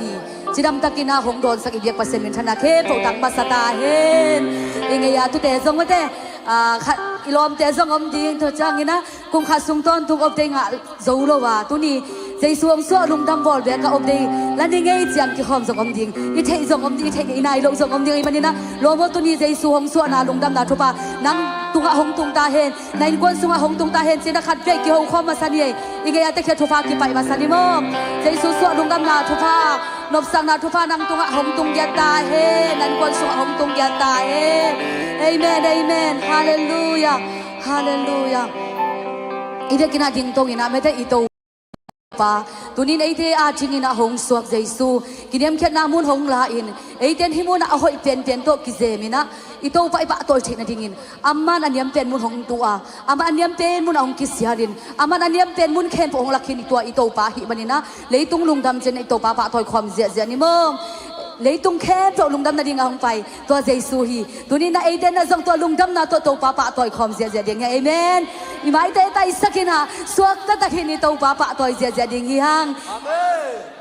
ni chidam takina hong don sak ibyak pasemin thana khe potang basata hen ingaya tu te zong te ilom te zong om ding to changina kung khasung ton tuk op te nga zolo wa tu ni dây xuống xóa lùng đâm bol về cả ông đi là đi ngay chẳng cái hòm giống ông điên như thế giống ông điên như thế cái này lộ giống ông điên mà nè lo một tuần dây xuống xóa na lùng đâm na thua ba nang tung hong tung ta hen này quân sung hong tung ta hen chỉ đã khát về cái hong khom mà san ye ý cái tại cái thua ba cái phải mà san đi mò dây xuống xóa lùng đâm na thua ba nộp sang na thua ba nang tung hong tung ya ta hen này quân sung hong tung ya ta hen amen amen hallelujah hallelujah ý cái nào điên tông ý nào mấy thế ý tông pa tunin eite a chingina hong suak jaisu kiniam khet na mun hong la in eiten himuna a hoi pen pen to kizemina ito pa ipa tol thina dingin amman aniam pen mun hong tua ama aniam pen mun ong kisiarin ama aniam pen mun khen pong lakhin tua ito pa hi manina leitung lungdam chen ito pa pa toy khom zia zia ni mom leitung khen to lungdam na dinga hong pai to jaisu hi tunin na eiten na jong to lungdam na to pa pa toy khom zia zia ding amen imai te tai sakina suak ta takhin ito pa pa toy zia zia ding hi hang amen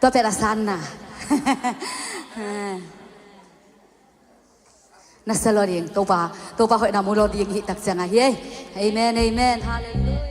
to pera sana nasalorieng to pa hoi na mulo ding hi tak changa hi amen amen hallelujah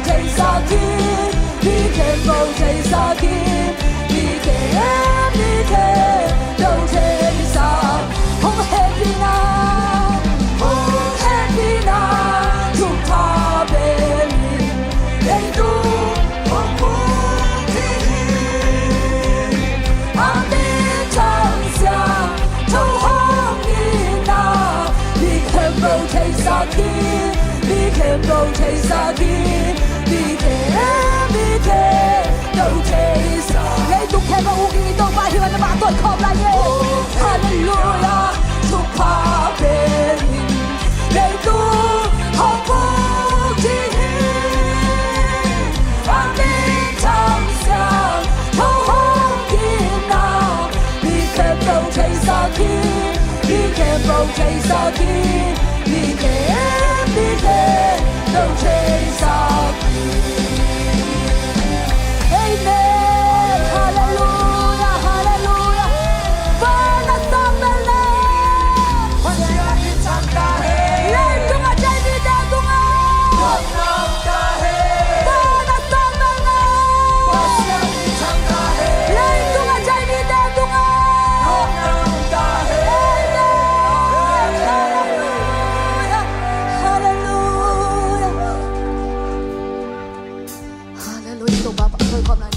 trời xa thiên đi kèm bầu trời xa thiên đi kèm đi kèm bầu trời xa không happy nào không happy nào chúng ta bên đầy đủ không muốn gì anh đi chẳng xa trong hôm nào đi kèm bầu trời xa thiên đi kèm bầu trời xa thiên đi kèm bầu trời xa lấy tục kèm bầu ý tôi phải hiểu là bạn tôi không là nhé Hallelujah chúc ta bên đầy đủ hạnh phúc chỉ anh đi chẳng xa trong hôm nào đi kèm bầu trời xa thiên đi kèm bầu trời xa thiên đi kèm bầu trời xa Amen Hallelujah Hallelujah Và sang bên lên tung ở trái đi đeo tung ở và sang bên lên tung ở trái đi đeo tung ở Hallelujah Hallelujah tụng Bapak tôi không lại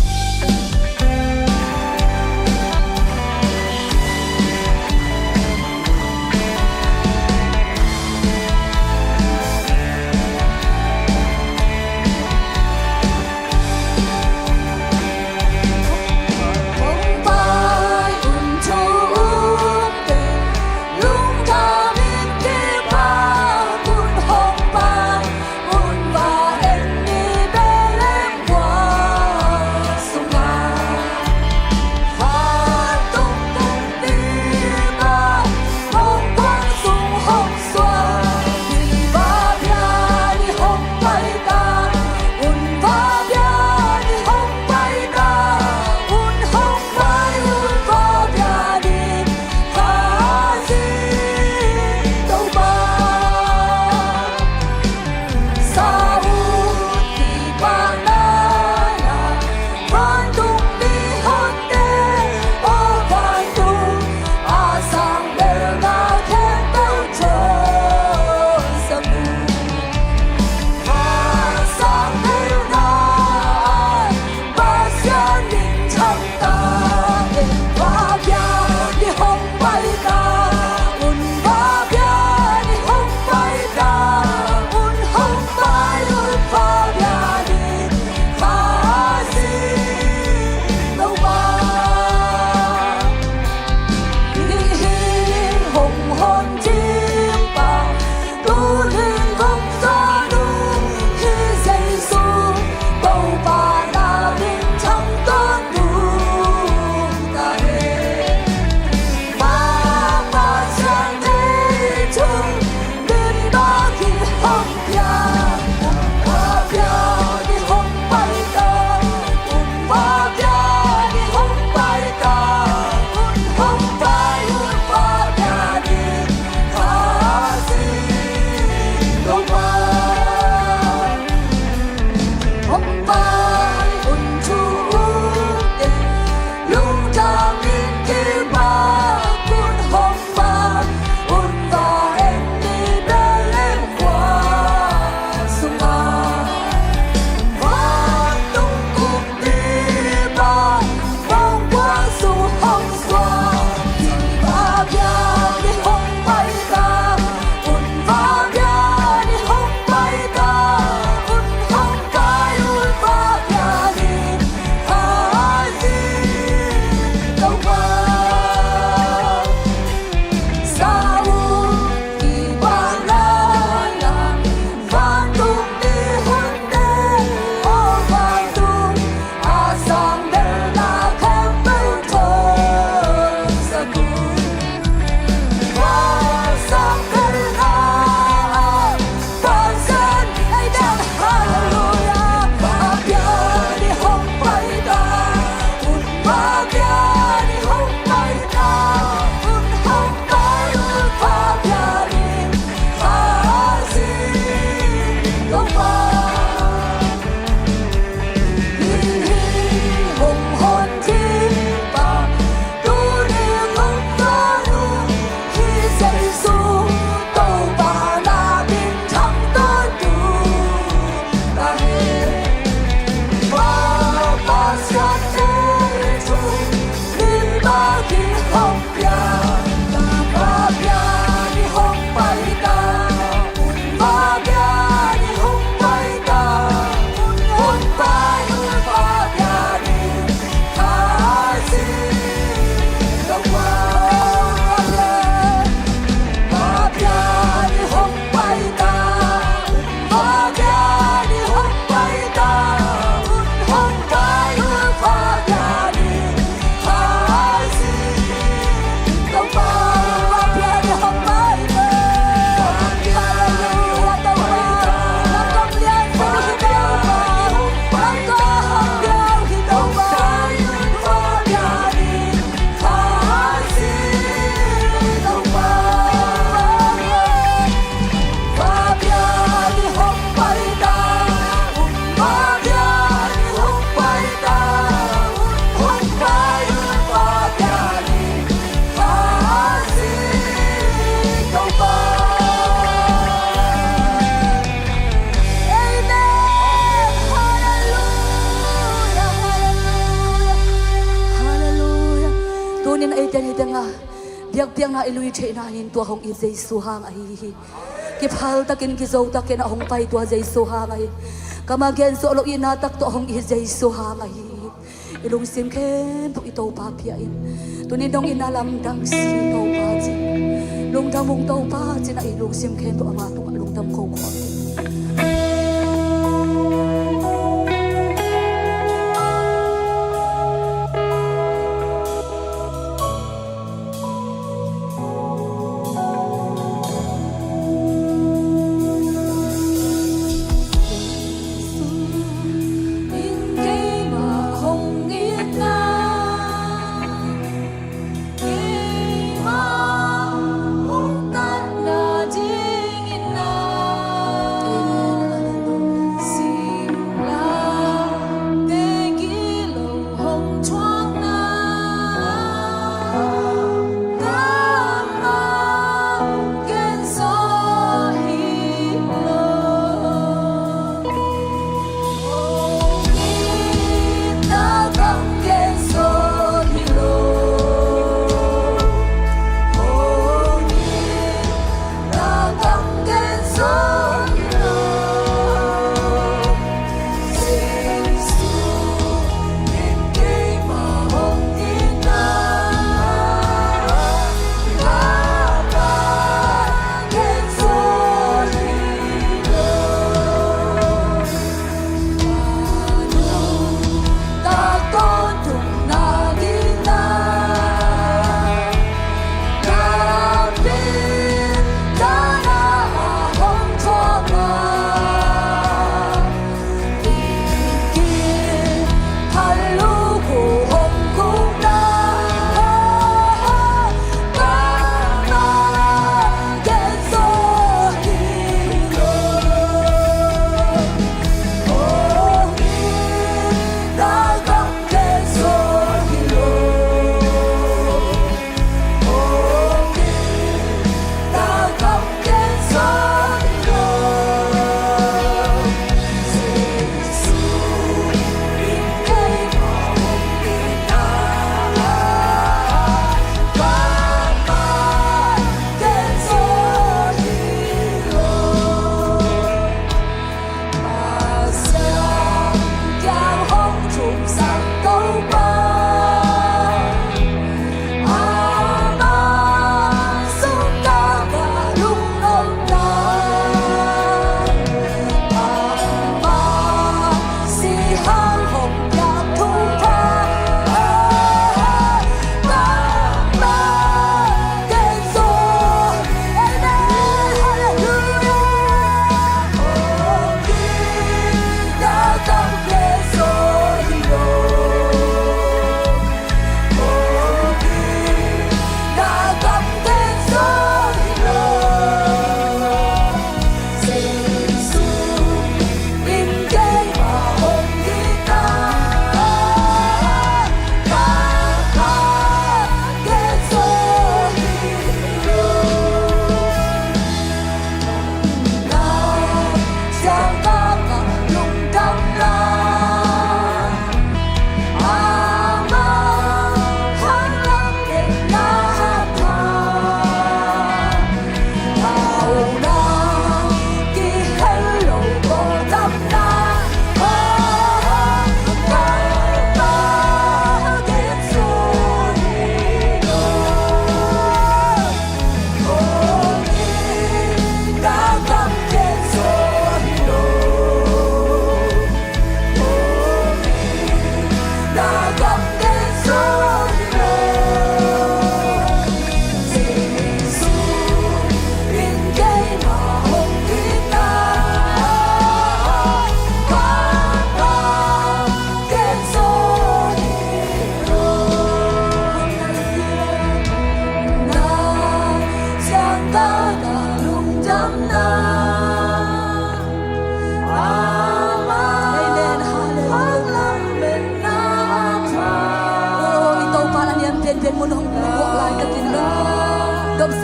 เป็นให้ดังเบียกเบียงน่าอิลุยเชน่าหินตัวของอิเจสุหางไอกิพาลตะกินกิโซตะกินของไปตัวเจสุหางไอกามาเกนโซโลอินาตักตัวของอิเจสุหางไออิลุงซิมเคนตุอิโตปาเปียอินตัวนี้ดงอินาลำดังสีโตปาจิลุงดำมุงโตปาจินะอิลุงซิมเคนตัวอามาตุลุงดำโคขอ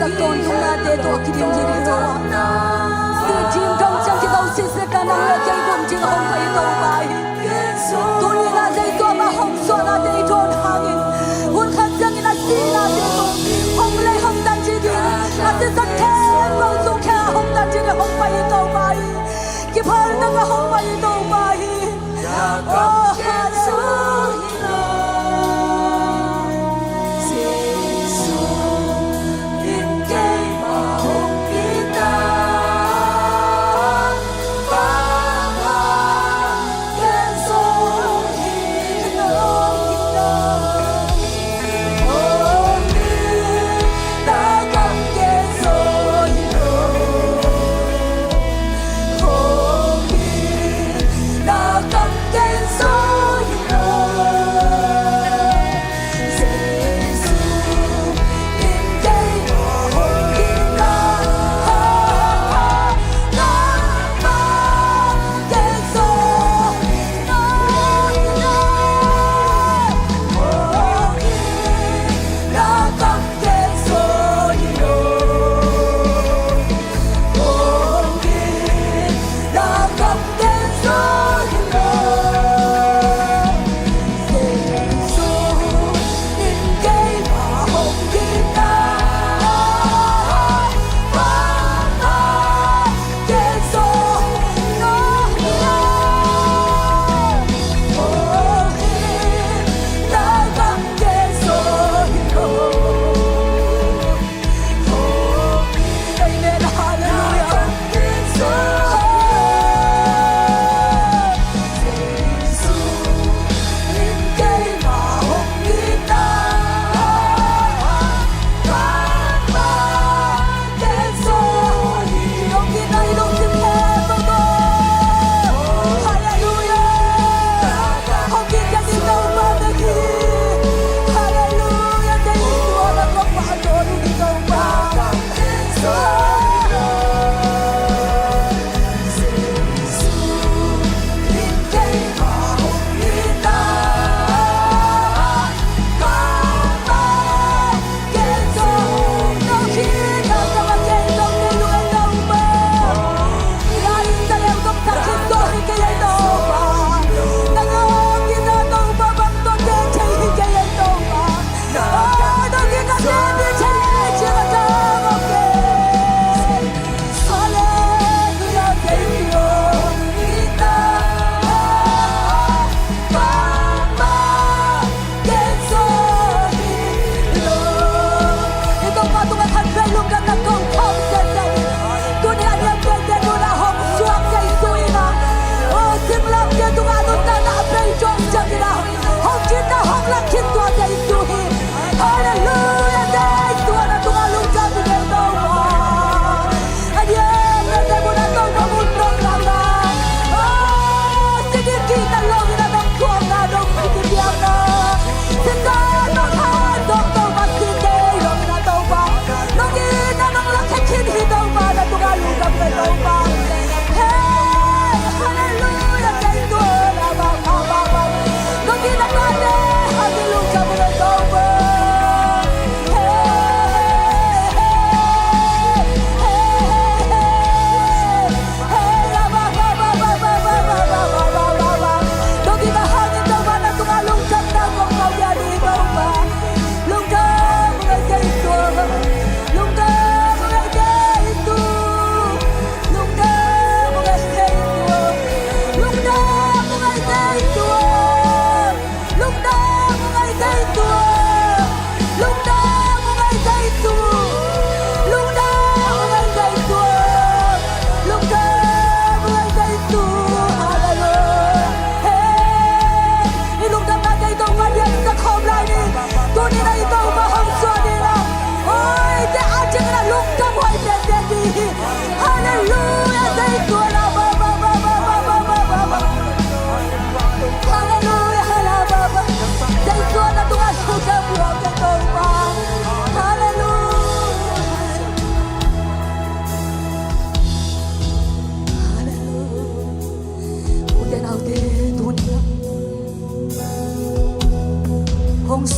Sakon tunate to kidim jiri to si jim dong chang ki dong sin se kanang le kai dong jing hong pai to pai tu ni na dei to ma hong so na dei to hangin hun khan jang ina si na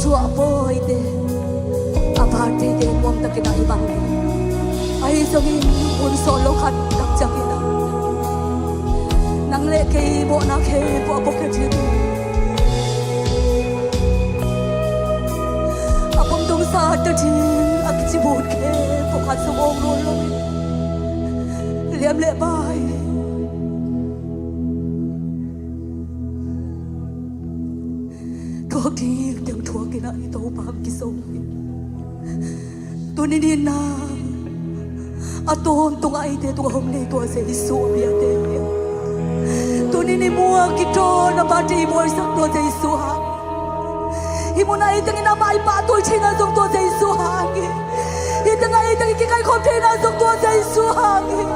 sua boy de aparte de mom ta kina ibang ai Zomi un solo khat tak chakina nang le ke bo na ke bo bo ke ji apom dong sa ta ji ak ji bo ke bo khat so ong lo lo liam le bai thuốc đi đừng thuốc cái này tàu bám cái sông tôi nên đi na à tôi tung ai thế tôi hôm nay tôi sẽ đi xuống bia thế tôi nên đi mua cái trò nó bán đi mua sắc tôi sẽ đi xuống hi muốn ai từng năm ai ba tôi chỉ là dùng tôi sẽ đi xuống hi từng ai từng cái không thể là dùng tôi sẽ đi xuống hangin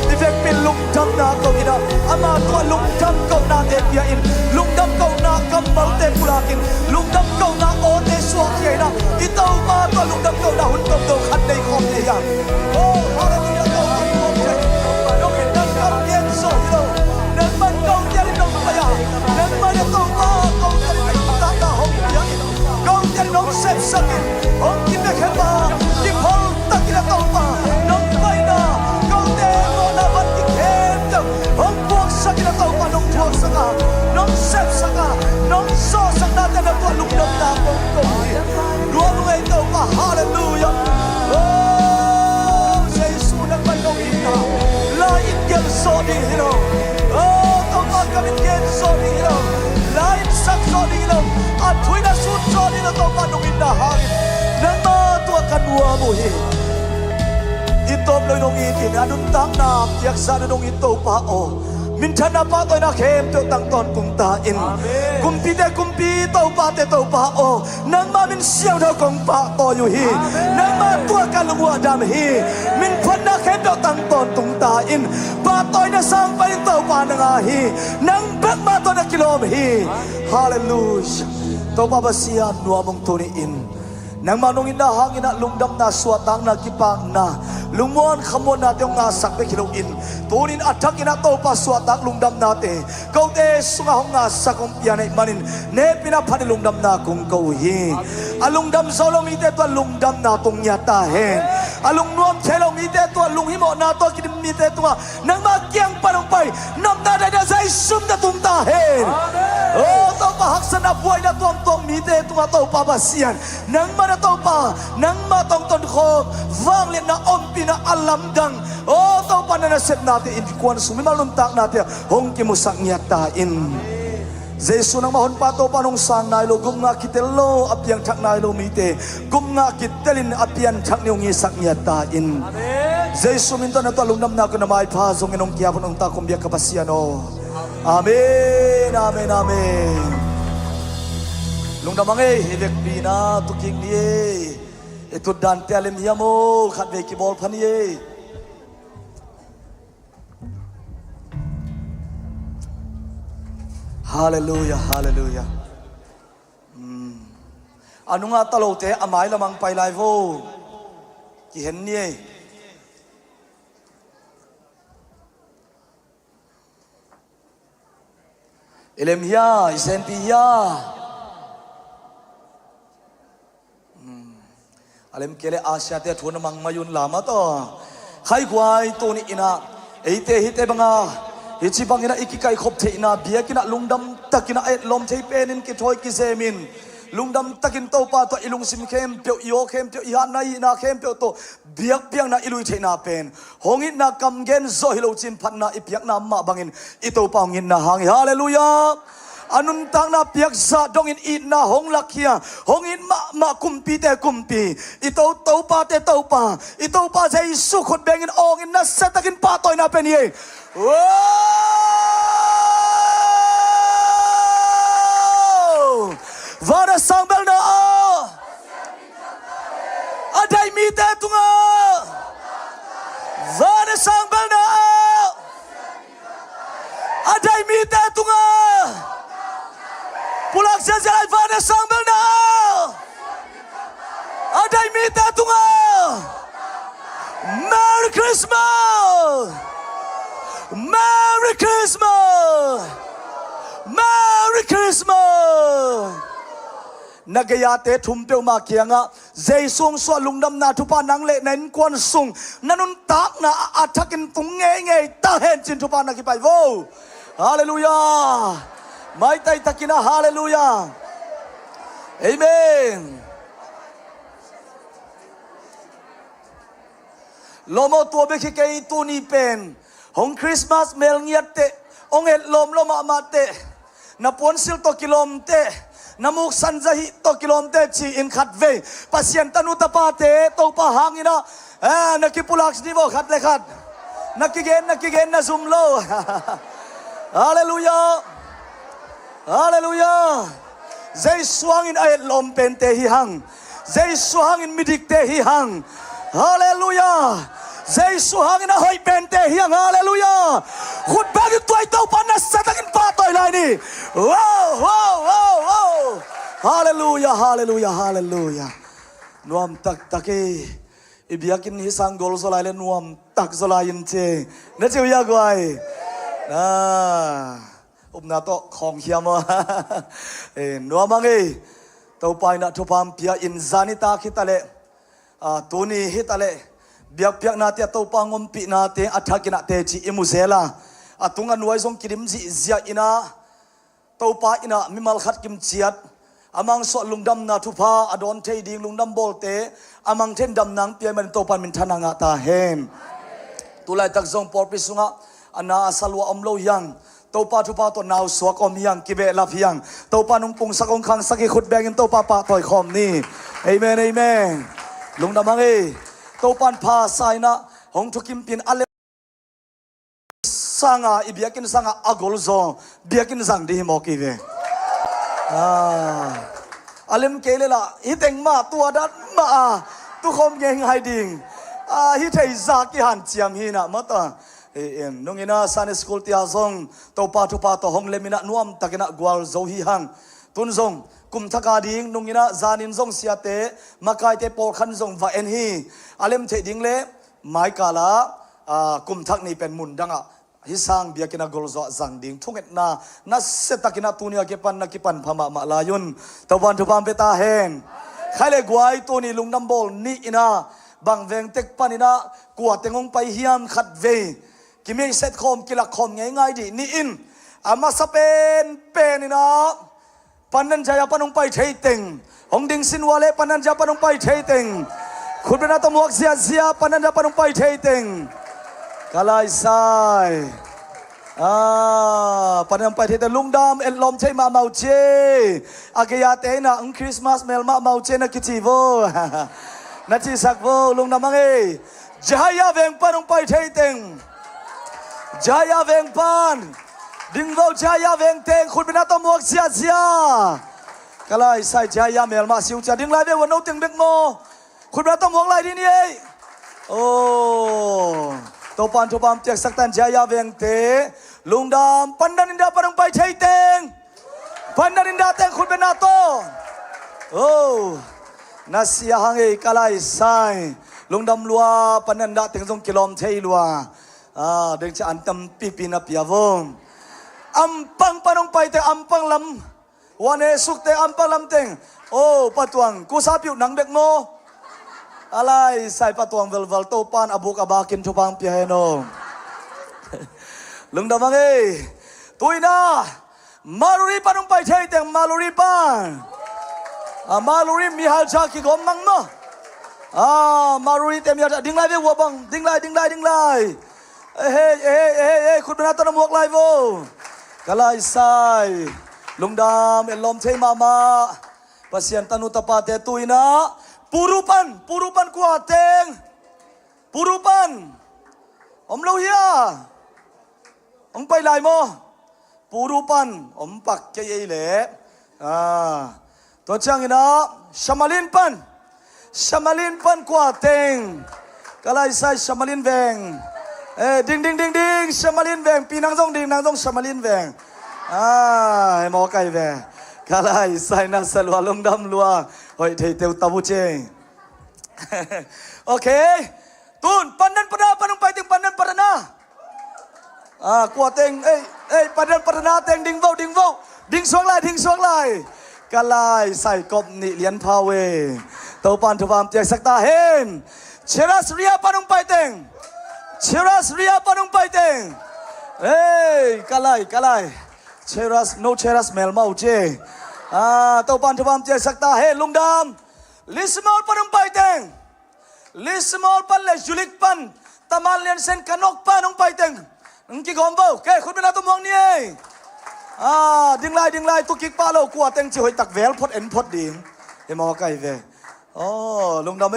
Ivek pin lung tam na kau ina Ama tua lung tam kau na te pia in Lung tam kau na kamal te pulakin Lung tam kau na o te suak ye na Itau ma tua lung tam kau na hun kau kau khat nei khom te yang Oh hallelujah kau han khom te Nong in nang kam yen so hilo Nang man kau tiari nong paya Nang man kau ma kau tiari nong ta ta hong ya Kau tiari nong sep sakin Hong ki me khema Ki phol ta ki la kau ma Nong pai na kau te mo lung dam na kong hi nuam ngai to pa hallelujah oh Jesus nang manong ina la in gel so di hilo oh to pa kami gen so di hilo la in sak so di hilo at thui na sut so di to pa nong ina hangin nang ma to kanwa mo hi itop loi nong itin anun tak na yak sa nong ito pa o min thana pa toy na khem to tang ton kum ta in kumpi te kumpi to pa o nang ma min siaw do kong pa to yu hi nang ma tua ka lungwa dam hi min phon na khem to tang ton tung ta in pa toy na sang pa in to pa na nga hi nang bak ma to na kilom hi hallelujah to pa ba sia nuamong to ni in nang manong ina hangin na lungdam na suatang na kipang na lumuan khamon na tong nga sakbe kiloin tunin attack ina to pa suatang lungdam na te kau te sunga hong nga sakong pianay manin ne pinaphani lungdam na kung kau hi alungdam solong ite to lungdam na tong nyata hen alung nuam thelong ite to lunghimo na to kidim ite to nang makyang panong pai nam na da sai sum na tum ta hen oh to pa haksan na buhay na tuam tuam ite to pa basian nang ma na to pa nang ma tong ton khom wang le na ompi na alam dang oh to pa na set natin in kwan sumimalun tak natin hong kimusak nyata in Jesu nang mahon pa to panong sang nailo gum nga kitelo apyang thak nailo mite gum nga kitelin apyan thak niung isak nyata in Jesu minto na to alumnam na ko na mai pa zong inong kiapon ang ta kumbia kapasiano amen amen amen lungdam angay hivek bina tuking niye ito dante alim yamo khatve ki bol phaniye hallelujah hallelujah anu nga talote amai lamang pai lai vo ki hen nie Elemia isempia alem kele Asia te thun mang mayun lama to khai kwai to ni ina eite hite banga hichi bangina ikikai khop the ina biakina lungdam takina et lom thei penin ki thoi ki zemin lungdam takin to pa to ilung sim khem pe yo khem pe ya nai na khem pe to biak piang na ilui theina pen hongit na kam gen zo hilo chin phatna ipiak na ma bangin ito pangin na hang hallelujah anun tang na piak za dongin it na hong lakhia hongin ma kumpi te kumpi ito to pa te to pa ito pa jai su khot bengin ong in na setakin pa toy na pen ye vara sangbel na adai mi te tunga vara sangbel na adai mi te tunga Pulak sejalan vana sangbel na adai mi te tunga Merry Christmas Merry Christmas Merry Christmas Nagayate thumpeu ma kianga Jeisung so lungdam na thupa nangle nen kwan sung nanun tak na athakin tung nge ta hen chin thupa na ki pai vo hallelujah mai tai takina hallelujah amen lomo to be ki kai tu ni pen hong Christmas mel ngiat te ong et lom loma ma te na pon sil to kilom te namuk sanjahi to kilom te chi in khat ve pasien tanu ta pa te to pa hangina nakipulak ni bo khat le khat nakigen na zoom lo hallelujah hallelujah zai swang in ayat lom pen te hi hang zai swang in midik te hi hang hallelujah zai swang in hoi pen te hi hang hallelujah khut bag toy to pa na satakin pa toy lai ni wow hallelujah hallelujah hallelujah nuam tak take ibiakin hi sang gol zolai le nuam tak zolain che na chiu ya gwai na to khong hiam no mangi to pai na thupam pia in zanita khitale tuni hitale biak piak na te to pangom pi na te athakina te chi imuzela atunga nuai jong kirim ji zia ina to pa ina mimal khat kim chiat amang so lungdam na thupa adon thei ding lungdam bolte amang then dam nang pia man to pan min thananga ta hen tulai tak zong por pisunga ana asalwa omlo yang topa thupa to naw suak om yang kibe laf yang topa nung pung sakong khang saki khut bangin topa pa toy khom ni amen amen lungdam ange topan pha saina hong thukim pin ale sanga ibiakin sanga agol zo biakin sang di mo ki ve alim kelela hiteng ma tua dat ma tu khom ngeng hai ding hi thei za ki han chiam hi na mata em nongina san school tia zong topa thupa to hong lemina nuam takina gwal zo hi hang tun zong kum thaka ding nongina zanin zong siate makai te por khan zong va en hi alim the ding le mai kala kum thak ni pen mun danga hisang biakina golzo zang ding thunget na setakina tunia ke pan na ki pan phama ma layun tawan thupam peta hen khale gwai to ni lungnam bol ni ina bang veng tek panina kwa tengong pai hiam khat ve kimi set khom kila khom ngai ngai di ni in ama sapen penina panan jaya panong pai thei teng hong ding sin wale panan jaya panong pai thei teng khubena to muak sia sia panan jaya panong pai thei teng kalai sai panam pai the lungdam el lom chei ma mau che agaya te na Christmas mel ma mau che na kichi vo na chi sak vo lungdam ange jaya veng panong pai thei teng jaya veng pan ding vo jaya veng teng khut bina to muak sia sia kalai sai jaya mel ma siu cha ding lai ve wo no teng bek mo khut bina to muak lai di ni ei topan topam tiak saktan jaya veng te lungdam pandan inda parang pai thei teng pandan inda teng khut bena to nasia hange kalai sai lungdam lua pandan da teng jong kilom thei lua deng cha antam pipi na piavong ampang parang pai te ampang lam wane suk te ampang lam teng patuang kusapiu nang bek mo alai sai patuang vel topan abuk abakin chupang piano lungdam ange tuina maluri panung pai thei teng maluri pan maluri mihal cha ki gom mang mo maluri tem ya ding lai ve wo bang ding lai hey khut bena to muak lai vo kalai sai lungdam elom thei mama pasien tanu tapate tuina purupan kuateng purupan om lo hia ông pai lai mo purupan om pak ke ye le to chang ina shamalin pan kuateng kalai sai shamalin veng ding shamalin veng pinang jong shamalin veng mo kai ve kalai sai na salwa longdam lua hoi thei teu tabu che okay tun pandan pada panung pai ting pandan padana kwa teng pandan padana teng ding vo ding suang lai kalai sai kop ni lian phawe to pan thupam tia sakta hen cheras ria panung pai teng kalai cheras mel mau che to pan thupam tia sakta he lungdam lismol panung pai teng lismol pan le julik pan tamal lian sen kanok panung pai teng ngki gom vo ke khut bena to mong ni ding lai tu kik pa lo kwa teng chi hoi tak vel phot en phot ding mo kai ve lungdam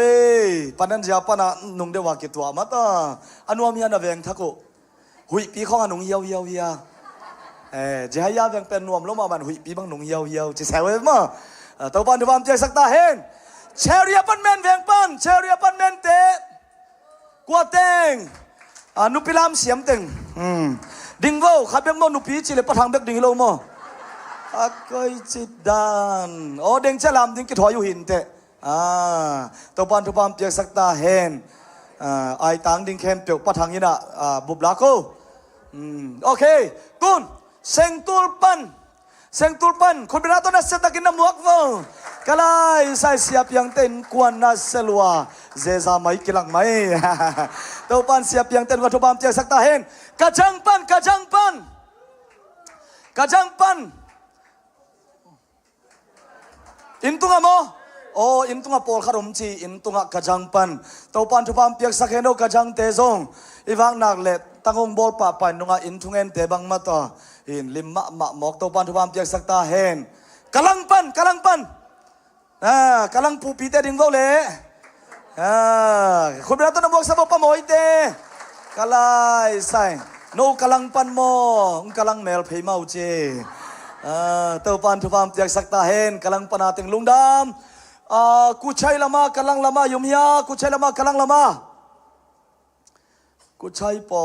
panan ja pana nung de wa ki tua mata anuam ya na veng thako hui pi khong anung hiao ya jaya veng pen nuam lo ma man hui pi bang nung hiao chi sawe ma to pan thupam tia sakta hen cheria pan men veng pan cheria pan men te kwa teng nupilam siam teng ding vo khabeng mo nupi chi le pathang bek ding lo mo akoi chi dan deng chalam ding ki thoyu hin te to pan thupam tia sakta hen ai tang ding khem pek pathang ina bubla ko okay tun sengtul pan khut bena to na setakin na muak vo kalai sai siap yang ten kuan na selwa zeza mai kilang mai to pan siap yang ten wa thupam tia sakta hen kajang pan in tunga mo o in tunga pol kharom chi in tunga kajang pan to pan thu pam piak sakheno kajang te zong iwang nak le tangong bol pa pan nunga in thungen te bang mata in limma ma mok to pan thu pam piak sakta hen kalang pan kalang pu pi te ding vo le khun bra to na mok sa bo pa moi te kalai sai no kalang pan mo kalang mel phei mau che to pan thu pam piak sakta hen kalang pana ting lungdam kuchai lama kalang lama yumya kuchai lama kalang lama kuchai po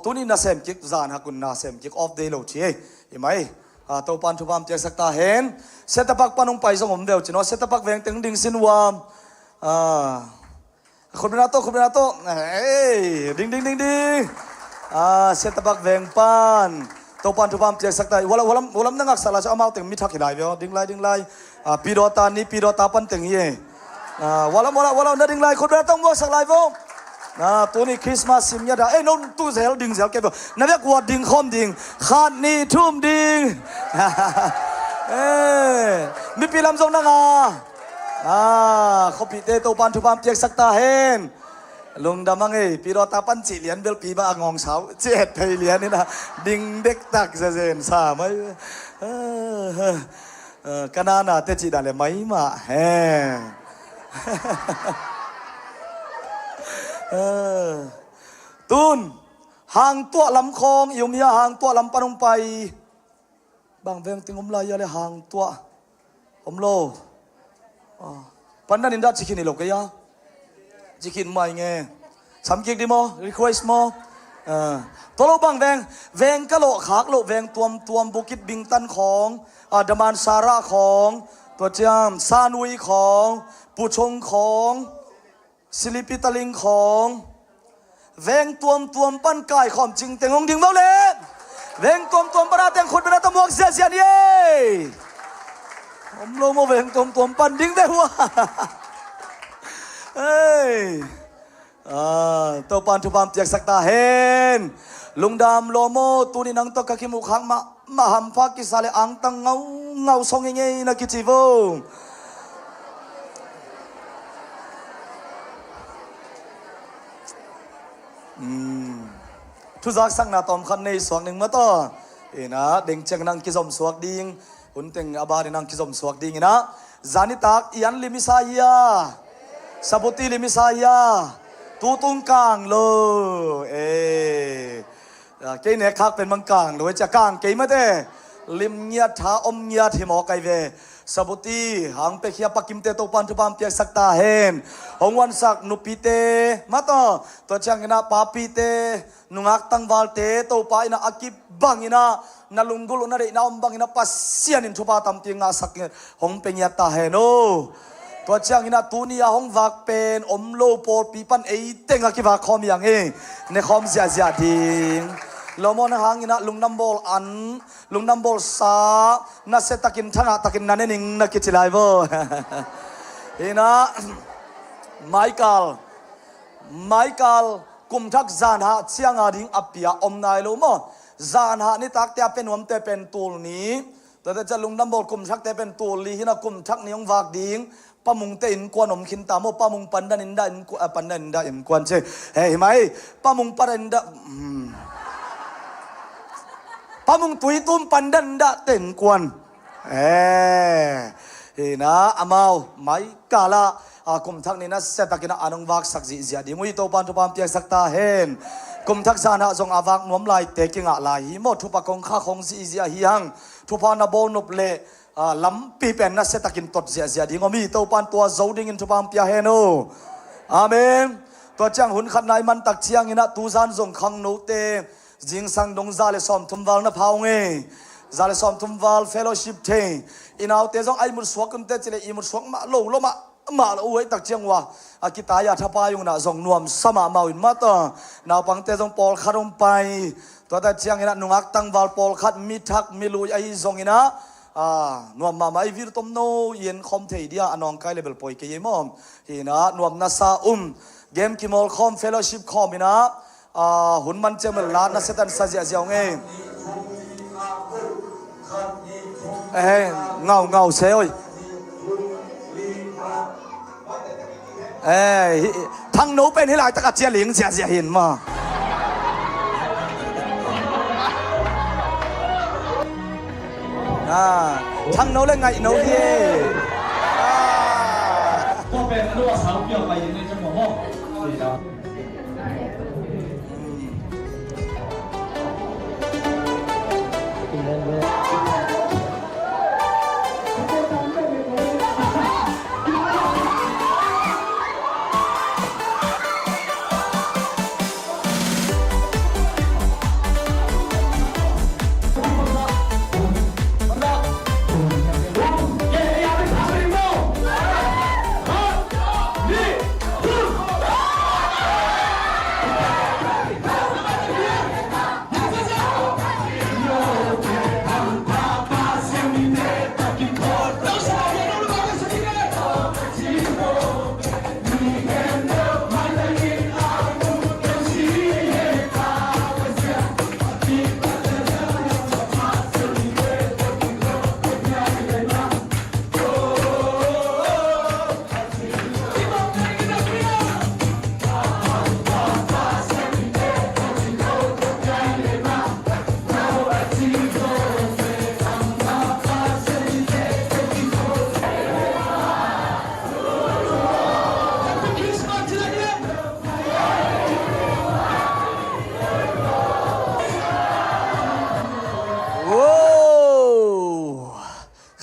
tuni na sem kik zan hakun na sem kik off day lo chi imai to pan thu pam piak sakta hen setapak panung pai zong om deu chino setapak veng teng ding sinwam khun bra to ding setapak veng pan to pan thu pam piak sakta walam nangak sala cha amau teng mi thak hilai bio ding lai pidota ni pidota pan teng ye walam na ding lai khun bra tong mo sak lai vo tu ni Christmas sim ya da non tu zel ding zel ke bo na vek wa ding khom ding khat ni thum ding mi pi lam zong na nga khopi te to pan thu pam piak sakta hen lung damang pi ro ta pan chi lian bel pi ba ngong sau chet thei lian ni na ding dek tak za zen sa mai kanana te chi da le mai ma he tun hang tua lam khong yumya hang tua lam panung pai bang veng tingom la ya le hang tua omlo pandan inda chikin lo kaya chikin mai nge samkik di mo request mo tolo bang veng ka lo khak lo veng tuam bukit bingtan khong daman sara khong to jam sanui khong puchong khong silipi taling khong veng tuam pan kai khom ching tengong ding mau le veng tuam para teng khut bena tamuak sia ye lo mo veng tuam pan ding ve wa to pan thu pam tiak sakta hen lungdam lo mo tu ni nang to ka ki mu khang ma ham pha ki sale ang tang ngau song nge na ki chi vo thu giác sang na tom khan nei suak ning ma to ina ding cheng nang ki zom suak ding un teng aba ni nang ki zom suak ding ina zani tak ian limisaya sabuti limisaya tu tung kang lo cái này khácเป็นมังกางเลยจะกางกี่มาเด้ลิมเงียท้าอมเงียที่หมอไก่เวสบุตีหังไปเขียปักกิมเตโตปันทุบามเปียกสักตาเฮนหงวันสักนุปีเตมาต่อตัวจังอินะปาปีเตนุงักตังวาลเตโตปาอินะอากิบังอินะนาลุงกุลนาเรนาอมบังอินะปัสเซียนินทุบาตัมตีงาสักหงเป็นเงียตาเฮนโอตัวจังอินะตูนียหงวักเป็นอมโลโปปีปันเอเต็งอากิวักคอมอย่างเองในคอมเสียดิงเรามองหางอินะลุงน้ำบอลอันลุงน้ำบอลสาน่าเสตักินท่าตักินนั่นเองนักกิจไลฟ์อินะไมเคิลกุมทักจานหาเชียงอาดิงอภิยาอมนายโลมอจานหานี่ตักเตะเป็นวมเตะเป็นตูลนี้แต่จะลุงน้ำบอลกุมทักเตะเป็นตูลลีฮินะกุมทักนี่ยงวากดิงปามุงเตอินกวนอมขินตามปามุงปันดันอินดาอินปันดันอินดาอินกวนเช่เห็นไหมปามุงปันดันอินดาปามุงตุยตุ้มปันดันดาเต็นกวนเฮ้นะอามาไม่กาละกุมทักนี่นะเสตักินะอันงวักสักจีเสียดีมุยโตปันทุปามเปียกสักตาเห็นกุมทักจานะจงอาวักนวมลายเตกิงะลายหิมทุปะกงข้าคงจีเสียหิยังทุปานาโบนุบเลลำปีเป็นนะเสตักินตดเสียดีงมีโตปันตัวโจดิงินทุปามเปียเฮโนอาเมนตัวจังหุนขันนายมันตักเชียงอินะตูซานจงคังโนเตจิงสังดงซาเลซอมทุมวาลนะพาวเงซาเลซอมทุมวาลเฟโลชิพเทอินเอาเตจงไอมุดสวกุนเตจิเลอิมุดสวกมาโลมาโอ้ยตักเชียงวะอากิตายาทัพายุงนะจงนวมสมามาวินมาต่อนาวปังเตจงปอลขัดลงไปตัวแต่เชียงอินะนุงักตังวาลปอลขัดมิทักมิลุยไอจงอินะนวมมาไอวิรตมโนเย็นคอมเทียอันองไกเลเบลปอยเกยมอมอินะนวมนาซาเกมคิมอลคอมเฟโลชิพคอมอินะหุ่นมันเจมลาดนะเซตันซาเจียเจียวไง เอ้เงาเซลยเอ้ทั้งหนูเป็นที่ไรตะกัดเจียหลิงเสียหินมาทั้งหนูเล่นไงหนูเย่ก็เป็นอนุวัฒน์เกี่ยวกับยินในจังหวะห้องดีแล้ว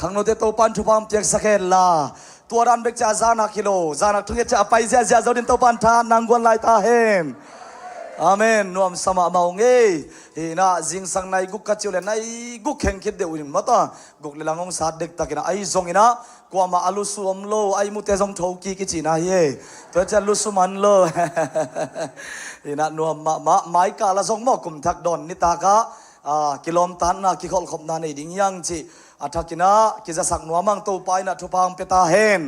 ขังโนเตโตปันชุพามเจียกสเกลลาตัวรันเบกจ่าจานักกิโลจานักทุกเจ้าไปเสียจดินโตปันทานนางกวนไลตาเฮนอาเมนนวมสมาเมาเงยน่าจิงสังในกุกกัจจุเลนในกุกแข่งคิดเดียวอินมาตากุกเลลังองศาเด็กตะกินะไอซงอินะกว่ามาอลุสุอมโลไอมุเตซงโถกีกิจินะเย่ตัวจะลุสุมันโลน่านวมมาไม้กาละซงมอกุมทักดอนนิตากะกิโลมตันนะกิขอลขบนาในดิ่งยังจีอาทักินะกิจะสักนัวมังตัวไปนะทุพังเปตาเฮน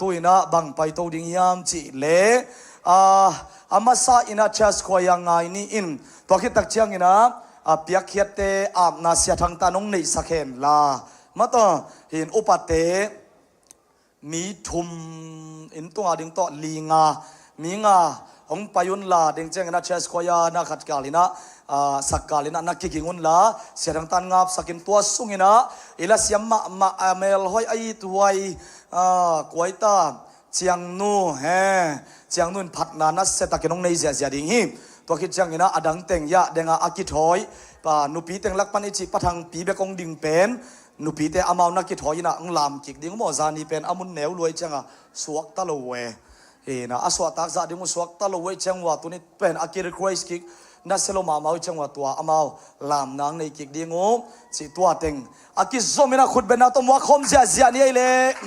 ตุยนะบังไปตัวดิ่งยังจีเลอามาซาอินะเชสควยังไงนี่อินตัวคิดตักเชียงอินะเปียกเขียดเตอาบนาเสียทางตานงในสักเห็นลามาต่อเห็นอุปเตมีทุมอินตัวดิ่งต่อลีงามีงาองปายุนลาดิ่งเจงนะเชสควยังนะขัดกาลินะสักกาลินะนักกิงุนลาเสียทางตานงับสักินตัวสุงินะอิลาเสียมมาเมลหอยไอตัวไอกวยตาเจียงนูเฮเจียงนูนพัดนานัสเซตะกินงในเสียดิ่งหิตัวคิดเจียงนะอดังเต็งยะเดงอากิถอยป่านุปีเต็งลักปันอิจิปะทังปีเบกงดิ่งเป็นนุปีเตอามาวนักกิถอยนะอังลามกิกดิ่งมอซานีเป็นอามุนเหนวรวยจังอะสวกตะโลเวนะอสวตักซาดิ่งสวกตะโลเวจังว่าตัวนี้เป็นอากิริครอยส์กิกนัสเซโลมาเมาจังว่าตัวอามาวลามนางในกิกดิ่งสิตัวเต็งอากิโซมินะขุดเป็นนาตมวะคมเสียนี่เลย อ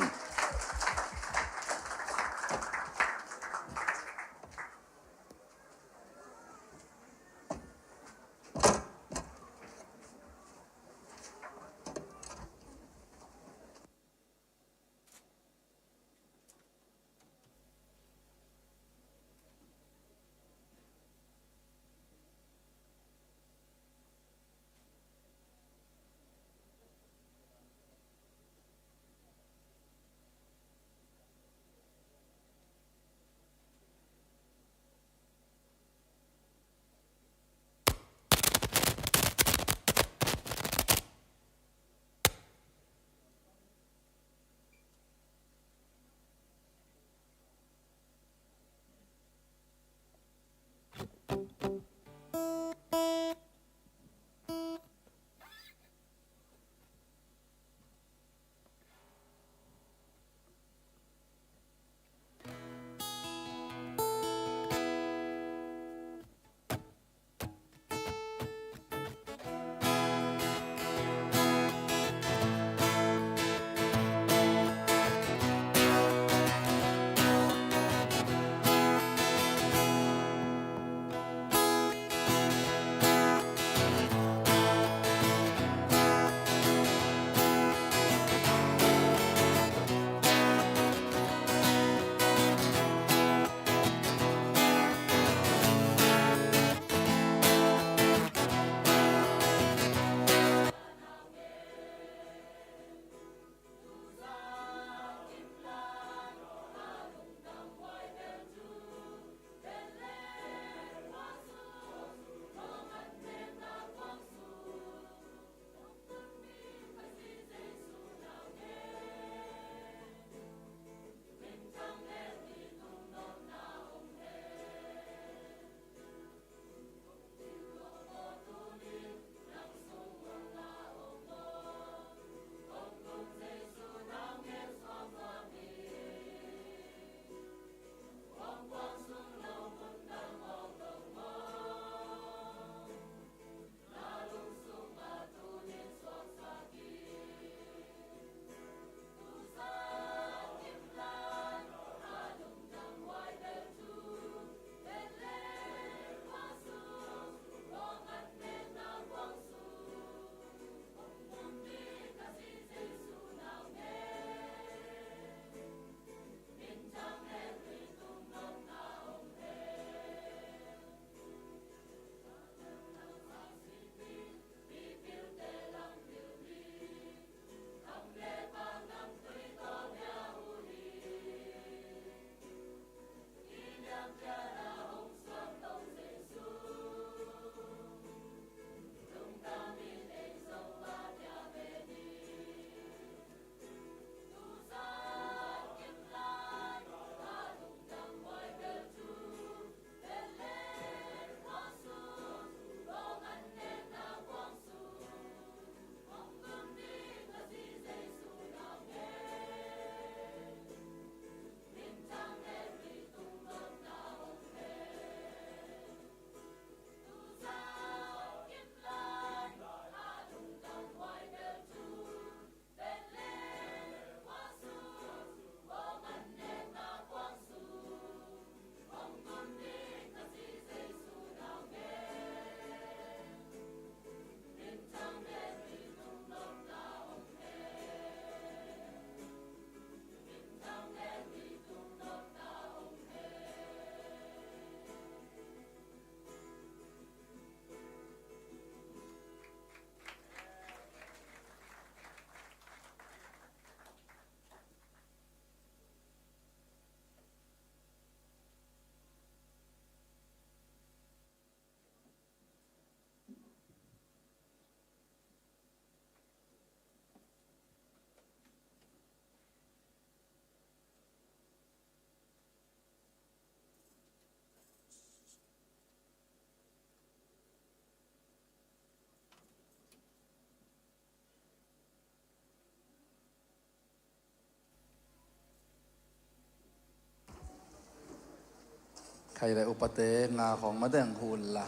ใครเลยอุปเตงาของมาแดงหุ่นละ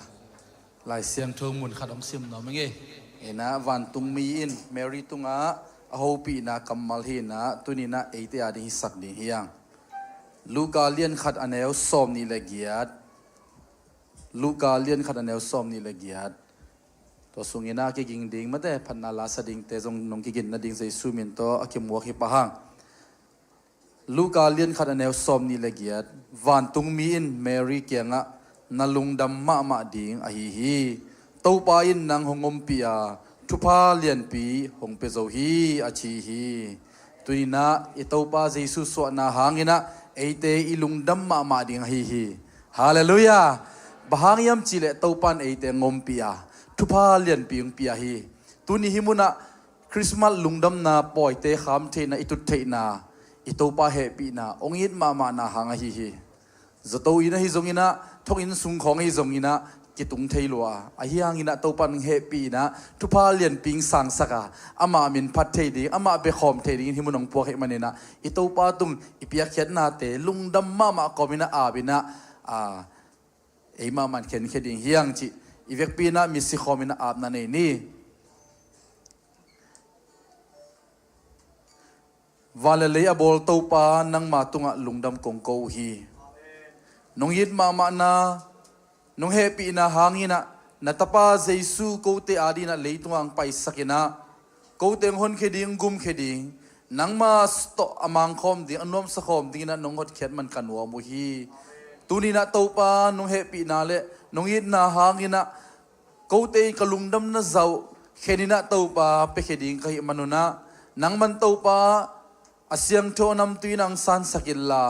ลายเสียงเธอหมุนขัดอมซิมเนาะมั้งเอ้นะวันตุงมีอินเมรี่ตุงะอโฮปีนะกัมมัลฮีนะตุนีนะเอเตียดิสักดิเฮียงลูกาเลียนขัดอันเอลซอมนี่ละเกียดลูกาเลียนขัดอันเอลซอมนี่ละเกียดตัวสุงินาเกกิงดิ่งมาแต่พันนาลาสดิ่งเตจงนงกิกินนาดิ่งใจซูมินโตอากิมัวกิปะฮังลูกาเลียนขัดอันเอลซอมนี่ละเกียดวันตุงมีอินเมรี่เกียงะนาลุงดำมามาดิ่งอหิฮีเต้าปาอินนางหงอมปีอาทุพาเลียนปีหงเปโซฮีอาชีฮีตุยนะอิเต้าปาเจสุสวนาหางินะเอเตอิลุงดำมาดิ่งอหิฮีฮาเลลูยาบางยามจิเลเต้าปันเอเตงอมปีอาทุพาเลียนปีงปีอาฮีตุนี้ฮิมุนะคริสต์มาสลุงดำนาปอยเตขามเทนะอิตุเทนาอิเต้าปาเฮปีนาองยิดมานาหางอหิฮีจะโตอินะฮิจงอินะทกินสุงของฮิจงอินะกิตุงเทลัวอาฮิยังอินะโตปันเฮปีนะทุพาเลียนปิงสังสกาอามามินพัดเทดีอามาเบคอมเทดีฮิมุนองพวกเฮมันเนนะอิโตปาตุงอิเปียเขียนนาเตลุงดำมาคอมินะอาบินะเอมามันเขียนเขียนฮิยังจิอีเวกปีนะมิสิคอมินะอาบนั่นเองนี่วันเลย์บอลโตปานังมาตุงะลุงดำกงโกฮีนงยิดมานะนงเฮปีนะหางินะนัตปาเจสุโกเตอาดีนะเลยตุงอังไปสักนะโกเตงฮอนเคดิงกุมเคดิงนังมาสโตอมังคอมดิงอนอมสคอมดิงนะนงฮดเขียนมันกันวัวมุฮีตูนีนะโตปานงเฮปีนะเลนงยิดนะหางินะโกเตกลุงดำนะเจ้าเคนินะโตปาเปเคดิงกะฮิมนุนะนังมันโตปาอาเซียงโทนำตุยนังสันสกิลลา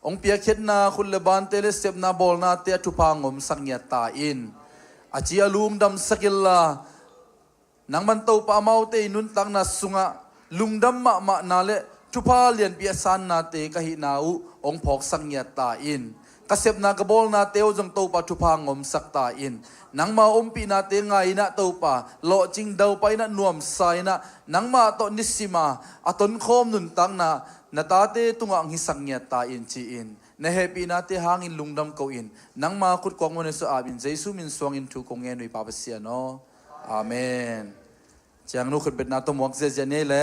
องเปียเข็ดนาคุณเลบานเตเลเซบนาบอลนาเตทุพางอมสังเงียตาอินอาจีอาลุงดำสกิลลานังมันโตปาเมาเตนุนตังนาสุงะลุงดำมานาเลทุพาเลียนเปียสันนาเตกะหินาอุองพอกสังเงียตาอินกเซบนากบอลนาเตวจงโตปาทุพางอมสักตาอินนังมาอมปีนาเตงไงนะโตปาโลจิงเดาไปนะนวมไซนะนังมาโตนิสิมาอตนโคมนุนตังนานาตาเตตุงอังฮิสังเงียตาอินจีอินเนเฮปีนาเตหางอินลุงดำโกอินนังมาคุดกองมันสุอาบินเจสุมินสวงอินทุกงเงินวิปาปเสียโนอาเมนจังนุขุดเป็นนาตมวกเจเจเนเล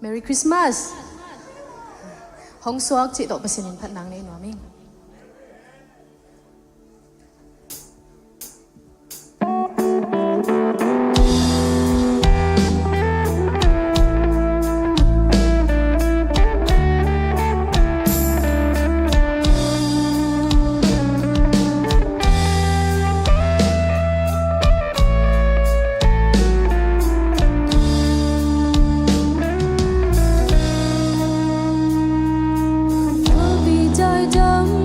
Merry Christmas ห้องสวกจิตตกประสิทธิ์พัดนางในหน่วยมิ่งจอยดำ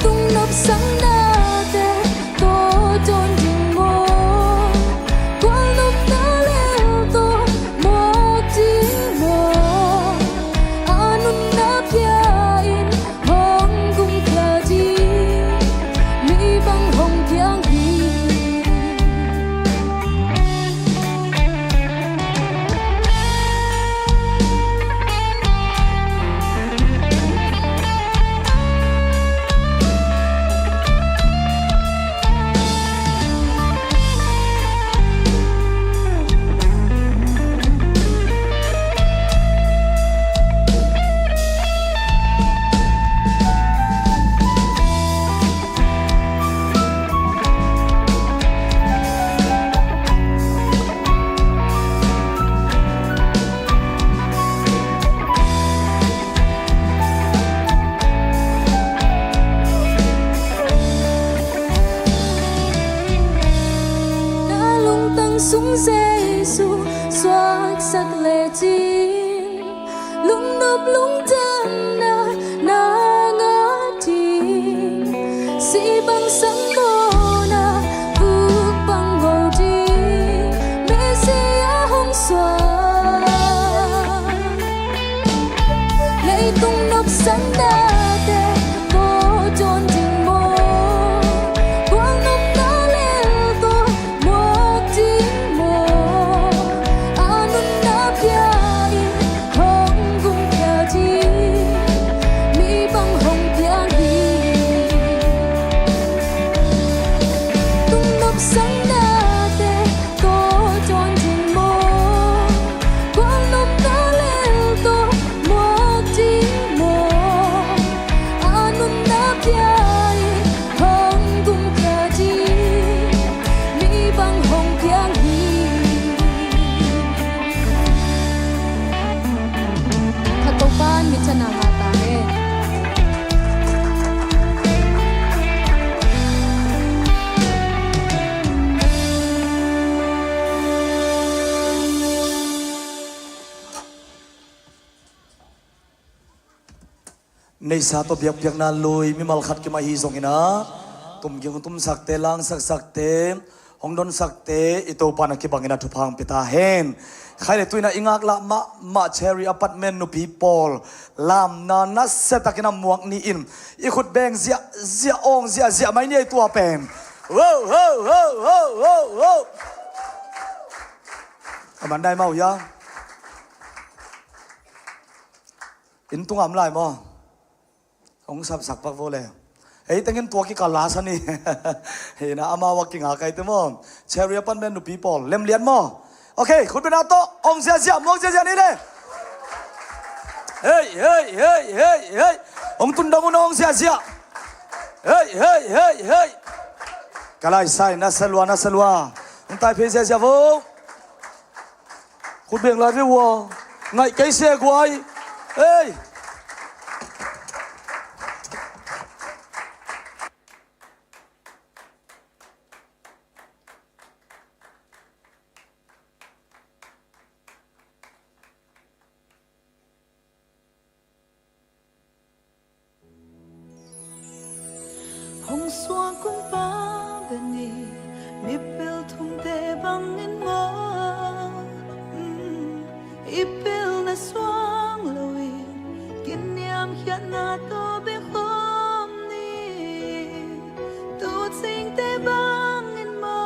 tung nộp sáng na te to tròn tình mô quang nộp na leo to mô tình mô anun na pia in hong cung kia chi mi bang hong kiang hi súng Giêsu xoát sắc lệ chín lung nộp lung chân na ngã tin si băng sấm mô na vượt băng ngầu tin Messia hong xoa lệ tung nộp sáng đa te cô tròn tình mô quang nộp ta leo to mô tin mô anun na pia in hong cung kia chi mi bang hong kiang hi tung nộp sáng đa te cô tròn tình mô quang nộp ta leo to mô tin mô anun na pia in hong cung kia chi mi bang hong kiang hi thật tốt ban mi chân nàng ta he Nei sa to biak biak na lui mi mal khat ki ma hi zong ina tum gi tum sak te lang sak te hong don sak te ito pa na ki bangina thu phang pita hen khai le tuina ingak la ma cherry apartment no people lam na setakina muak ni in i khut beng zia ong zia mai ni tua pen wo aman dai mau ya in tung am lai mo ông sắp sắc bác vô lệ ấy tiếng anh tua cái cả lá sani hệ na ama wa kinh cái thế mà cherry apartment no people lem lian mo ok khut bên nào to ông zia mong zia này đây hey ông tun đông ông zia hey cái này sai na salwa ông tai phê zia vô khut biển lại với wo ngay cái xe của ai hey hong xua cung ba gani mi pel thum te bang in mo ipel na swang lowi kinyam hian na to be khom ni tu sing te bang in mo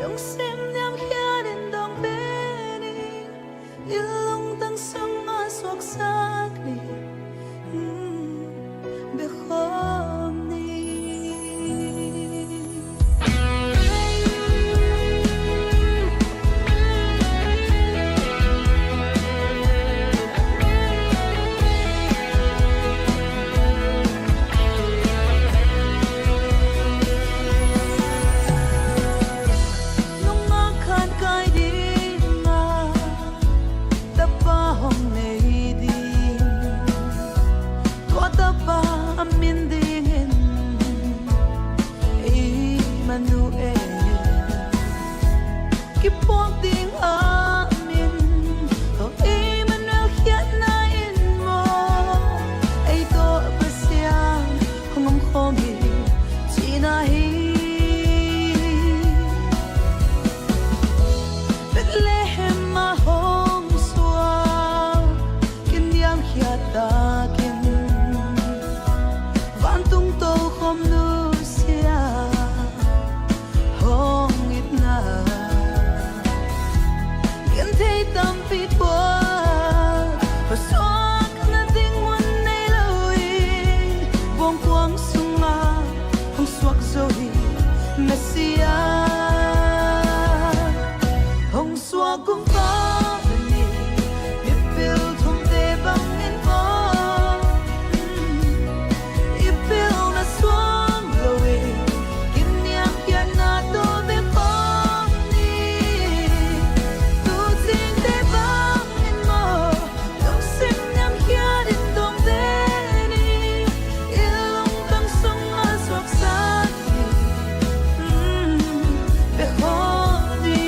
yong sim nyam hian in dong be ni ilong tang sung a swak sak ni be khom ni nahi Bethlehem mahong swa Kinyang hiatakin Vantung to khom nu sia Hong itna Kiên thấy tâm pít bua Và xoak na tình muôn này lâu in Vòng quang sung nga Hong xoak rồi Messia Hong xoak cũng có Bani Ipil thum te bang in mo Ipil na xoak rồi Kim niang kia na to be phong ni Tu ting te bang in mo Dong sim niang kia din dong te ni Ilong tang sung nga xoak sa ni Be hon ni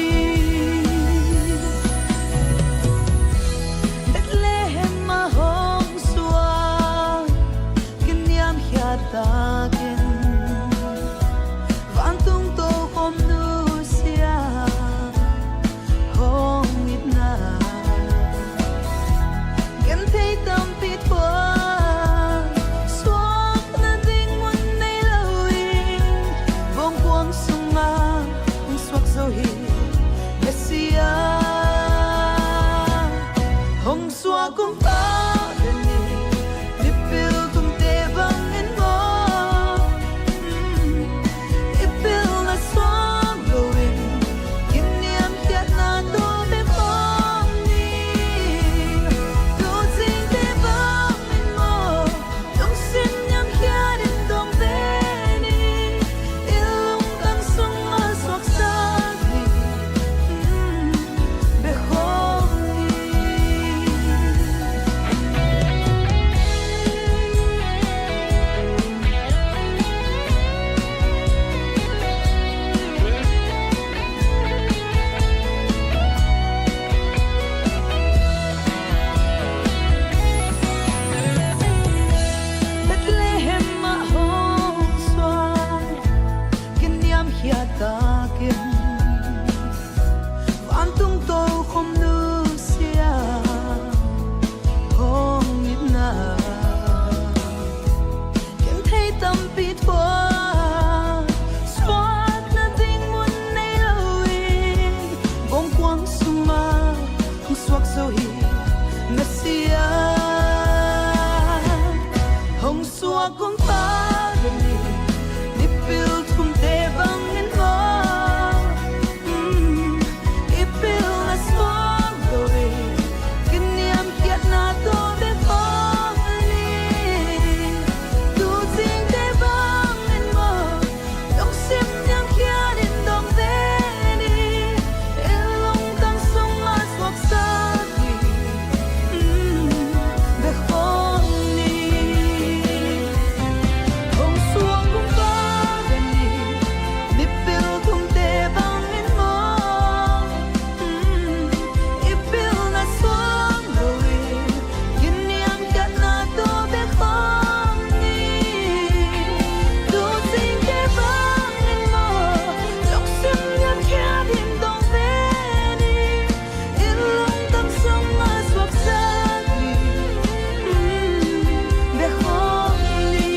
Bethlehem mahong swa Kinyam hiatakin Vantung to khom nu sia Hong itna Kiên thấy tâm pít bua Xoak na tình muôn này lâu in Vòng quang sung nga Hong xoak dâu hi Messia Hong xoa cũng có đơn ni Ipil kum te bang in mo Ipil na xoa going Kim niam kiat na to be phong ni Tu ting te bang in mo Dong sim niam kiat in dong te ni Ilong tang sung nga xoak sa ni Be hong ni Bethlehem mahong swa Kinyam hiatakin Vantung to khom nu sia Hong itna Kiên thấy tâm pít bua Xoát na tình muôn này lâu in Vòng quang sung ma Hong xoak dâu hi Messia Hong xoak cũng phá đơn ni Ipil thum te bang in mo Ipil na xoak rồi Kinyam kiat na to be phong ni Tu ting te bang in mo Dong sim niang kia din dong te ni Ilong tang sung nga xoak sa ni Be hon ni Hong xoak cũng có đơn ni Ipil thum te bang in mo Ipil na xoak rồi Kinyam kiat na to be phong ni Tu ting te bang in mo Dong sim niang kia din dong te ni Ilong tang sung nga xoak sa ni Be hon ni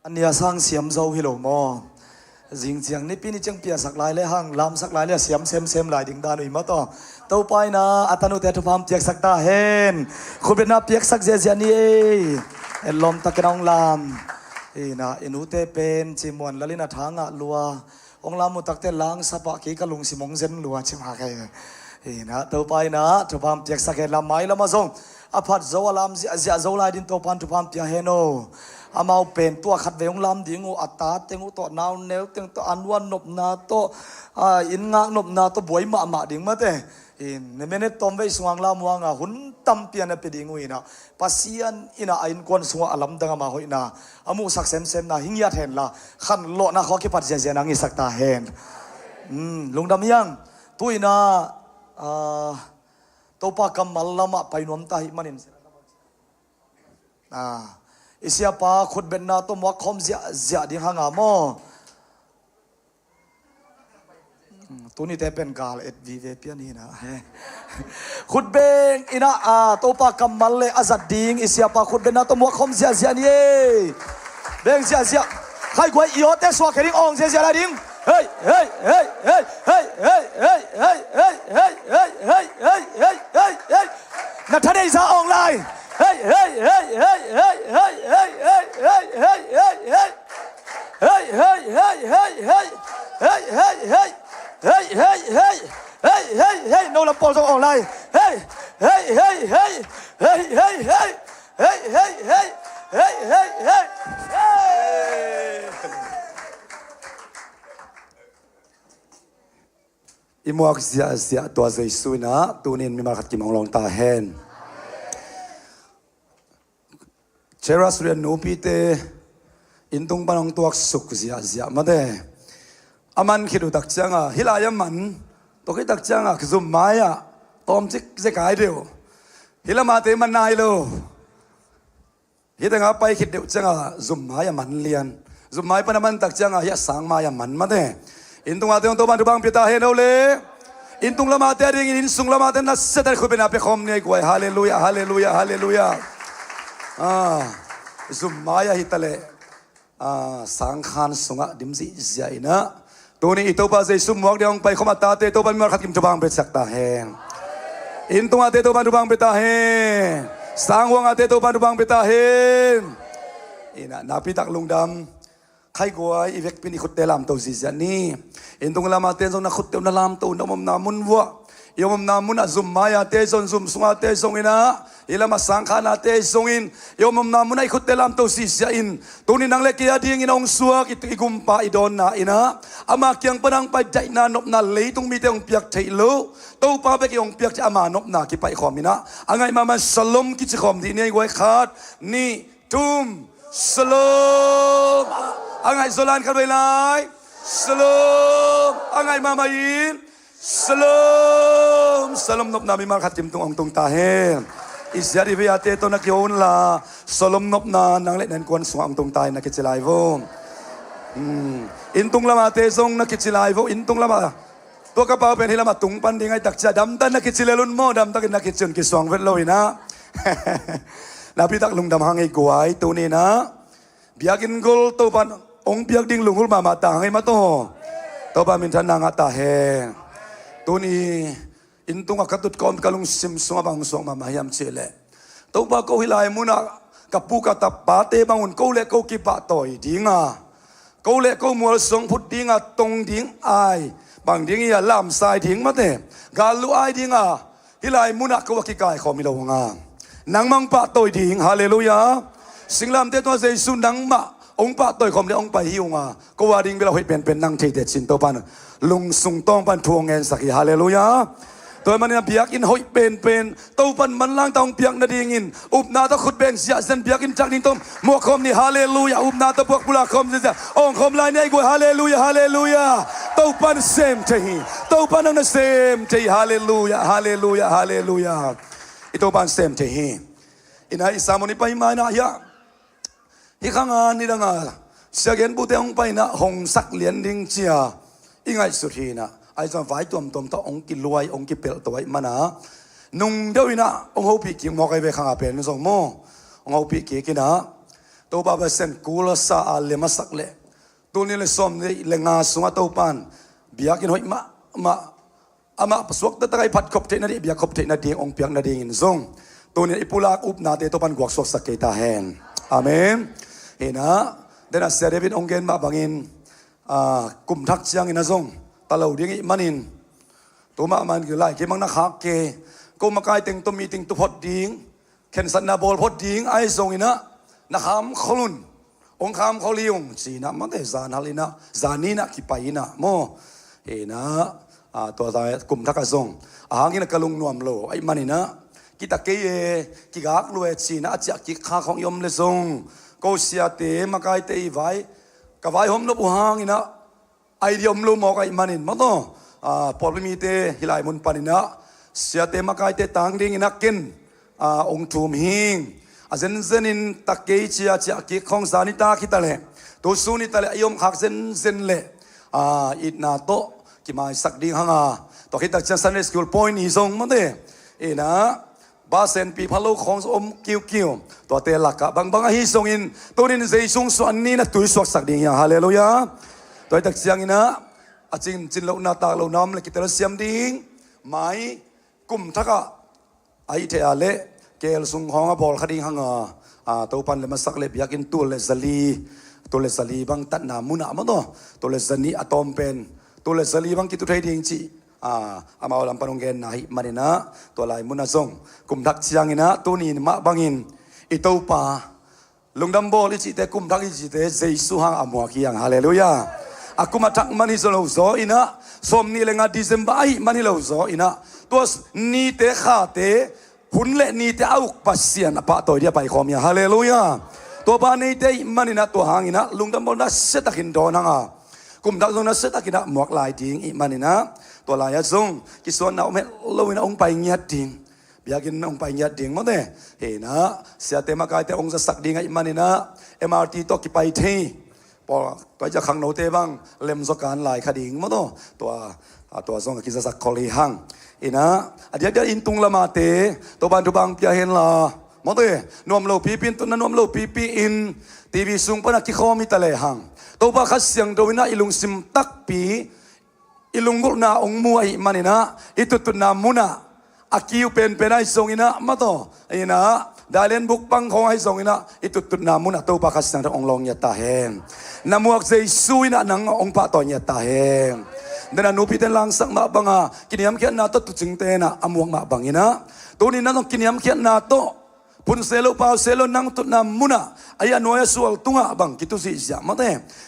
Ania sang siam zo hi lo mo Jing chiang ni pini chang pia sak lai le hang lam sak lai le siam sem lai ding da noi ma to pai na atanu te thu pham tiak sak ta hen khubet na piak sak je je ni en lom ta kanong lam na inu te pen chimon lalina thanga lua ong lam mu tak te lang sapa ki ka lung simong zen lua chima kai na to pai na thu pham tiak sak he lam mai lama zong aphat zo alam zia zo lai din to pan thu pham pia heno อามาเป็นตัวขัดเวงลำดิ่งอัตตาเต็งตัวนาวเนวเต็งตัวอันวันนบนาตัวอินงานบนาตัวบวยมาดิ่งมาเตอินในเมเนตตอมไว้สว่างลามวงหุ่นตั้มเปียนไปดิ่งอินะปัสยันอินะอินกวนสว่างอลัมดังมาหอยนะอามุสักเซมนะหิงยาเห็นละขันโลนะเขาคิดปัจเจนังอิสักตาเห็นลุงดำยังตุยนะตัวปากกำมัลลมาไปนวมตาหิมันินอิเสียปาขุดเป็นนาตัวมัวคอมเสียดิ่งหางามอตัวนี้แต่เป็นกาลเอ็ดวีเวเปียนี่นะขุดเบงอินะตัวปากกำมัลเลอาจัดดิ่งอิเสียปาขุดเป็นนาตัวมัวคอมเสียนี่เบงเสียใครกวยอีโอเตสวาเกริงองเสียละดิ่งเฮ้ยนัทเดย์ซาออนไลน์เฮ้ยโนลปอลซาออนไลน์เฮ้ยอิมวกเสียตัวใจสุนะตัวนี้มีมาขัดกิมองลงตาเห็นเชรัสเรียนนูปีเตอินตุงปนองตัวสุกเสียมาเดอามันคิดดูตักจังฮิลายามันตัวคิดตักจังคือซุมมายะตอมจิกจะกายเดียวฮิลามาเตมันนายโลฮิตงาไปคิดเดียวจังซุมมายะมันเลียนซุมมายปนมันตักจังยะสังมายะมันมาเดอินตุงอาเตงตัวบันทุบังพิตาเฮโนเลอินตุงละมาเตริงอินสุงละมาเตนัสเซตัลคุเป็นอาเปคอมเนี่ยกวยฮาเลลูยาซุมมายะฮิตเลสังขารสุงะดิมซิเสียนะตัวนี้อิตัวบาเซซุมวอกเดียงไปขมาตาเตตัวบันมาขัดกิมทุบังเปสักตาเฮอินตุงอาเตตัวบันทุบังเปตาเฮสังวงอาเตตัวบันทุบังเปตาเฮอินะนาพิตักลุงดำใครกวยอีเวกเป็นอีขุดเตลามตัวสิจานี่อินตุงลามาเตซงนักขุดเตลนาลามตัวน้ำมันนามุนวะยมนามุนซุมมายาเตซงซุมสุงาเตซงอินะอิลามาสังขานาเตซงอินยมนามุนไอขุดเตลามตัวสิจาอินตัวนี้นังเล็กยาดิ่งอินองสัวกิตอิกุมปาอิดอนนาอินะอามาเกียงปนังไปใจนานบนาเลยตุงมีเตองเปียกเทโลตัวป้าเบกยองเปียกจะอามานบนากิไปขอมินะอังไงมาสลมกิจขอมที่นี่ไว้ขาดนี่ตุมสลมอังไงโซลานกันไปเลยสลมอังไงมาอินสลมนบนามีมาขัดจิมตรงองตรงตาเฮอิสยาดิวิอาเตโตนักโยนลาสลมนบนานังเล็กนันกวนสวงตรงตายนักกิจไลโวอินตุงละมาเตซงนักกิจไลโวอินตุงละมาตัวกระเป๋าเป็นที่ละมาตุงปันดิ้งไอตักจะดำตันนักกิจเลลุนโมดำตักนักกิจจนกิสวงเวทลอยนะนาพิตักลุงดำหางไอกวยตัวนี้นะเบียกินกุลตัวปันองเบียกดิ้งลุงกุลมาต่างให้มาตัวปันมินทันนางตาเฮตัวนี้อินตุงกัดตุดกอมกะลุงซิมสงบังสงมาหายามเชลตัวปะกูฮิลายมุนะกับปูกัตับปาเตบังอุนกูเล่กูกิปะต่อยดิ้งกูเล่กูมัวสงพุดดิ้งตรงดิ้งไอบางดิ้งอย่าลามสายดิ้งมาเตกาลูไอดิ้งฮิลายมุนะกูว่ากิกายขอมิโลงานางมังปะต่อยดิ้งฮาเลลูยาสิงลามเตตัวเจสุนังมาองปะต่อยคอมเดองไปหิวก็ว่าดิ้งเวลาเฮ็ดเป็นนางเทเดชินตัวปันลุงสุงต้องปันทวงเงินสักฮาเลลูยาตัวมันเนี่ยเปียกอินหอยเป็นตัวปันมันล่างตองเปียกนาดีงินอุบนาตะขุดเบงเสียเส้นเปียกอินจากดิ้งต้มมัวคอมนี่ฮาเลลูยาอุบนาตะพวกปุระคอมเสียองคอมลายเนี่ยกูฮาเลลูยาตัวปันเซมเทฮีตัวปันนั่นเซมเทฮีฮาเลลูยาอีตัวปันเซมเทฮีอินาอิสามนิไปมานะยะอีข้างานนี่ดังเสียเงินบุตรองไปนะหงสักเหรียญดิ้งเจียอีไงสุดทีนะไอ้จอมฝ่ายตัวต้ององกิรวยองกิเปลตัวไอ้มานะนุ่งเดียวนะองเขาปีกิมอกไอ้เบข้างเป็นสองโมองเขาปีกินะตัวบ้าเปเซนกูลสาอัลเลมาสักเล่ตัวนี้เลยสมเลยเลงาสุงตัวปันเบียกินหอยมาอามาสวกตะไคร้ผัดขบเทนาดีเบียขบเทนาดีองเปียกนาดีอินซงตัวนี้อิปุลากอุบนาเตตัวปันกวกสวกสักเกตาแหงอาเมนเห็นนะเดนัสเซเดวิดองเกนมาบังอินกุมทักเชียงอินะซงตะเหลาดิ้งอิมันินตัวมามันคือไรเกี่ยมังนักฮักเกก็มากายติงตัวมีติงตัวพอดดิ้งเข็นสันนาบอลพอดดิ้งไอซงอินะนักหามขลุน องคำเขาเลี้ยงจีนะมันแต่จานฮัลลินะจานีนะกิไปนะโมเฮนะตัวตายกลุ่มทักกะซงหางกินกะลุงนวมโลไอ้มันนี่นะกิตะเกยกิกากลวยจีนะจะกิข้าของยมเลซงก็เสียเตมาไกเตยไว้กะไว้หอมลบหางนี่นะไอเดียมลูมอกไอ้มันนี่มันต้องพอไม่มีเตฮิลายมุนปานินะเสียเตมาไกเตตังดิ้งนักกินองทุมหิงเซนเซนินตะเกียจีอากิของสานิตาคิตาเลตัวสูนิตาเลยมขักเซนเซนเลอิดนาโตกิมาสักดิ้งฮังตัวคิดตักเชนซันเดสคูลพอยน์อีซงมันเดนะบาเซนปีพะโลของอมคิวคิวตัวเตลักกะบางฮิซงอินตัวนี้เซซุงส่วนนี้นะตุยสวกสักดิ้งฮาเลลูยาตัวตักเชียงอินะจินเราหน้าตาเราน้ำเลยกิตาลเสียมดิ้งไม่กุมทักกะไอเทอาเลเกลสุงห้องบอลคดีหังตัวปันเลยมาสักเล็บอยากกินตัวเลสลีบางตัดหนามุนามันตัวเลสนีอะตอมเป็นตัวเลสลีบางกิตุไทยดิ้งจีอามาลำปนงเกนนาฮิมารินะตัวลายมุนาซงกุมทักเชียงอินะตัวนี้มาบังอินอิตัวป่าลุงดัมโบลิจิเตกุมทักลิจิเตเจสุหังอมัวกียงฮาเลลูยาaku matak mani solo zo ina som ni lenga December ai mani lo zo ina tos ni te kha te hun le ni te au pasian apa to dia pai khom ya hallelujah to ba nei te mani na to hang ina lungdam bon na setakin do na nga kum dak zo na setakin na muak lai ting i mani na to la ya zong ki son na me lo ina ong pai nyat ting biakin ong pai nyat ding mo te he na sia te ma kai te ong sa sak ding ai mani na MRT to ki pai theพอตัวจะขังโนเตบังเล่มสการหลายคดีมั้งตัวส่งกิจสักคอลีหังอีนะเดี๋ยวอินตุงละมาเตตัวบ้านทุบังเปียเห็นละมั้งเตนวมโลปีปินตัวนนวมโลปีปีอินทีวีซุงปนักกิโคมิตะเลหังตัวบ้าขัดเสียงโดยนะอิลุงซิมตักปีอิลุงกุลนาองมัวอิมันนะอิตุตุนามุนาอากิวเป็นไอส่งอินะมั้งตัวอีนะได้เล่นบุกปังของไอ้สองนะอิตุตุนามุนะตัวปากสังองลองยาตาเฮงนามัวเจสุยนะนังองปะตอนยาตาเฮงเดินนูพิเตลังสักมาบังกินยามเขียนนาโตตุจิงเตนะอมวงมาบังอินะตัวนี้นั่งกินยามเขียนนาโตพุนเซโลปาวเซโลนังตุนามุนะอายานวยสวลตุงะบังกิตุสิจามาเต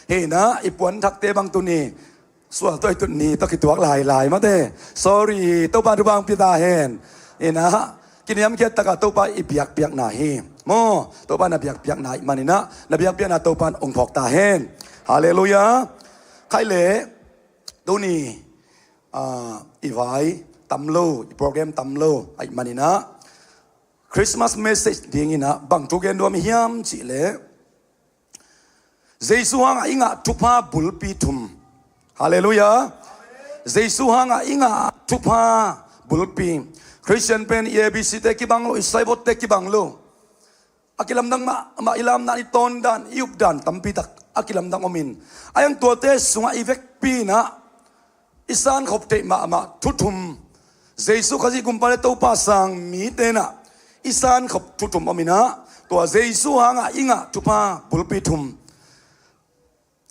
เฮนะอีปวนทักเตบังตุนีสวลตัวตุนีตะกิตัวลายมาเต sorry ตัวบางทุบางพิตาเฮนเฮนะกินยามเขียนตะกะตัวไปอีเปียกนาเฮโมตัวบ้านน่ะเปียกนามันนี่นะน่ะเปียกนาตัวบ้านองค์พอกตาเฮนฮาเลลูยาใครเล่ตัวนี้อีไว้ตำโลอีโปรแกรมตำโลไอ้มันนี่นะคริสต์มาสเมสเซจดิ้งนะบางทุกเย็นดวมยามจิเล่เจสุฮังอิงะทุพาบุลปีทุมฮาเลลูยาเจสุฮังอิงะทุพาบุลปีคริสเตียนเป็นABCเตกิบังโลอิสไซบอตเตกิบังโลอากิลัมดังมาอิลามนันอิตอนดันยุบดันตัมปีตักอากิลัมดังอมินอายังตัวเตสุงอีเวกปีนะอิสานขบเตมาทุทุมเจสุขจิกุมปาเลโตปาสังมีเตนะอิสานขบทุทุมอมินะตัวเจสุหางอิงะทุพาบุลปีทุม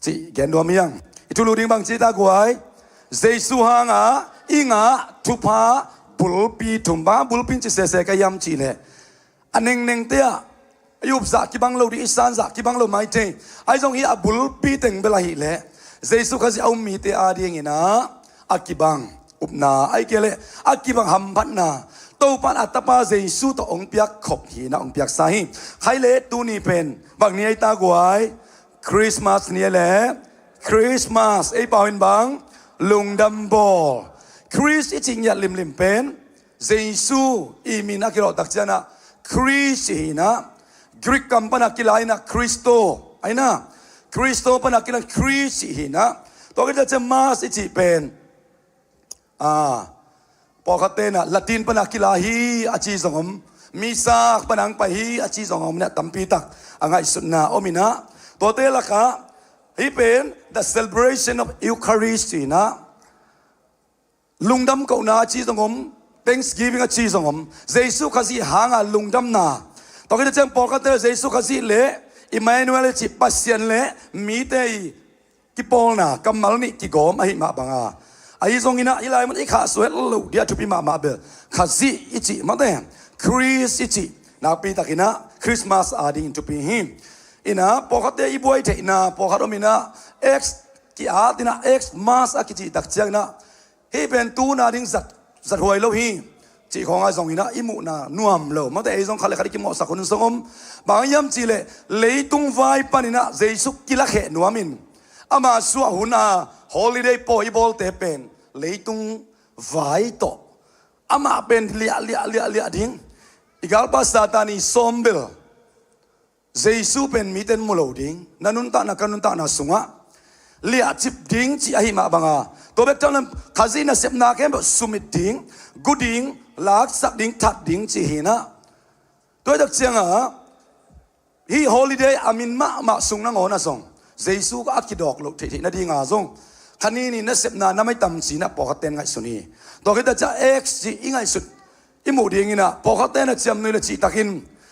จีแกนดวมยังอิทุลูดิงบังจีตากวยเจสุหางอิงะทุพาบุลปีทุมบ้าบุลปีจิเสกยามจีเลอันเน่งเตียยุบจากกิบังโลดิอิสานจากกิบังโลไม่เจไอ้ตรงนี้บุลปีเต็งเบลาหิเลเจสุขจิเอามีเตอาดีงี้นะอากิบังอุปนาไอ้เกลอากิบังหัมพันนาตัวปันอัตปาเจสุตัวองเปียกขบหีนะองเปียกสายใครเล่ตัวนี้เป็นบางนี้ไอ้ตากวยคริสต์มาสเนี่ยแหละคริสต์มาสไอ้เป่าเป็นบังลุงดัมโบคริสต์จริงอย่าลิมเป็นเจสุอีมีนักกิโลตักเจนะคริสต์นะกรีกคำปนักกิลายนะคริสโตไอ้นะคริสโตปนักกิลายคริสต์นะตัวก็จะมาสิจิเป็นพอเขาเต้นละตินปนักกิลาฮีอาชีสงมมีซากปนังไปฮีอาชีสงมเนี่ยตัมปีตักอ่างไอสุนาโอมินะตัวเต้ละค่ะฮีเป็น the celebration of Eucharist นะลุงดำเก่านาอาชีสงม Thanksgiving อาชีสงมเจสุขสิหางลุงดำนาตัวก็จะพอเขาเต้เจสุขสิเละอิมมานูเอลจิปัสเซียนเละมีเตยกิปอลนะกัมมัลนี่กิโกมไอ้มาบังไอ้ทรงนี้นะอีไลมันไอ้ข้าสวยลูกเดียทุบีมาเบลข้าซีอิจิมาเต้คริสอิจินักปีตะกินะคริสต์มาสอาดิงทุบีหิม ina pokate ibuai the na pokadomina x ki a tina x mas akichi tak chiang na hi ben tu na ding zat hoi lo hi chỉ khong ai zong ina imu na nuam lo ma te zong khale khari ki mo sa khun songom bang yam chi le leitung vai panina jesu kila khe nuamin ama suwa huna holiday po ibol te pen leitung vai to ama pen lia ding igal pa satani sombel jesu pen miten mulo ding nanunta na sunga lia chip ding chi ahi ma banga to bek tan khazina sepna ke sumit ding guding lak sak ding that ding chi hina tôi được chiang hi holiday amin ma sung na ngona song jesu ka akidok lo the na ding a song khani ni na sepna na mai tam chi na pokaten ngai suni to ke ta cha x chi ingai sut imu ding ina pokaten na cham noi la chi takin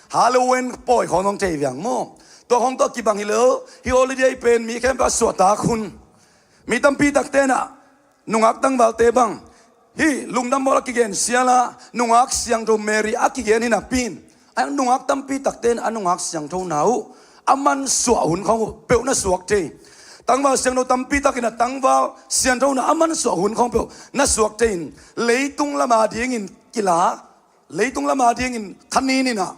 halloween poi khong te vyang mo to hong to ki bang hilo hi holiday pen mi kem pa swata khun mi tam pi tak te na nungak tang bal te bang hi lungdam bola kigen siala nungak siang to mary akigen hina pin ang nungak tam pi tak ten anungak siang to nau aman swa hun khong pe na suak te tang ba siang no tam pi takina tang ba siang to na aman swa hun khong pe na suak te leitung lama ding in kila leitung lama ding in khani ni na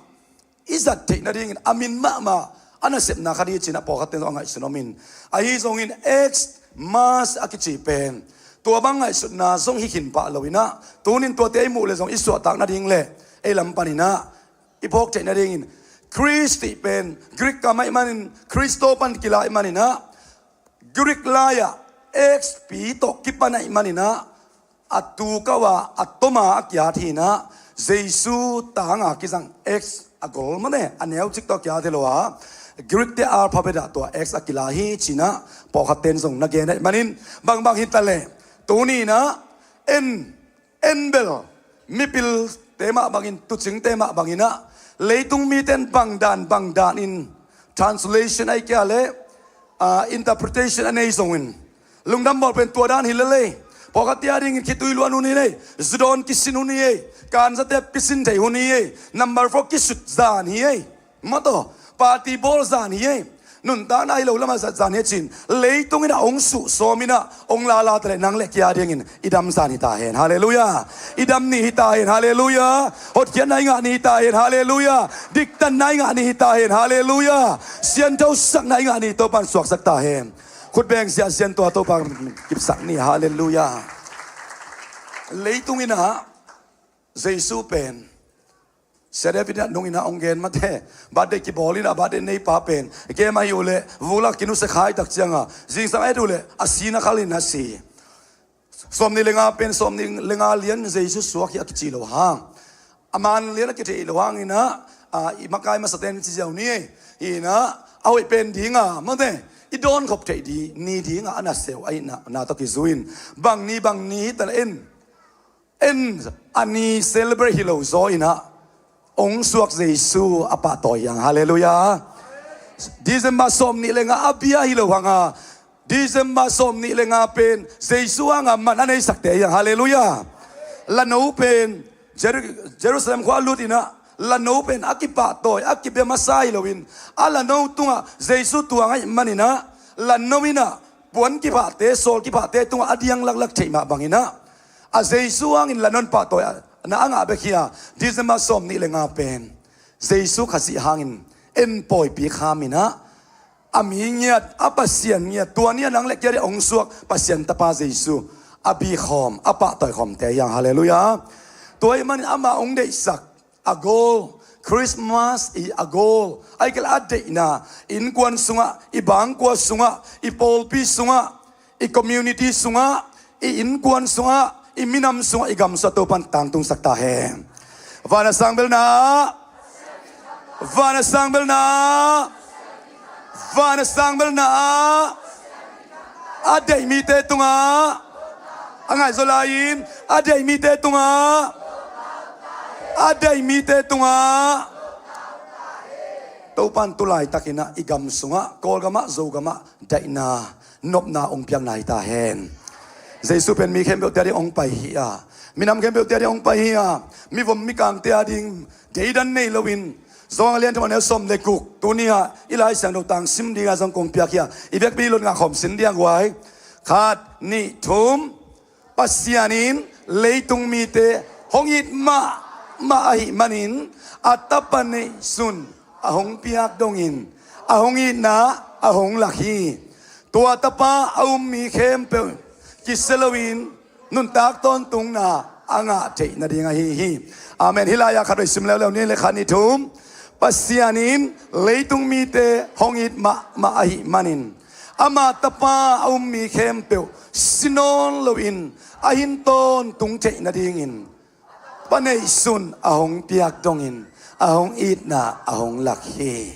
izat te na ding in amin ma ana sep na khari china pokaten ngai sunomin ai zong in x mas akichi penตัวบางไงสุดนาส่งหิขินปะเลยนะตัวนินตัวเตยมูเลยส่งอิสวตักนาดิ่งเลยไอ้ลำปานินะอีพวกเจนาดิ่งคริสติเป็นกรีกก็ไม่มันคริสโตปันกิลาอิมันนะกรีกลายะเอ็กซ์ปีโตกิปันอิมันนะอัตุกว่าอัตมาอักยาทีนะเยซูต่างอากิจังเอ็กซ์อักอลมันเนี่ยอันเนี้ยจิกตอกยาเทโลวะกรีกเตอาร์พาเปดาตัวเอ็กซ์อักิลาฮีชินะปอกขัดเต็นส่งนักเกณฑ์มันนินบางฮิตเลยตัวนี้นะเอ็นเบลมิปิลเตมาบางอินตุจิงเตมาบางอินะเลยตุงมีเต็นบางดานอิน translation ไอ้แก่เลยinterpretation อันนี้ส่งอินลุงดำบอกเป็นตัวด้านหินเลยพอกติอาดิ่งคิดตุยล้วนหุ่นนี่เลยจุดอนกิสินหุ่นนี่การสเตปกิสินใจหุ่นนี่ number 4กิสุดจานนี่มาต่อปาร์ตี้บอลจานนี่นุนตาหน้าเราละมาสัจจานเหตุจินเลยตรงนี้นะองสุโสมินะองลาลาตะเลนังเล็กยาเดียงินอิดำสานิตาเห็นฮาเลลูยาอิดำนี่ฮิตาเห็นฮาเลลูยาหดเขียนนายงานนี่ฮิตาเห็นฮาเลลูยาดิกตันนายงานนี่ฮิตาเห็นฮาเลลูยาเสียนเจ้าสักนายงานนี่ตัวปันสวกสักตาเห็นขุดแบงเสียนตัวปันกิบสักนี่ฮาเลลูยาเลยตรงนี้นะเยซูเป็นเสด็จพิจารณาองเกนมาเทบาดเดกิบอลินะบาดเดในป่าเป็นเกมาอยู่เลยวูลักกินุสขายตักจังอ่ะจิงสังเอดูเลยอาศีนักลินาสีสมนิเลงาเป็นสมนิเลงาเลียนเยซูสวกยักจิโลหังอามันเลียนกิเทโลหังอินะอีมากายมาสเตนจิเจ้านี่อีนะเอาไอ้เป็นดิ้งอ่ะมาเทอีโดนขบใจดีนี่ดิ้งอ่ะอันนั้นเซลไอ้นาตกิซุอินบางนี้แต่เอ็นอันนี้เซเลบรตฮิโลโซอินะองค์สวกเยซูอปาตอยังฮาเลลูยาดิเซมบาสมนี่เลงาอับยาฮิโลหังาดิเซมบาสมนี่เลงาเป็นเยซูหังามันอันนี้สักเตยังฮาเลลูยาละโนเป็นเยรูซาเล็มขวาลุดินะละโนเป็นอักิปาตอยอักิเบมาไซโลวินอัลละโนตุงะเยซูตัวงไงมันนี่นะละโนวินะปวนกิปาเตโซลกิปาเตตุงะอดียังลักเทมาบังอินะอาเยซูหังอินละนนปาตอยna anga bekia dizema som ni lenga pen jesu khasi hangin en poi pi khamina amingia apasian nia tuania nang le kere ong suak pasian tapa jesu abi khom apa toy khom te yang hallelujah toy man ama ong de sak agol Christmas I agol ai kel ade na in kwan sunga I bang kwa sunga I polpi sunga I community sunga I in kwan sunga iminam sunga igam sa topan tangtung sakta he vana sangbel na adai mite tunga angai zolain adai mite tunga topan tulai takina igam sunga kolgama zogama daina nopna ongpiang nai ta hen Jesu pen mi kembel tiari ong pai hi minam kembel tiari ong pai hi mi vom mi kang tiading deidan nei lowin zong alian thama ne som le kuk tu ni ha ilai sang do tang sim dinga zong kong pia kia ibek bi lon nga khom sin diang wai khat ni thum pasianin leitung mi te hongit ma hi manin atapane sun ahong piak dongin ahongi na ahong lakhi tua tapa aum mi khem pe kiselawin nun tak ton tung na anga te na dinga hi amen hilaya khatoi sim lew ni le khani thum pasianin leitung mi te hongit ma hi manin ama tapa aum mi khem pe sinon lowin ahin ton tung te na dingin panei sun ahong piak dongin ahong it na ahong lakhi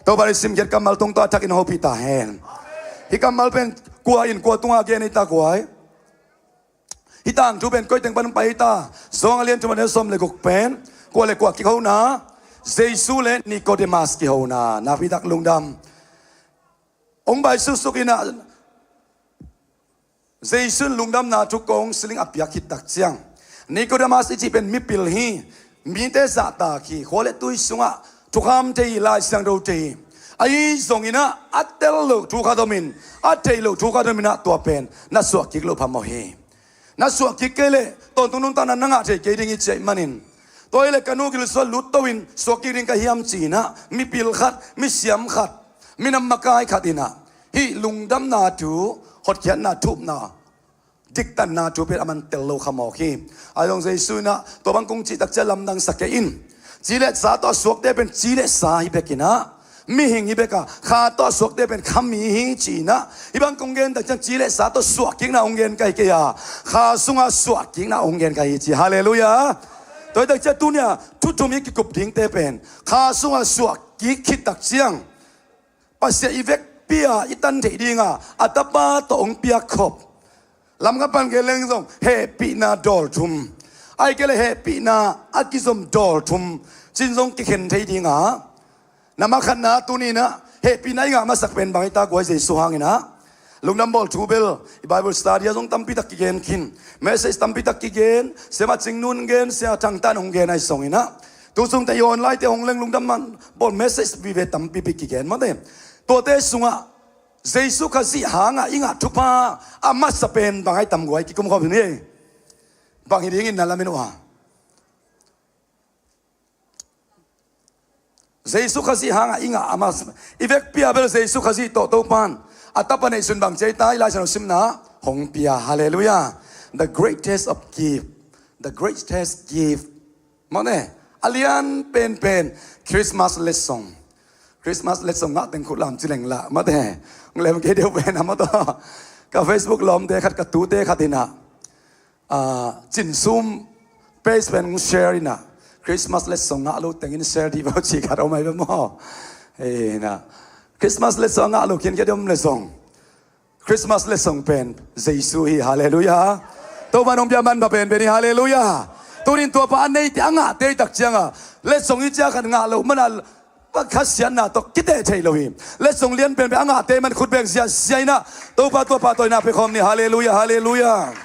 to bari sim ket kamal tung to attack in hopi ta hen hi kamal pen kwa in kwa tunga gen ita kwai hi tang tu ben koi teng pan pai ta zong alian tu man som le gok pen kwa le kwa ki ho na jesu le nicodemus ki ho na pi dak lungdam ong bai su sukina jesu lungdam na tu kong siling apyak hit tak chiang nicodemus ichi pen mi pil hi mi te za ta ki khole tui sunga thukham te lai sang do te ai zongina atel lo thu kha domin atei lo thu kha domina to pen na suak ki lo phamo he na suak ki kele ton tunun tan na nga te ke ding ichai manin toile kanu gil so lut towin suak ki ring ka hiam china mi pil khat mi siam khat minam makai khatina hi lungdam na tu hot khian na thup na dik tan na tu pe aman tel lo khamo khi ayong jesu na to bang kong chi tak chalam dang sake in chile sa to suak de pen chile sa hi bekina mi hing hi beka kha to suak de pen kham mi hi chi na ibang kong gen tak chang chile sa to suak king na ong gen kai ke ya kha sunga suak king na ong gen kai chi hallelujah toy tak cha tu nya thu thu mi ki kup ding te pen kha sunga suak ki khit tak chiang pasya ivek pia itan the dinga atapa to ong pia khop lam ka pan ke leng song he pi na dol thum ai ke le he pi na akizom dol thum chin song ki khen thei dinga nama khan na tu ni na he pi na nga ma sak pen bang ta ko je su hang ina lungnam bol thu bel bible study song tam pi tak ki gen kin message tam pi tak ki gen sema ching nun gen se thang tan ong gen ai song ina tu sung ta yon lai te ong leng lungdam man bol message bi ve tam pi pi ki gen ma de to te sunga jesu khazi hanga inga thupa ama sapen bangai tam goi ki kum kho ni bang hiding in nalamin wa jesu khazi hanga inga ama ivek pia bel jesu khazi to pan atapane sun bang chei tai lai san simna hong pia hallelujah the greatest of gift the greatest gift mane alian pen christmas lesson Christmas lesson ngak teng khulam chileng la ma te nglem ke deu pen ma to ka Facebook lom te khat ka tu te khatina chin zoom page pen share ina Christmas lesson ngak lo teng in share di ba chi khat o mai ba mo na Christmas lesson ngak lo kin ke dom lesson Christmas lesson pen jesu hi hallelujah to banong biaman ba pen be hallelujah turin to pa nei ti anga te tak chianga lesson i cha khan ngak lo manal pa khasian na to kite thei lo hi le song lian pen anga te man khut beng sia sia na to pa to na pe khom ni hallelujah hallelujah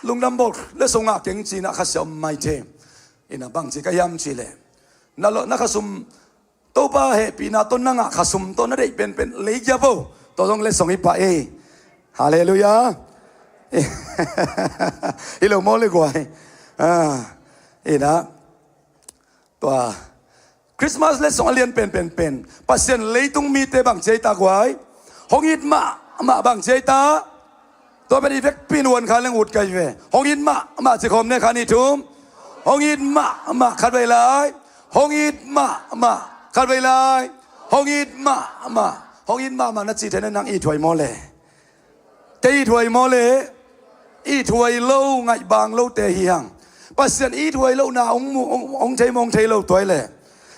lungnam bol le song a keng chi na khasiam mai the ina bang chi ka yam chi le na lo na khasum to pa he pi na to na nga khasum to na dei pen le ya bo to dong le song i pa e hallelujah ilo mo le kwai ina to Christmas lesson alian pen pasien leitung mi te bang chei ta kwai hongit ma bang chei ta to ben ivek pinwan khan leng ut kai ve hongit ma chi khom ne khani thum hongit ma khat ve lai hongit ma khat ve lai hongit ma na chi thena nang i thoi mo le te i thoi mo le i thoi lo ngai bang lo te hiang pasien i thoi lo na ong thei mong thei lo toi le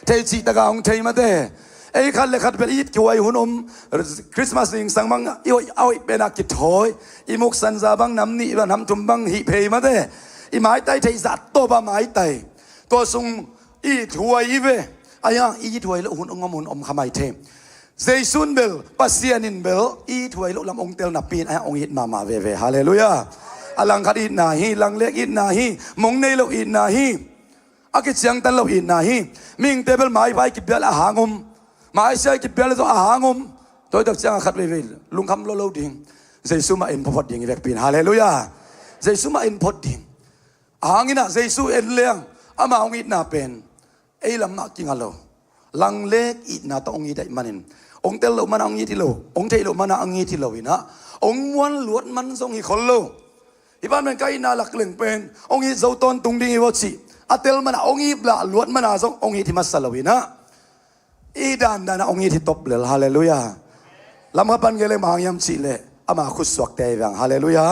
thei chi ta ga ong thei ma te ei khat le khat pel it ki wai hun Christmas ning sang bang i oi pe na ki thoi i muk san za bang nam ni ban ham thum bang hi phei ma te i mai tai thei za to ba mai tai to sung i thuai i ve aya i thuai lo hun ongom hun om khamai the Jaisun bel pasianin bel i thuai lo lam ong tel na pin aya ong it ma ve hallelujah alang khat it na hi lang lek it na hi mong nei lo it na hi อากิจังตันเราอินนะฮีมิงเตเบิลไม้ไปกิบเบลอาหางมไม้ใช่กิบเบลตัวอาหางมตัวตักจังขัดเวลลุงคำโลโลดิ่งเจสุมาอินพอดดิ่งอีกปีนฮาเลลูยาเจสุมาอินพอดดิ่งอาหางินะเจสุเอ็นเลี้ยงอามาองอิดนาเป็นไอ้ลำนักกิงฮัลโหลลังเล็กอิดนาต้ององอิดได้มันินองเตลโลมันองอิดที่โลองเทโลมันองอิดที่โลวินะองม้วนลวดมันทรงอิคนโลที่บ้านมันใกล้นาหลักเหลืองเป็นองอิดเจ้าต้นตุงดิ่งอีวชิอาเตลมันองอิดละลวดมันทรงองอิดที่มัสลาวินะอีดานองอิดที่ตบเลยฮาเลลูยาลำพันเกลมายังชิเลอามาคุสวกเตยังฮาเลลูยา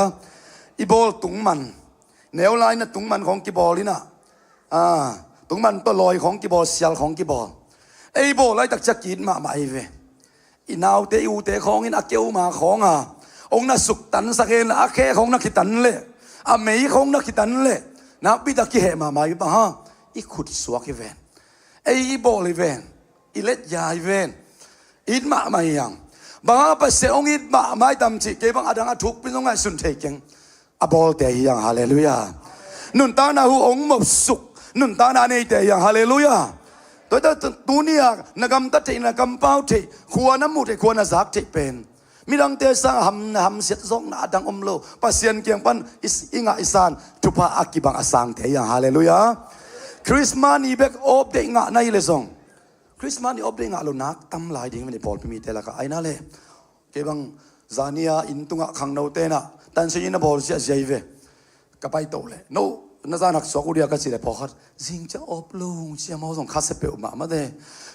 อีบอลตุงมันแนวไลน์นะตุงมันของกีบอลนี่นะตุงมันตัวลอยของกีบอลเสียลของกีบอลไอ้บอลไล่ตักจะกินมาไม่เวอีนาวเตอูเตของอินอาเกียวมาขององน่ะสุกตันสักเองอาเคของนักขิตันเลยอาเมย์ของนักขิตันเลยนับบิดากิเหมาไม่บ้าฮะอีขุดสวกอีเวนไอ้บอลอีเวนอีเล็ดยาอีเวนอินมาไม่ยังบางภาษาองอินมาไม่ตำจิเก็บางอดังทุกเป็นต้องไงสุนเทกิงอาบอลเตยยังฮาเลลูยานุนตาหน้าหูองหมบสุกนุนตาหน้าเนี่ยเตยยังฮาเลลูยาตัวนี้นักกำตัดเทนักกำเป้าเทขวาน้ำมูดเทขวาน้ำซักเทเป็นมีดังเตสังหำเสียซงนาดังอมโลปัสยันเกียงปันอิงาอิสานทุพาอากิบังอาสังเตยังฮาเลลูยาคริสต์มานีเบกอบเดงะในเลซงคริสต์มานีอบเดงะโลนักตั้มหลายดิ่งมันบอลพิมีเตละก็ไอ้นั่นเลยเก็บังซานียอินตุงะขังโนเตนะตันเสียนบอลเสียใจเวก็ไปโตเลยโนน่าจะนักสกุลเดียกันสิเลยพอคัดจิงจังอบลูเสียมาส่งคาสเปลมาเด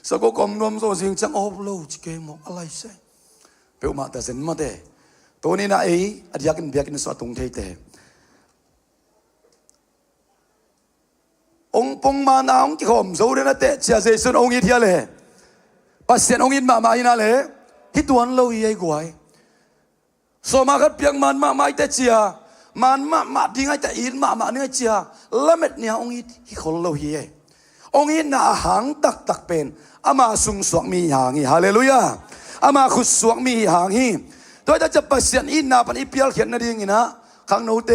สกุลกรมรวมส่งจิงจังอบลูจิเกมอะไรเสียเปลมาแต่เส้นมาเดตัวนี้นะไอ้อดียกันเบียกันสวดตรงเทเตองปงมานาองกิขมสูเรนเตเสียเสียสุนองอิที่เลยปัสเซนองอินมาอินาเลยที่ตัวนั้นเราอีไอ้กวยสมาคัดเพียงมันมาเตเชียมันมาดิ้งไอ้แต่อินมาเนื้อเชียละเม็ดเนี่ยองอิที่คนเราเฮียองอินน่ะหางตักเป็นอามาสุงสวงมีหางฮีฮาเลลูยาอามาขุดสวงมีหางฮีตัวจะจะปัสเซนอินน่ะปันอีเปียลเขียนนาดิ้งนะข้างโน้ต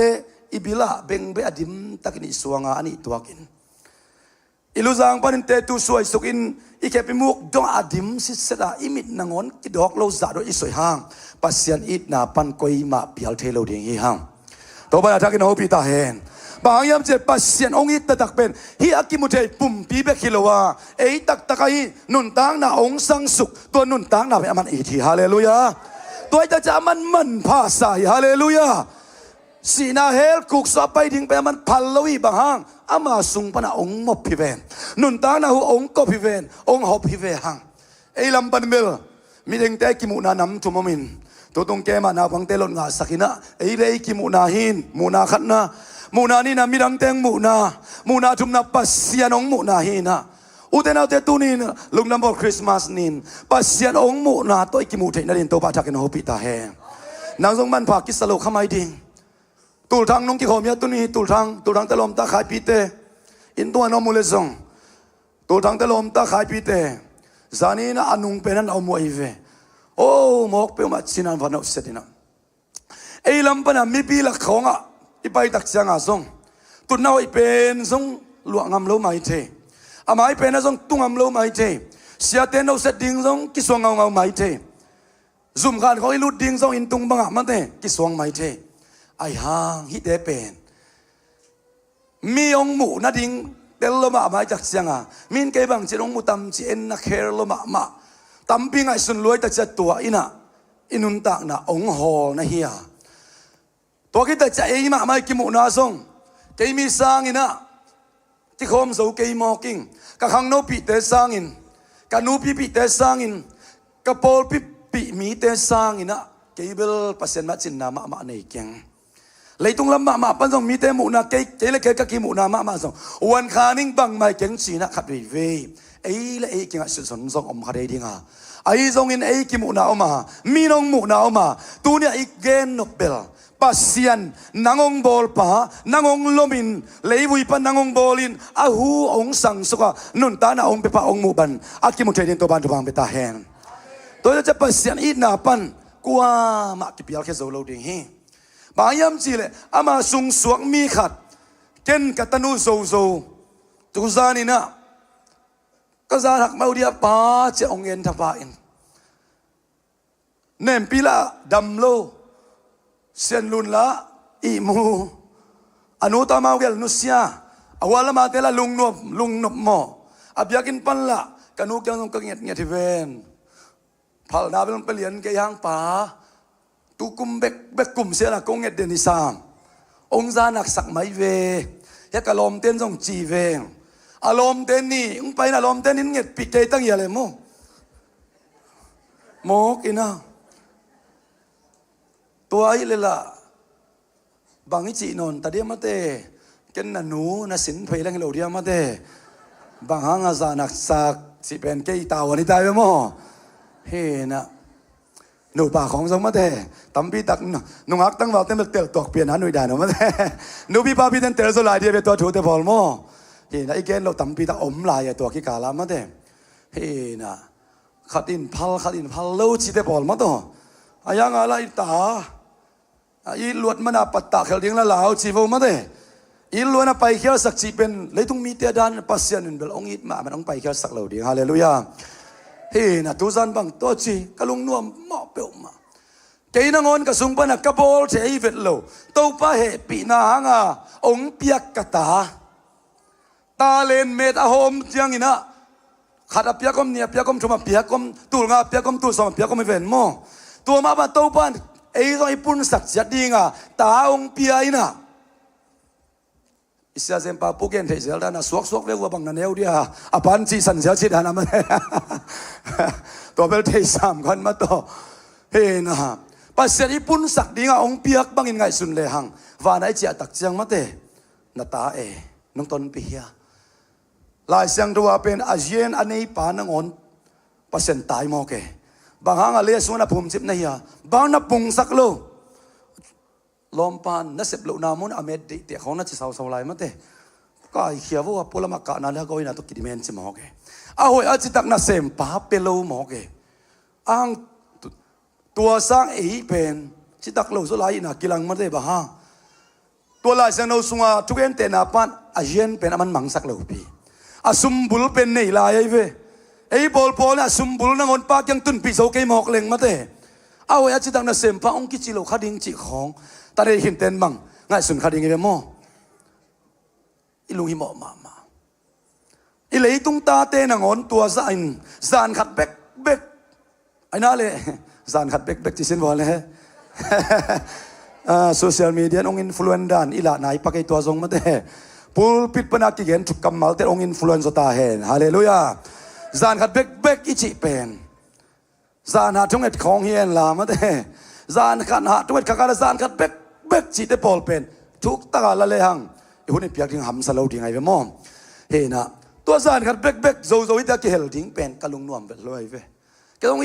อีบิละเบงเบอดิมตักนี่สวงอันนี้ตัวกินอิลูซังปันเตตุสวยสุกินอีเคปิมุกดองอดิมสิเสดาอิมิดนางอนกิดอกโลซาโดอิสวยหางปัสยันอิดนาปันกอยมาเปียลเทโลดิ่งฮีหางตัวไปทักกินเอาปีตาเห็นบางยามเจ็บปัสยันองอิดตักเป็นฮีอากิมุเทปุ่มปีเบคิโลวาเอตักไอนุนตังนาองสังสุกตัวนุนตังนาเป็นมันอีทีฮาเลลูยาตัวจะมันภาษาฮาเลลูยาสีนาเฮลกุกสอบไปทิ้งไปมันพัลลวีบางห้างอามาสุงปนาองมบพิเวนนุนตานาหูองก็พิเวนองหอบพิเวหังไอ้ลำปันเบลมีเด็กแต่กิมุนานำทุมมินตัวตรงแกมานาบังเตลนงาสักินะไอ้เลยกิมุนาหินมุนาขันนะมุนานี่นะมีดังเตงมุนาทุมนาปัสเซียนองมุนาหินะอุเทนาเตตุนินลุงนำบอกคริสต์มาสนินปัสเซียนองมุนาตัวกิมุเทนัดินตัวปาทักนหูปิตาเฮนางทรงมันภากิสโลขมายดิ่งตูทางน้องกิโคมีตุนีตูทางตะลมตาขายปีเตอินตัวน้องมูเลซงตูทางตะลมตาขายปีเตจานีน่ะอนุงเป็นนั้นเอามวยเวโอ้หมอกเปียวมาชินันฟันเอาเสร็จนะไอ้ลำปนัมีปีละของอ่ะอีไปตักเสียงอ่ะซงตุนเอาไอ้เป็นซงหลวงงำโลไม่เทอามาไอ้เป็นนะซงตุ้งงำโลไม่เทเสียเต้นเอาเสร็จดิ้งซงกิสวงเงาไม่เทซุ่มการเขาไอ้ลุดดิ้งซงอินตุงบังอ่ะมันเตกิสวงไม่เทไอ้ห่างฮิตเดเป็นมีองหมูนาดิงเตลลมาหมายจากเสียงมินเก็บังจีองหมูตำจีเอ็นนักเคลลมาตำปิงไอ้สุนรวยแต่จะตัวอินุนตากนะองหอนะเฮียตัวคิดแต่จะเองมาไม่กิมุนาซงเกมีสร้างอินะที่คมสูเกมอกิงกับขังโนปีเตสร้างอินกับนูปีเตสร้างอินกับโพลปีมีเตสร้างอินะเกเบลปัสเซนมาจินนามาในเกียงเลยตรงลำมาปันส่งมีเตมุนาเกลเกกิมุนามาส่งวันคานิ่งบังไม่เก่งสีนะขัดวีเวไอ้ละไอ้เก่งสุดสนส่งอมคดีดิ้งไอ้ส่งอินไอ้กิมุนาออกมามีน้องมุนาออกมาตัวเนี่ยอีกเกนนกเบลปัสยันนางองบอลปะนางองลมินเลยวุยปันนางองบอลินอาหูองสังสุกะนุนตานาองเปปะองมุบันอากิมุเทดินตัวบันตัวบังเปตาแหงตัวจะปัสยันอีนาปันกว่ามากิพิลแค่โซโลดิ้งฮีบางยามจีเลยอามาสุงสวงมีขัดเกนกัตนูโซ tu zani na ka zanak mau dia pa che ong en thapa in nem pila dam lo sen lun la i mu anu ta mau gel nusia awala ma tela lung nop mo abyakin pan la kanu kyang ka nget ven phal na belum pelian ke yang pa tu kum bek kum se la kong nget den isam ong zanak sak mai ve ya kalom ten jong chi veng alom ten ni ung pai na alom ten in nget pi ke tang ya le mo kina tua ai le la bang chi non ta dia mate ken na nu na sin phei lang lo dia mate bang hanga zanak sak si pen ke ta wa ni ta ve mo he naนูป่าของสมมาเต้ตั้มพี่ตักนุ่งอักตั้งว่าเต็มเตลตอกเปลี่ยนหาหนุ่ยได้หนูมาเต้นูพี่ป้าพี่เต็มเตลโซลายเดียเป็นตัวถูเตพอลโม่เฮ้ยนะไอ้แกนเราตั้มพี่ตักอมลายตัวขี้กาลามาเต้เฮ้ยนะขัดอินพัลเล่าชีเตพอลมาตัวอายังอะไรตาอีลวดมันปัตตะเขลดิ้งละลาวชีโฟมาเต้อีลวดน่ะไปเขียวสักชีเป็นเลยต้องมีเตียดานปัสยานินเบลองอิดมามันต้องไปเขียวสักเหล่าดิ้งฮาเลลูยาเฮ้ยนะทุสันบังตัวจีกะลุงนัวหม้อเปียวมาเกยนงอนกะสุงปนักกะบอลเฉยเวทโลตัวป้าเหปีนาหางาองเปียกกะตาตาเลนเมตอาโฮมเจียงอินะขัดเปียกมเนี่ยเปียกมชุมาเปียกมตูงาเปียกมตูสองเปียกมไม่เว้นโมตัวมาบ้านตัวป้านไอ้ตัวไอ้ปุ่นสักจัดดีงาตาองเปียอินะอิสราเอลป้าพูเกนเทเซลดานะสวกเวกว่าบังนันเอวเดียอปันจีสันเสียชิดานะมันตัวเบลเทสามคนมาตัวเฮนะปัสเสริปุ่นสักดีงาองเปียกบังอินไงสุนเลหังวานไอเจียตักเจียงมาเตนาตาน้องต้นปีเฮียลายเสียงตัวเป็นอาเจียนอันนี้ปานงอนปัสเซนตายมอเกบางหางอะไรส่วนน่ะภูมิจิบนี่ฮะบางน่ะปุงสักโลลมปานนักเสพลูนามุนอเมริกาเขาน่าจะสาวๆลายมาเต้ก็ไอ้เขียวว่าพลมากานาแล้วก็อินาตุกิดิเมนจิมอเกอาหอยอาจิตักนักเสพป้าเปโลมอเกอ้างตัวสร้างเป็นจิตักโลสุไลน่ะกิลังมาเต้บ้าตัวลายเสียงเราสุงาทุกเอ็นเตนาปานอาเจียนเป็นมันมังสักโลปีอาซุมบุลเป็นนี่ลายไอ้เว้ไอ้บอลน่ะซุมบุลนั่งอนปากยังตุนปีโซเกมอกเล็งมาเต้เอาไอ้จิตักนักเสพป้าองกิจิโลขาดิงจิของตาได้เห็นเต็นบังง่ายสุนขาดิงไงโม่อีลุงหิมอมาอีเลยตุ้งตาเตนังอนตัวซานขัดเบกไอ้น่าเลยซานขัดเบกที่สินบอลเลยโซเชียลมีเดียองอินฟลูเอนซ์ดานอีหลาไหนปักไอตัวทรงมาเตปูลปิดปนักกิเกนถูกกำมัลเตองอินฟลูเอนซ์ตาเห็นฮาเลลูยาซานขัดเบกอีจิเป็นซานหาทุ่งเอ็ดของเฮียนลามาเตซานขัดหาทุ่งเอ็ดขากาลซานขัดเบกจิเตปอลเป็นทุกตาละเลยหังอีหุ่นเปียกทิ้งหำสลาวทิ้งไงเว้มอเฮนะตัวซานขัดเบกโซอิตาเกลทิ้งเป็นกะลุงนวมเป็นลอยเว้ก็ต้อง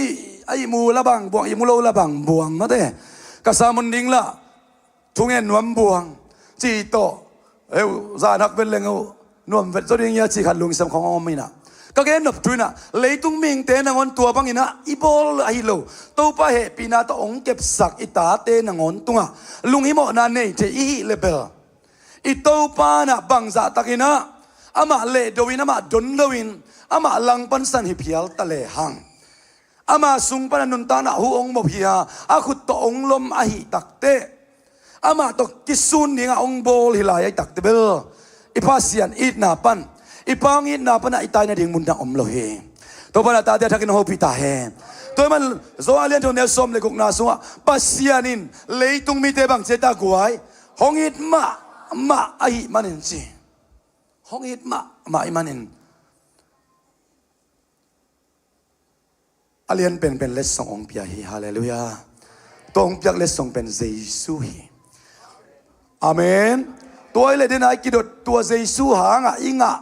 ไอ้มูละบังบวงไอ้มูโลละบังบวงมาเต้กะสามุนดิ้งละทุ่งเอ็นนวมบวงจีโตซานหักเป็นเลงนวมเป็นตัวดิ้งยาจีขัดลุงสมของอมินะก็แค่นับทุนนะเลยตุ้งมิงเตนังอนตัวบังอินะอีบอลไอโลตัวป้าเหปีนาตัวองเก็บสักอิตาเตนังอนตุงะลุงหิมอนาเนเทอีเลเบลอิตัวป้านะบังซาตักินะอามาเลดวินอามาดนดวินอามาลังปันสันฮิพิยัลตะเลหังอามาสุงปันนุนตานะหูองโมพิยาอาขุดตัวองลมอาหิตักเตอามาตัวกิสุนนี่งะองโบลฮิลายตักเตเบลอิปัสยันอิดนาปันอีปางอินนาปนะอีตายนาดิ่งมุนดังอมโลเฮตัวปนะตาเดียทักกินโฮปิตาเฮตัวมันโซอาเลียนตัวเนลซอมเลกุกนาสัวปัสยานินเลยตุงมีเตบังเจตากวยฮองอิดมาไอมันนินจีฮองอิดมาไอมันนินอาเลียนเป็นเลสซององเปียฮีฮาเลลูยาตัวองเปียเลสซองเป็นเยซูฮีอาเมนตัวไอเลเดนไอกิดตัวเยซูหางะอิงะ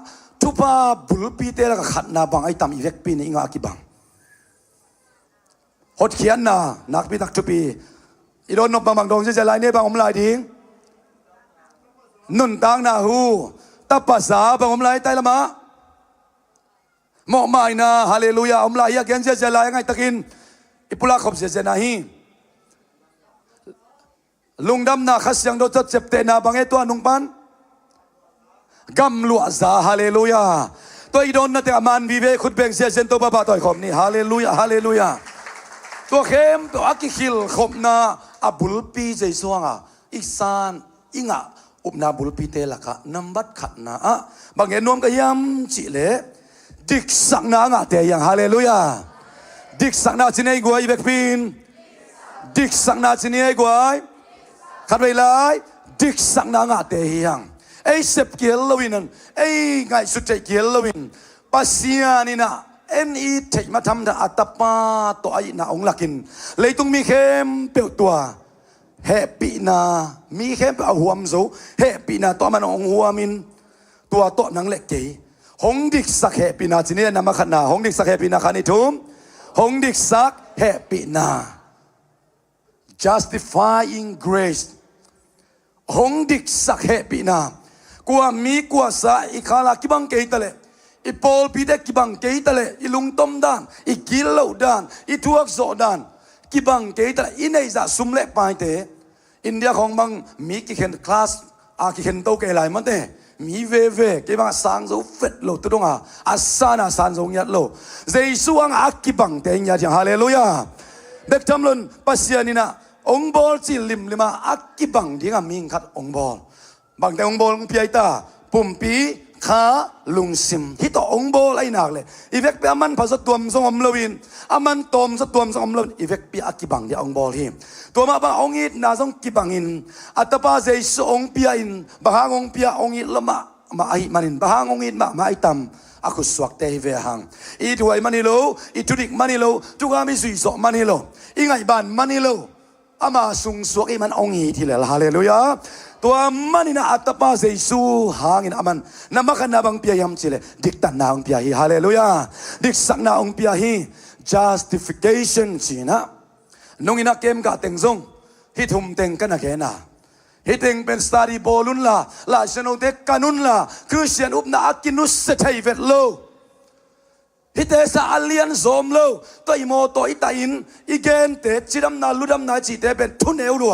ทุบบุลปีเตละก็ขัดนาบังไอตามอีเวกปีนี่งากิบังฮดเขียนนานักพิทักษ์ทุปีอีโดนนบบังดงจะลายเนี่ยบังอมลายทิ้งนุ่นตางนาหูตาภาษาบังอมลายไตละมะหมอไม่นะฮาเลลูยาอมลายยาเกนจะลายไงตะกินอิปุลาขบเจนาฮีลุงดำนาขัสยังโดนเจ็บเตนาบังไอตัวนุ่งปัน กำลัวซาฮาเลลูยาตัวอีโดนนะแต่อามันวิเวคุดเบงเสียเซนตัวบ้าต่อยขมนี่ฮาเลลูยาฮาเลลูยาตัวเข้มตัวอักขิลขมนาอับุลปีใจสวงอ่ะอีสานอิงอ่ะอุบนาบุลปีเตลักะนัมบัดขัดนะอ่ะบางเงินนวมก็ยำจิเลดิกสักนางอ่ะเตียงฮาเลลูยาดิกสักนาจินเอกวยเบกพินดิกสักนาจินเอกวยขัดไปเลยดิกสักนางอ่ะเตียงไอ้เสพเกลลวินันไอ้ไงสุดใจเกลลวินปัสยานี่นะเอ็นอีเทมาทำดาอัตปาตัวไอ้นาองลักินเลยต้องมีเข้มเปียวตัวเฮปีนามีเข้มเอาหัวมสูเฮปีนาตัวมันองหัวมินตัวโตนังเล็กเก๋หงดิกสักเฮปีนาจีนี่นำมาขนาหงดิกสักเฮปีนาขานิทุมหงดิกสักเฮปีนา justifying grace หงดิกสักเฮปีนากว่ามีกว่าสาอีขาลากิบังเกยตะเลอีปอลปีเด็กกิบังเกยตะเลอีลุงต้มดานอีกิลโลดานอีทวกโซดานกิบังเกยตะเลอีในจะสุมเล็กไปเตอินเดียของบังมีกิเข็นคลาสกิเข็นโตเกยหลายมันเตมีเวกิบังสังโซเฟตโลตุดงอาสานาสันโซยัดโลเจสุอังกิบังเตยจังฮาเลลูยาเด็กจำลุนปัสยานินะองบอลจิลิมลิมากิบังที่งามิงขัดองบอลบางแต่องบอลพิยตาปุ่มปีขาลุงซิมที่ต่อองบอลไอ้หนักเลยอีเวกเปียมันผสมตัวสงอมลวินอามันตอมสตัวสงอมลวินอีเวกเปียกิบังที่องบอลที่ตัวมาบางองอิดนาสงกิบังอินอัตปาเจสองเปียอินบางองเปียองอิดละมาไอมันินบางองอิดมาไอตัมaku suak teh vehang itu ay manilo itu dik manilo tu kami suisok manilo ingai ban manilo ama sung suak iman ongi tilal haleluya tua manina atapa Yesu hangin aman namakan nabang piyayam chile diktan na ong piyahi haleluya diksak na ong piyahi justification china nung ina kem ka tengzong hitum teng kana kena hitting pen study bolun la seno de kanun la Christian up na akinus se thai vet lo hite sa alien zom lo to imo to itain igen te chiram na ludam na chi te ben thuneu lo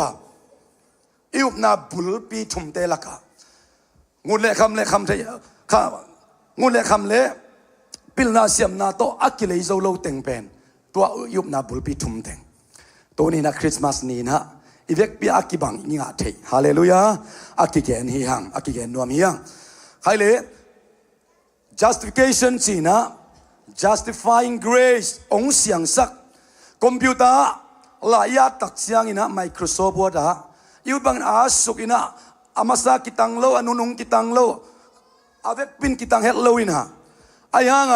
iup na bul pi thum te laka ngun le kham the kha ngun le kham le pil na siam na to akilei zo lo teng pen to iup na bul pi thum teng to ni na Christmas ni naอีเวกปีอากิบังนี่งาเทฮาเลลูยาอากิเกนฮีฮังอากิเกนนัวมีฮังใครเลย justification จีนะ justifying grace องเสียงสักคอมพิวเตอร์ลายาตักเสียงอินะ Microsoft Word ยูบังอาสุกินะอามาซากิตังโลอนุนุงกิตังโลอาเวกปินกิตังเฮดโลอินะไอ้ฮัง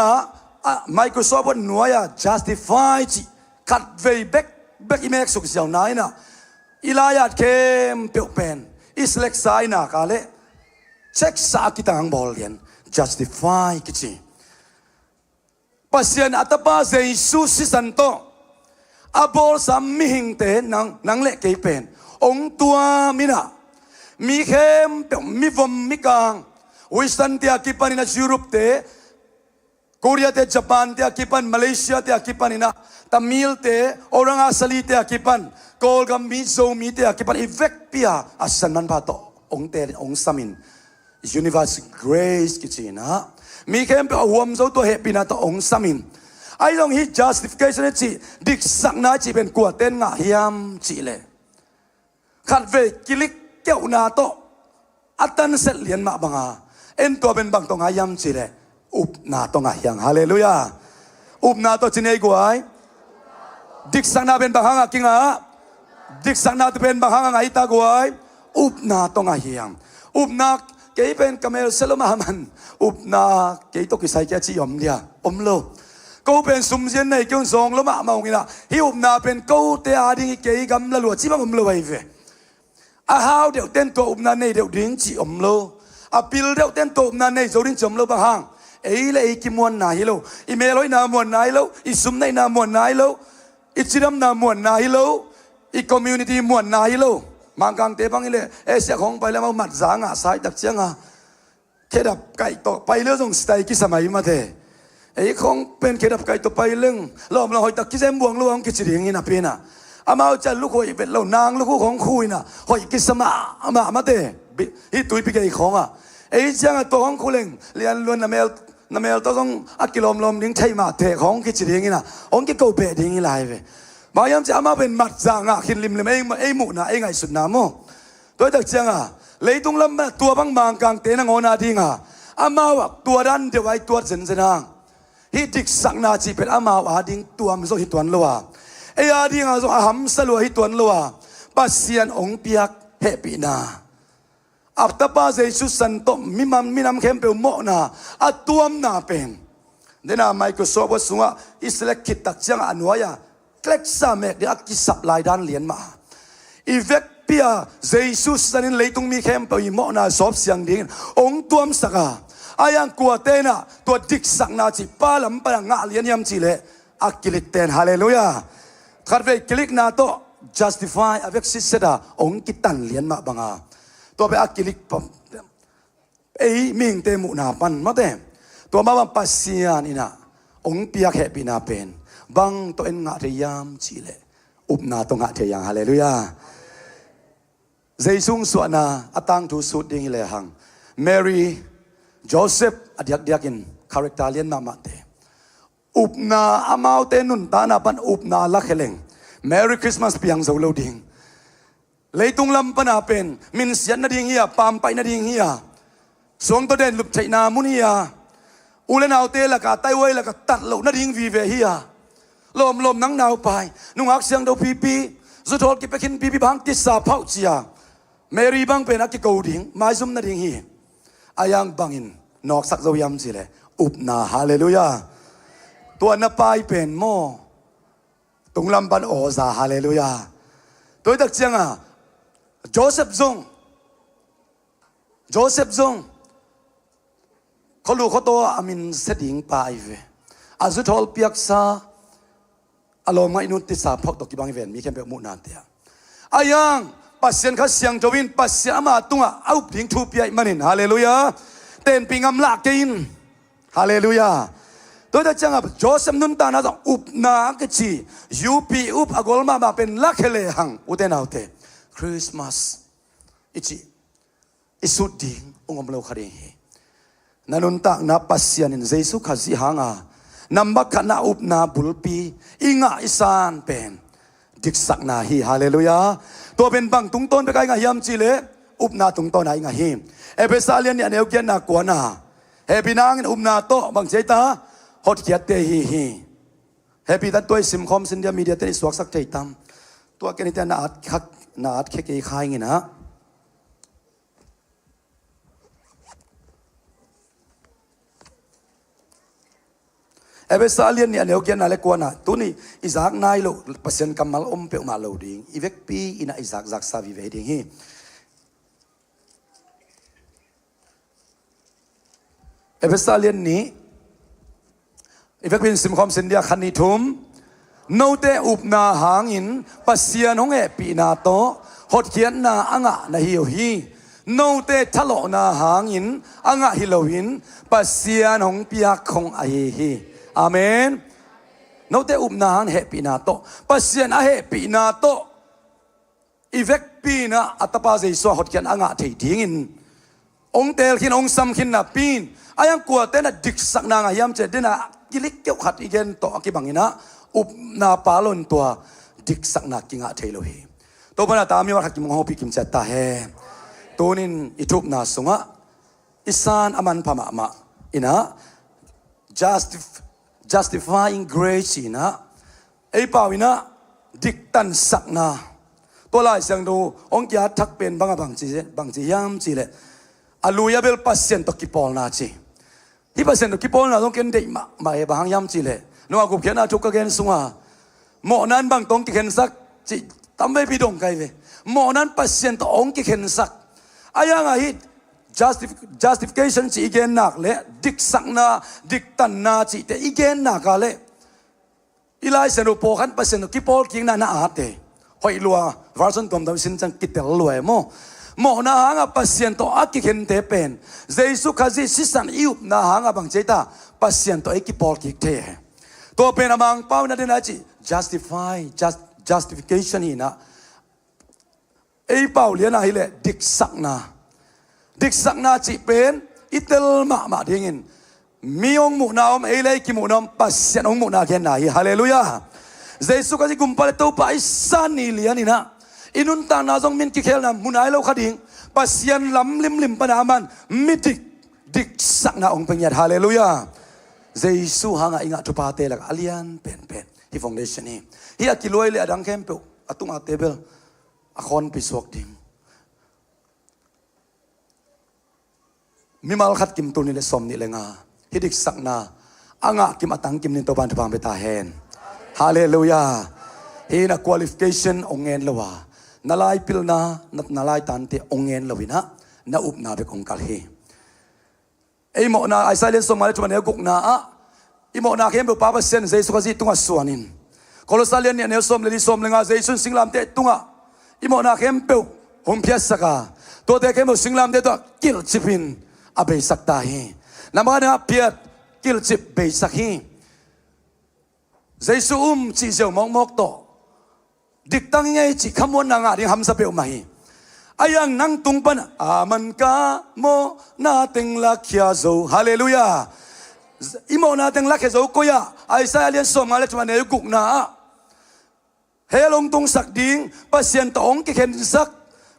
Microsoft Word นัวยา justify จีขัดเวย์เบกอีเมกสุกเสียงนายนะอิลายาเข้มเปียวเป็นอิสเล็กไซน์นักอะไรเช็คสากิตังบอลเลียน justify กิจปัสยานอัตปาเจสุสิสันโตอาบอลสามีหิงเตนังเล็กเกยเป็นองตัวมินะมีเข้มเปียวมีวมมีกางวิสันเตียกิปันินะยุโรปเตเกาหลีเตญี่ปุ่นเตกิปันมาเลเซียเตกิปันนี่นะตามิลเตออรังอาสลีเตกิปันกอลกัมมิโซมีเตกิปันอีเวกเปียอาสันมันพาโตองเตองสามิน universe grace กิจินะมีเข้มเปียหัวมโซตัวเฮปินะโตองสามินไอ้ลงฮิ justification จีดิกสักนาจีเป็นกัวเต้นงาฮิมจีเลขัดเวกิลิกเกี่ยวนาโตอัตันเสเลียนมาบังอาเอ็นตัวเป็นบังตรงฮิมจีเลอุบนาตรงอายังฮาเลลูยาอุบนาตัวจีเนกวยดิกสังนาเป็นบางหางกิงอาดิกสังนาเป็นบางหางไอตากวยอุบนาตรงอายังอุบนาเกยเป็นกัมเมลเซลมามันอุบนาเกยตกิไซแกจีอมเดียอมโลกูเป็นสุมเจนในเกี่ยวซองแล้วมาเอางี้นะฮิอุบนาเป็นกูเตอาดิงเกยกัมละหลวดจีบังอมโลไปเวอาฮาวเดี๋ยวเต้นตัวอุบนาในเดี๋ยวดิ้งจีอมโลอาปิลเดี๋ยวเต้นตัวอุบนาในโจดิ้งจีอมโลบางหางเอ้ยเลยกิมวนนายโลอีเมลอยนามวนนายโลอีซุมในนามวนนายโลอีจิรัมนามวนนายโลอีคอมมูนิตี้มวนนายโลมังกังเตปังอีเลยเสียของไปแล้วมาหมัดจางสายตักเชียงเคดับไก่ต่อไปเรื่องสไตล์กิสมัยมาเถอะไอ้ของเป็นเคดับไก่ต่อไปเรื่องเราหอยตักกิเซมบวงลวงกิจเรียงนี่นะเป็นอามาจะลูกหอยเป็นเรานางลูกของคุยนะหอยกิสมาเถอะฮิตุยปีกไอ้ของ ไอ้เจ้าตัวของคุเลงเรียนล้วนนาเมลต้องอักกิลมดิ้งใช่มาเทของกิจดิ้งนะองกิโกเบดิ้งไรเว้บางยามจะเอามาเป็นมัดจางขินลิมเลยไอ้หมูนะไอ้ไงสุดน้ำโมตัวเด็กเจ้าเลยตรงลำตัวบางกลางเตนงอนาดิ้งอามาว่าตัวดันเดี๋ยวไว้ตัวเซนเซนางฮิดิกสักนาจีเป็นอามาว่าดิ้งตัวมันโซฮิตวนลัวไอ้อาดิ้งโซอาหัมสลัวฮิตวนลัวปัสเซียนองเปียกเฮปีนาอับตาป้าเจสุสันโตมินำเข้มเปลโมนาอัตัวมนาเป็นเดน่าไมโครโซฟท์สุงะอิสเลคิดตักจังอันวายาเคล็กซาเมกเดียกิสับลายด้านเหรียญมาอีเวกเปียเจสุสันเลยตรงมีเข้มเปลโมนาซอบเสียงดิ่งองตัวมสักอายังกัวเตนะตัวดิกสักนาจิป้าลำปะงะเหรียญยำจีเลอักกิลิเตนฮาเลลูยาขัดเวกิลิกนาโต justify อเวกซิเซดาองกิตันเหรียญมาบังอาตัวไปอักกิลิกปั๊มไอ้มิงเตมุนาปันมาเตตัวมาบังปัสเซียนี่นะองเปียกแห่ปีนาเป็นบังตัวเอ็นงะเทียมจีเลอุบนาตัวงะเทียงฮาเลลูยาเจสุงสวนาอตังทูสุดดิ่งเลยหังเมรีโจเซฟอดียกินคาแรคเตอร์เลียนมาเตอุบนาอามาวเตนุนตานาปันอุบนาลักเฮเลงเมรีคริสต์มาสเปียงโซโลดิ่งเลยตุงลำปนาเป็นมินเสียนนาดิ่งเฮียปามไปนาดิ่งเฮียสวงตัวเด่นลุบไชนามุนียาอุเลนเอาเตละกาไตไว้ละกาตัดเหล่านาดิ่งวีเวเฮียลมนังนาวไปนุ่งอักเสียงดาวปีสุดทอดกิไปกินปีบังติสาเผาเจียเมรีบังเป็นนักกิโกดิ่งมาซุมนาดิ่งเฮียอายังบังอินนอกสักเจ้ายำสิเลยอุบนาฮาเลลูยาตัวนับไปเป็นโมตุงลำปันโอซาฮาเลลูยาตัวตักเจียงโจเซฟซงเขาลูกเขาโตอามินเสดิงไปเวอาสุทอลเปียกซาอารมณ์ไม่นุติสาพกตกิบังเวนมีแค่แบบมุนานเตียอายังปัสเซียนเขาเสียงจวินปัสเซียมาตุงเอาพิงทูเปียมันนินฮาเลลูยาเต้นปิงอำลากกินฮาเลลูยาตัวจะจังโจเซฟนุนตานะต้องอุบนากจียูปีอุบอากอลมาเป็นลักเฮเลหังอุเตนเอาเตคริสต์มาสอิจิอิสุดดิ่งองค์มโลคดีนันุนตักนับปัสยานินเจสุขจิหางนับบักนาอุบนาบุลปีอิงะอิสานเป็นดิกสักนาฮีฮาเลลูยาตัวเป็นบังตุงต้นไปไกลงะยามจิเลอุบนาตุงต้นไหนงะฮีเอเปซาเลียนเนี่ยเนวเกียนนากวนาเฮปินางอุบนาโตบังเจตาฮอดเกียเตฮีเฮปิตันตัวซิมคอมสินเดียมีเดียเตนิสวกสักใจตั้มตัวแกนี่แต่นาดแค่เกยขายงี้นะเอเบซาเลียนเนี่ยเดี๋ยวเกี่ยนอะไรกวนตัวนี้อิซักนายโลเปอร์เซ็นต์กำมัลอมเปียวมาโลดิ้งอีเวกปีอินาอิซักซักซาวิเวดิ้งฮีเอเบซาเลียนนี้อีเวกเป็นซิมคอมเซนเดียคันนิทุมโนเตอุบนาหางอินปัสเซียนงเอปีนาโตฮอดเขียนนาอ่างะนาฮิโอฮีโนเตทะโลนาหางอินอ่างะฮิโลวินปัสเซียนงเปียกคงไอฮีอาเมนโนเตอุบนาหางเฮปีนาโตปัสเซียนอาเฮปีนาโตอีเวกปีนาอัตปาเจสวฮอดเขียนอ่างะเททิ้งอินองเตลขินองซัมขินนาปีนอายังกลัวเตนะดิกสักนางยามเจเดนะกิลิกเกี่ยวขัดอีเกนโตอกิบังอินะอุบนาปาลนตัวดิกสักนักกิงะเทโลเฮตัวปนาตามีว่าขัดกิมงฮอปิกิมเจตาเฮตัวนินอิทุบนาสุงะอิสานอามันพม่าอินะ justifying grace อินะไอ้ป่าวินะดิกตันสักนาตัวลายเสียงดูองค์ยาทักเป็นบางจียามจีเลอาลูยาเบลปัสเซนตกิปอลนาจีที่ปัสเซนตกิปอลนาต้องเกินเดมาบางยามจีเลนัวกุบเขียนอาทุกข์กันสุงาหมอนั้นบางตรงกิเข็นสักจีทำไม่พิดงไกเวหมอนั้นปัสเซียนตองกิเข็นสักอายังไง justification จีอีเกนนักเลยดิกสักนาดิกตันนาจีแต่อีเกนนักอะไรอีไลเซนุโปขันปัสเซียนตกิปอลกิงนาอาเตหอยลัววาร์ซันตัวมันสินจังกิเตลลวยโมหมอนาหางปัสเซียนตอากิเข็นเตเป็นเจสุขจิสิสันอิวนาหางบางเจตาปัสเซียนตไอกิปอลกิเตตัวเป็นamangเป้านั่นเองนะจี justification นี่นะไอ้เป้าเลี้ยนอะไรดิกสักนะ dik sakna chi pen itel ma dingin miong mu naom elei ki mu nom pasien ong mu na gen na hi hallelujah Jesu ka ji gumpal to pa isan ni lianina inun ta na jong min ki khel na munai lo khading pasien lam lim panaman mitik dik sakna ong pengyat hallelujah Jesu hanga inga tu pa te lak alian pen hi foundation hi akiloi le adang kem pe atung a table akhon pisok ding mimal khat kim tu ni le som ni lenga hidik sakna anga kim atang kim nin to ban thapang beta hen hallelujah hi na qualification ongen lawa nalai pilna nat nalai tante ongen lawina na up na be kong kalhi ei mo na ai silent som male tuan guk na a i mo na kem be pa sen jesu ka ji tunga suanin kolosalian ne som le som lenga jesu singlam te tunga i mo na kem pe hom phia saka to te kem singlam te to kil chipin abe sakta hi namana piat kil chip be sakhi jesu chi jeu mok to dik tang ngai chi khamon na nga ding ham sa pe ma hi ayang nang tung pan aman ka mo na teng la khia zo hallelujah imo na teng la khia zo ko ya ai sa alian som ngale chma ne guk na helong tung sak ding pasien tong ki khen sak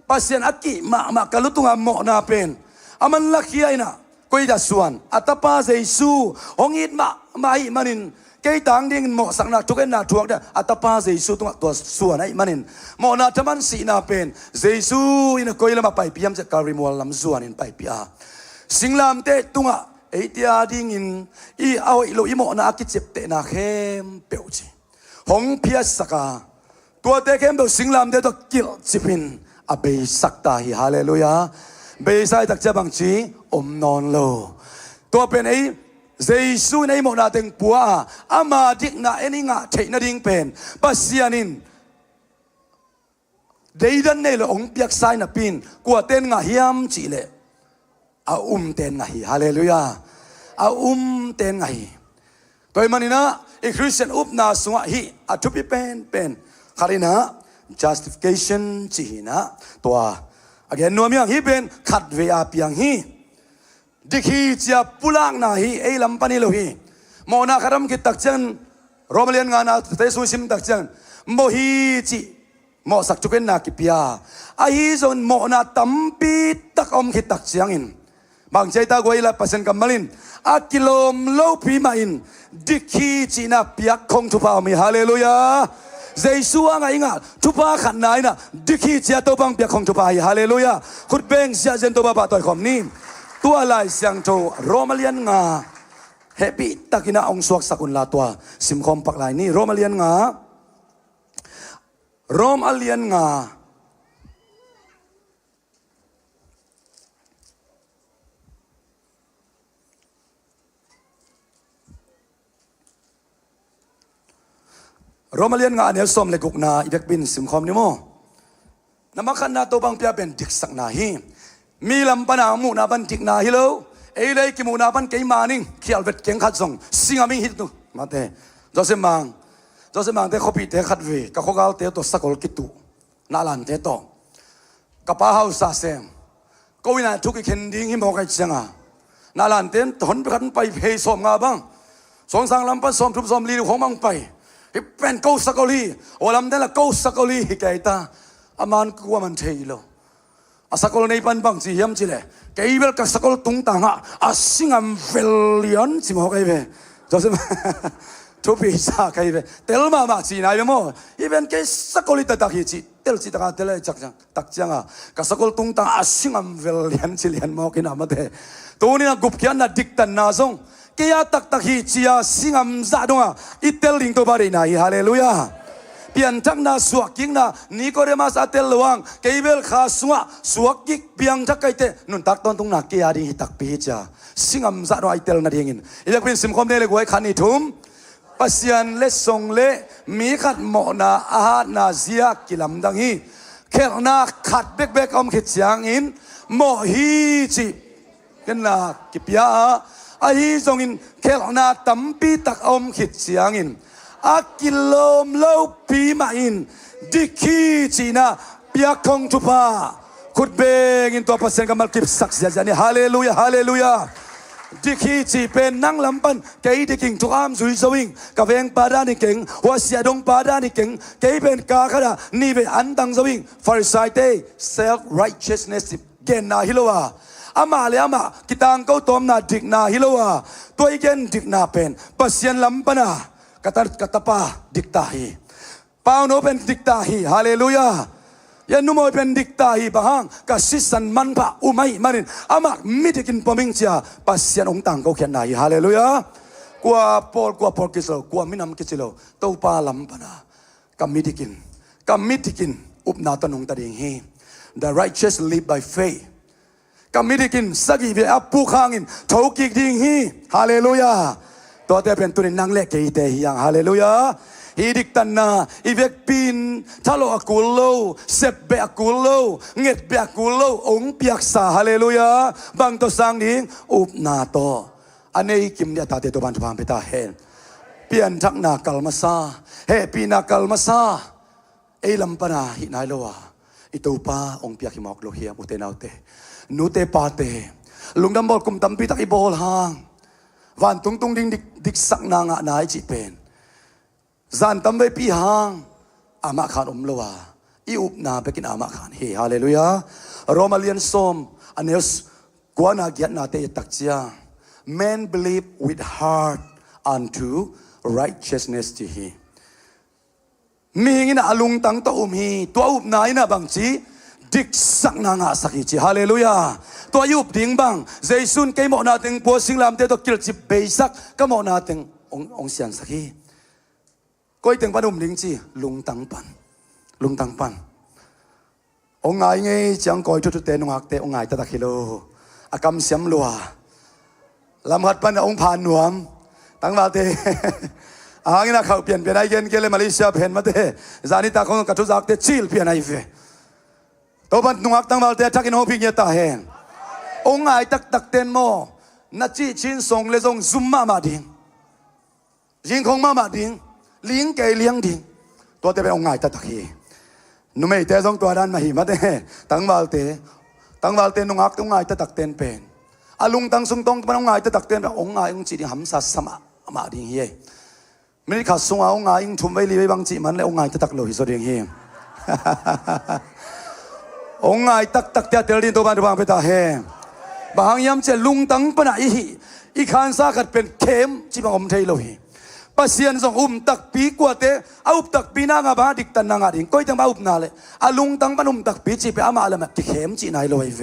pasien aki ma kalutunga mo na pen aman la khia ina koi da suan atapa jesu ongit mai manin cái tang ding mo sang na tuken na tuak da atapa jesu tung to suan ai manin mo na taman si na pen jesu ina koila ma pai piam se karimol lam zuan in pai pia singlam te tunga eitia ding in I au lo I mo na akichep te na khem peuchi hong pia saka tua te khem do singlam te to kil chipin abe sakta hi hallelujah be sai tak cha bang chi non lo tua pen ei Jesu nei mo na teng pua ama dik na eni nga thei na ding pen pasianin deidan nei lo ong piak sai na pin kwa ten nga hiam chi le a ten nga hi hallelujah a ten nga hi toy manina e Christian up na sunga hi a thupi pen kharina justification chi na toa again no miang hi pen khat ve a piang hi dikhi chia pulang na hi ei lampani lo hi mo na kharam ki takchan romalian nga na te su sim takchan mo hi chi mo sak chuken na ki pia a hi zon mo na tampi tak om ki takchiang in bang chai ta goi la pasen kamalin a kilom lo pi ma in dikhi chi na piak khong thu pa mi hallelujah Jesu anga inga thupa khan na ina dikhi chia to bang piak khong thu pa hi hallelujah khut beng sia jen to ba ba toy khom ni tua lai siang to romalian nga happy takina ong suak sakun la tua sim khom pak lai ni romalian nga Romalian nga anel som le guk na ibek bin sim khom ni mo namakhan na to bang pia ben dik sak na hi mi lam pana mu na ban tik na hilo ei lei ki mu na ban kei maning khial vet keng khat song singami hit tu mate jose mang te khopi te khat ve ka khogal te to sakol kitu na lan te to ka pa hau sa sem ko ina thu ki khen ding hi mo kai changa na lan ten ton khan pai phe som nga bang song sang lam pan som thup som li khong mang pai hi pen ko sakoli olam den la ko sakoli hi kai ta aman ku man thei lo asakol nei pan bang chi hiam chi le keibel ka sakol tung tanga asingam velion chi mo kai ve joseph to pi sa kai ve telma ma chi na mo even ke sakoli ta tak hi chi tel chi ta tel chak chang tak changa ka sakol tung tanga asingam velion chi lian mo kin amate to ni na gup khian na dik tan na song ke ya tak hi chia singam za donga itel ling to bari na hi hallelujah pian thak na suak king na Nicodemus atel luang keibel kha suwa suak kik piang thak kai te nun tak ton tung na ke ari tak pi cha singam za ro itel na dingin ilak pin sim khom ne le goi khani thum pasian le song le mi khat mo na a na zia kilam dang hi khel na khat bek om khit chiang in mo hi chi ken na kipia a hi zong in khel na tampi tak om khit chiang in akilom lo pi ma in dikhi china piak khong thupa ขุดเบงอินตัวเปอร์เซ็นต์กำลังกิบสักเสียจันนี่ฮาเลลูยาฮาเลลูยาดิคีจีเป็นนั่งลำปันเกย์ดิกิ่งทุกอามสุยสวิงกับเวงปาดานิเก่งหัวเสียดงปาดานิเก่งเกย์เป็นกาขดานี่เป็นอันตังสวิงฟาริสัยเต self righteousness เกณฑ์นาฮิโลวาอามาเลยอามากิตังเขาตอมนาดิกนาฮิโลวาตัวอีเกนดิกนาเป็นปัสยันลำปันากตัดกตปาดิกตาฮีปาวโนเป็นดิกตาฮีฮาเลลูยายันนุ่มเป็นดิกตาฮีบางกัสิสันมันปะอุไม่มารินอามามิดิกินปมิงเชียปัสยันองตังเขาเขียนนาฮีฮาเลลูยากว่าปอลกิสโลกว่ามินามกิสโลตัวปาลัมปนากัมมิดิกินอุปนาตนงตะดิงฮี the righteous live by faith กัมมิดิกินสักีเบอัปปูข้างินทากิกดิงฮีฮาเลลูยาตัวเตเป็นตัวนังเล็กเกยเตฮียังฮาเลลูยาฮีดิกตันนาอีเวกปินทะโลอากุลโลเซบเบอากุลโลเง็ดเบอากุลโลองเปียกสาฮาเลลูยาบางตัวสังดิงอุปนาโตอันนี้กิมเนี่ยตาเตตัวบันทุพามไปตาเห็นเปลี่ยนทักนากัลมาซาเฮปีนากัลมาซาเอลัมปนาหินายโลวาอิตูปาองเปียกหิมอกโลเฮียมุเตนาวเตนูเตปาเตลุงดำบอลกุมตัมปีตักอีบอลหางวันตุงตุงดิงดิกสักนางนายจีเป็นจานตัมเวปีหางอามาขานโลวาอีอุปนาไปกินอามาขานเฮฮาเลลูยาโรมาเลียนซอมอันนี้กว่านาเกียนาเตตักเจียmen believe with heart unto righteousness จีฮีมีงี้นะลุงตั้งตัวฮีตัวอุปนายนะบางจีดิกสักนางสักจีฮาเลลูยาตัวยุบดิ้งบางเจสุนเกยมอนาติงปัวสิงลามเตตัวกิลจิบเบสักก็มอนาติงองเสียนสักฮีก็อีติงปันอุมดิ้งจีลุงตั้งปันองไงไงจังก้อยทุกเตนองหักเตองไงตะตะกิโลอากำเสียมลัวลำหัดปันองผ่านหนวมตั้งมาเตอางี้นะเขาเปลี่ยนไอเย็นเกลมาเลเซียเปลี่ยนมาเตจานิตาของกัตุจักเตชิลเปลี่ยนไอเฟตัวปันหนวมตั้งมาเตทักกินโฮพิเงตาเฮนองไงตักเตนโมนัดจีชินส่งเลส่งซุมมาดิงยิงของมาดิงเลี้ยงเกเลี้ยงดิงตัวเตเป็นองไงตักเฮนุ่มไอเตส่งตัวด้านมาหิมาเตตั้งมาเตนุ่งอักตุ้งไงตักเตนเป็นอาลุงตังสุงตงมันองไงตักเตนแบบองไงองจีดิหำสัสสมาดิงเฮไม่ได้ขัดสุงเอาองไงองทุ่มไว้ลีไว้บางจีมันเลยองไงตักโลหิสดิงเฮองไงตักเตะเตลินตัวบ้านตัวบางไปตาเฮบางยามเจลุงตังปนะอีขานซากัดเป็นเข็มจีบังอมเทโลหิปัสยันส่งตักปีกว่าเตะเอาตักปีนางาบาดิกตันนางาดิงก้อยตังบ้านาเลยอาลุงตังปนตักปีจีไปอามาละแบบเข็มจีนายโลหิเว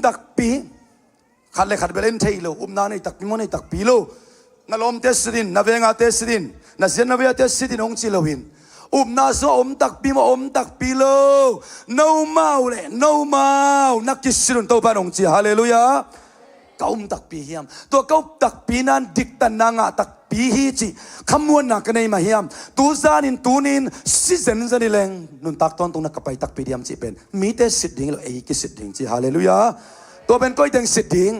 ตักปีขัดเลยขัดไปเล่นเทโลนาในตักปีมันในตักปีโลนาลมเตสดินนาเวงาเตสดินนาเซนนาเวเตสดินองจิโลหินนาโซตักปีมาตักปีโล no มาเลย no มานักกิสรุนตัวปานองจิฮาเลลูยาเขาตักปีเฮียมตัวเขาตักปีนั้นดิกตันนางาตักปีฮีจีขมวนนักในมาเฮียมตูซานินตูนินซิเซนซานิเลงนุนตักตอนตรงนักไปตักปีเดียมจีเป็นมีแต่สิทธิ์ดิ่งเราเอกสิทธิ์ดิ่งจีฮาเลลูยาตัวเป็นก้อยแต่งสิทธิ์ดิ่ง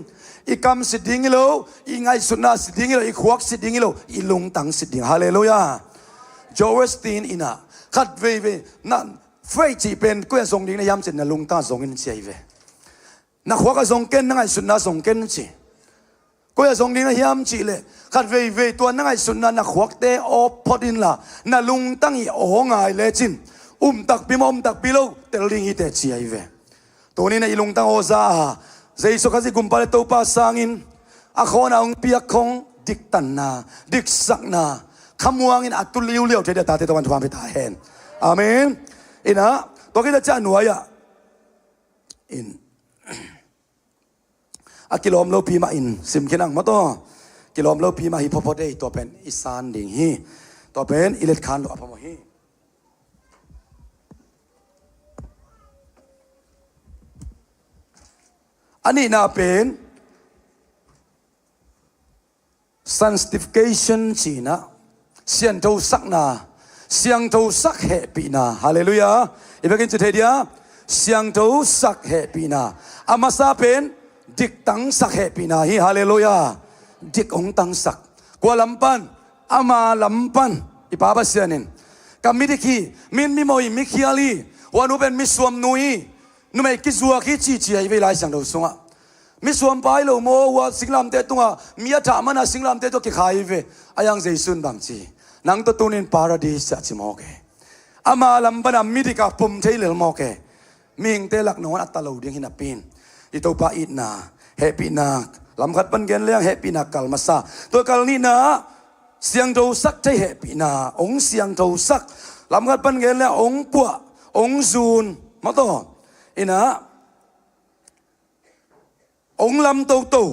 อีกำสิทธิ์ดิ่งเราอีไงสุนาสิทธิ์ดิ่งเราอีขวักสิทธิ์ดิ่งเราอีลงตังสิทธิ์ดิ่งฮาเลลูยาโจเวสตีนอินะขัดเวนั่นเฟยจีเป็นก็ยังส่งดิ่งในยามเสร็จนะลงตาส่งเงินเสียเวนักขวักก็ส่งเกินนั่งไงสุนาส่งเกินจีก็ยังส่งดิ่งในยามจีเลยขัดเวตัวนั่งไงสุนานักขวักเตอพอดินละนั่ลงตั้งอีโอไงเลจินตักปีมตักปีโลเตลิงอีเตจีเวตัวนี้นะอีลงตั้งโอซาเจสุขัดสิกุมปาเลตัวป้าสังอินอาโคนาองเปียกของดิกตันนาดิกสักนาขมวงอินอัตุลิวเลี้ยวเจเดตาเตตวันทุพามไปตาเห็นอาเมนอินะตัวกิจจาหน่วยอะอินอากิโลมโลปีมาอินซิมกินังมาตัวกิโลมโลปีมาฮิปโปเดย์ตัวเป็นอิสานดิ่งฮีตัวเป็นอิเลตคานโลอพมฮีอันนี้น่าเป็น sanctification จีนะเสียงทูสักนาเสียงทูสักเหปีนาฮาเลลูยาอีกเมื่อกี้จุดเดียเสียงทูสักเหปีนาอามาซาเป็นดิกตังสักเหปีนาฮีฮาเลลูยาดิกองตังสักกว่าลำปันอามาลำปันอีป้าบาเสียนินกามิดิคีมินมิโมยมิคิอาลีวานุเป็นมิสวมนุย nu mai ki zuwa ki chi chi ai ve lai sang do sunga mi suam pai lo mo wa singlam te tunga mi atha mana singlam te to ki khai ve ayang jaisun bang chi nang to tunin paradise cha chi mo ke ama lam bana mi di ka pum thei lel mo ke ming te lak non atalo ding hina pin I to pa it na happy na lam khat pan gen leng happy na kal masa to kal ni na siang do sak thei happy na ong siang do sak lam khat pan gen le ong pua ong zun ma to ina ong lam to to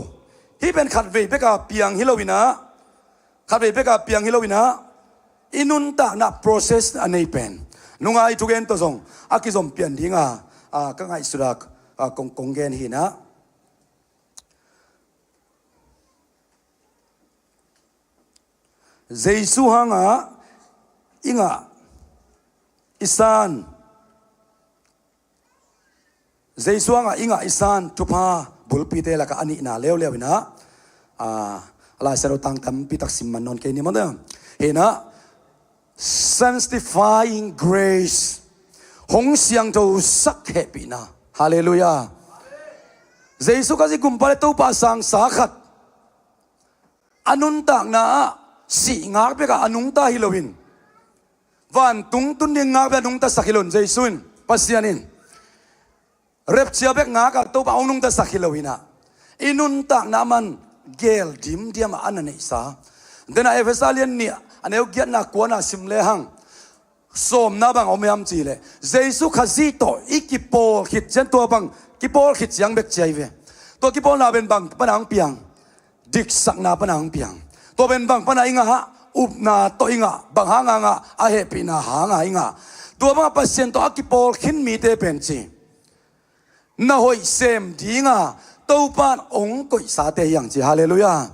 hi ben khat ve pe ka piang hilowina khat ve pe ka piang hilowina inun ta na process anei pen nungai tu gen to zong akizom pian dinga ka ngai surak kong gen hi na Jesu hanga inga isan Jesu hanga inga isan tupa bulpi te la ka ani na lew na ala sero tang tam pitak simman non ke ni mo da hena sanctifying grace hong siang to sak happy na hallelujah Jesu kasi kumpare to pa sang sakhat anun tak na si ngak pe ka anung ta hilowin van tung tun ding ngak pe anung ta sakilon Jesuin pasianin rep chia bek ngak to pa anung ta sakilowina inun tak na man gel dim diam anane sa dena efesalian ni aneu giat na kuana simle hang som na bang omiam chi le Jesu khazito ikipol khit chen to bang kipol khit yang bek chai ve to kipol na ben bang panang piang dik sak na panang piang to ben bang pana inga ha up na to inga bang hanga nga a happy na hanga inga to bang pasien to akipol khin mi te pen chi na hoi sem dinga to pan ong koi sa te yang chi hallelujah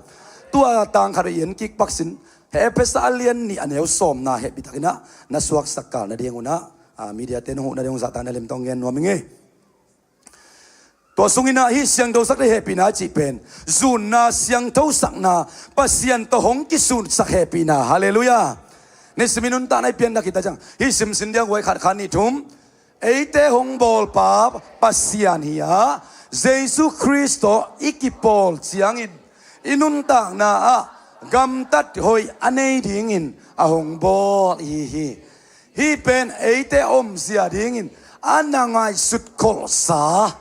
tua tang khar yen kik paksin hepesa alien ni aneu som na happy takina na suak sakal na dienguna media ten hu na diong zata na lem tong gen no minge to sungina hi siang do sak le happy na chi pen zun na siang tho sak na pasian to hong ki sun sak happy na hallelujah ne seminun ta nai pian da kita jang hi sim sin diang wai khat khani thum eite hong bol pa pasian hiya Jesu Kristo ikipol chiang in inun ta na gam tat hoi anei ding in ahong bol hi pen eite om sia ding in anangai sut kol sa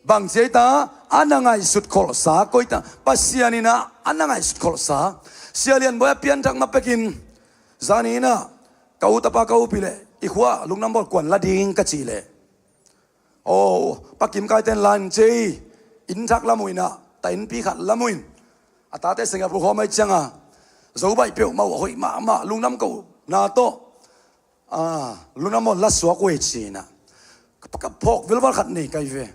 bang ta anangai sut kol sa koita pasianina anangai sut kol sa sialian boya pian tak mapekin zanina kau tapa kau pile ikhwa lungnam bol kwan lading ka chile oh pakim kai ten lan chei in thak lamuina ta in pi khat lamuin atate singapore ho mai changa zo bai pe ma hoi ma lungnam ko na to lungnam mo la so ko china ka phok vilwal khat nei kai ve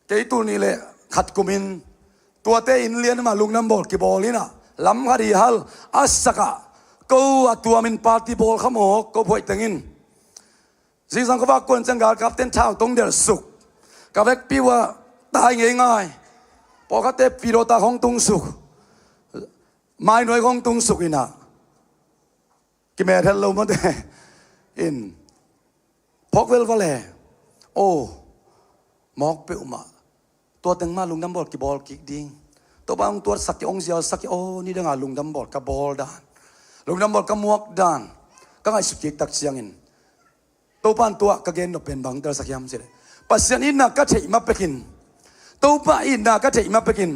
cái tu ni le khát kumin tua te in lian ma lungnam bol ki bolina lam hari hal asaka ko atua min party bol khamo ko phoi tengin jisang ko ba kon changa kapten thao tong der suk ka vek piwa tai ngai ngai po ka te pilota hong tung suk mai noi hong tung suk ina ki me hello mo de in phok vel vale oh mok pe umaตัวเต็งมาลุงดำบอลกีบอลกิกดิ้งตัวบางตัวสักกี่องศาสักกี่โอ้นี่ดังลุงดำบอลกับบอลด่านลุงดำบอลกับมวกด่านก็ไงสุดกิกตักเสียงอินตัวปานตัวก็เกณฑ์นเป็นบางตัวสักยามเสร็จปัสยานินักก็เทมาไปกินตัวป้าอินนักก็เทมาไปกิน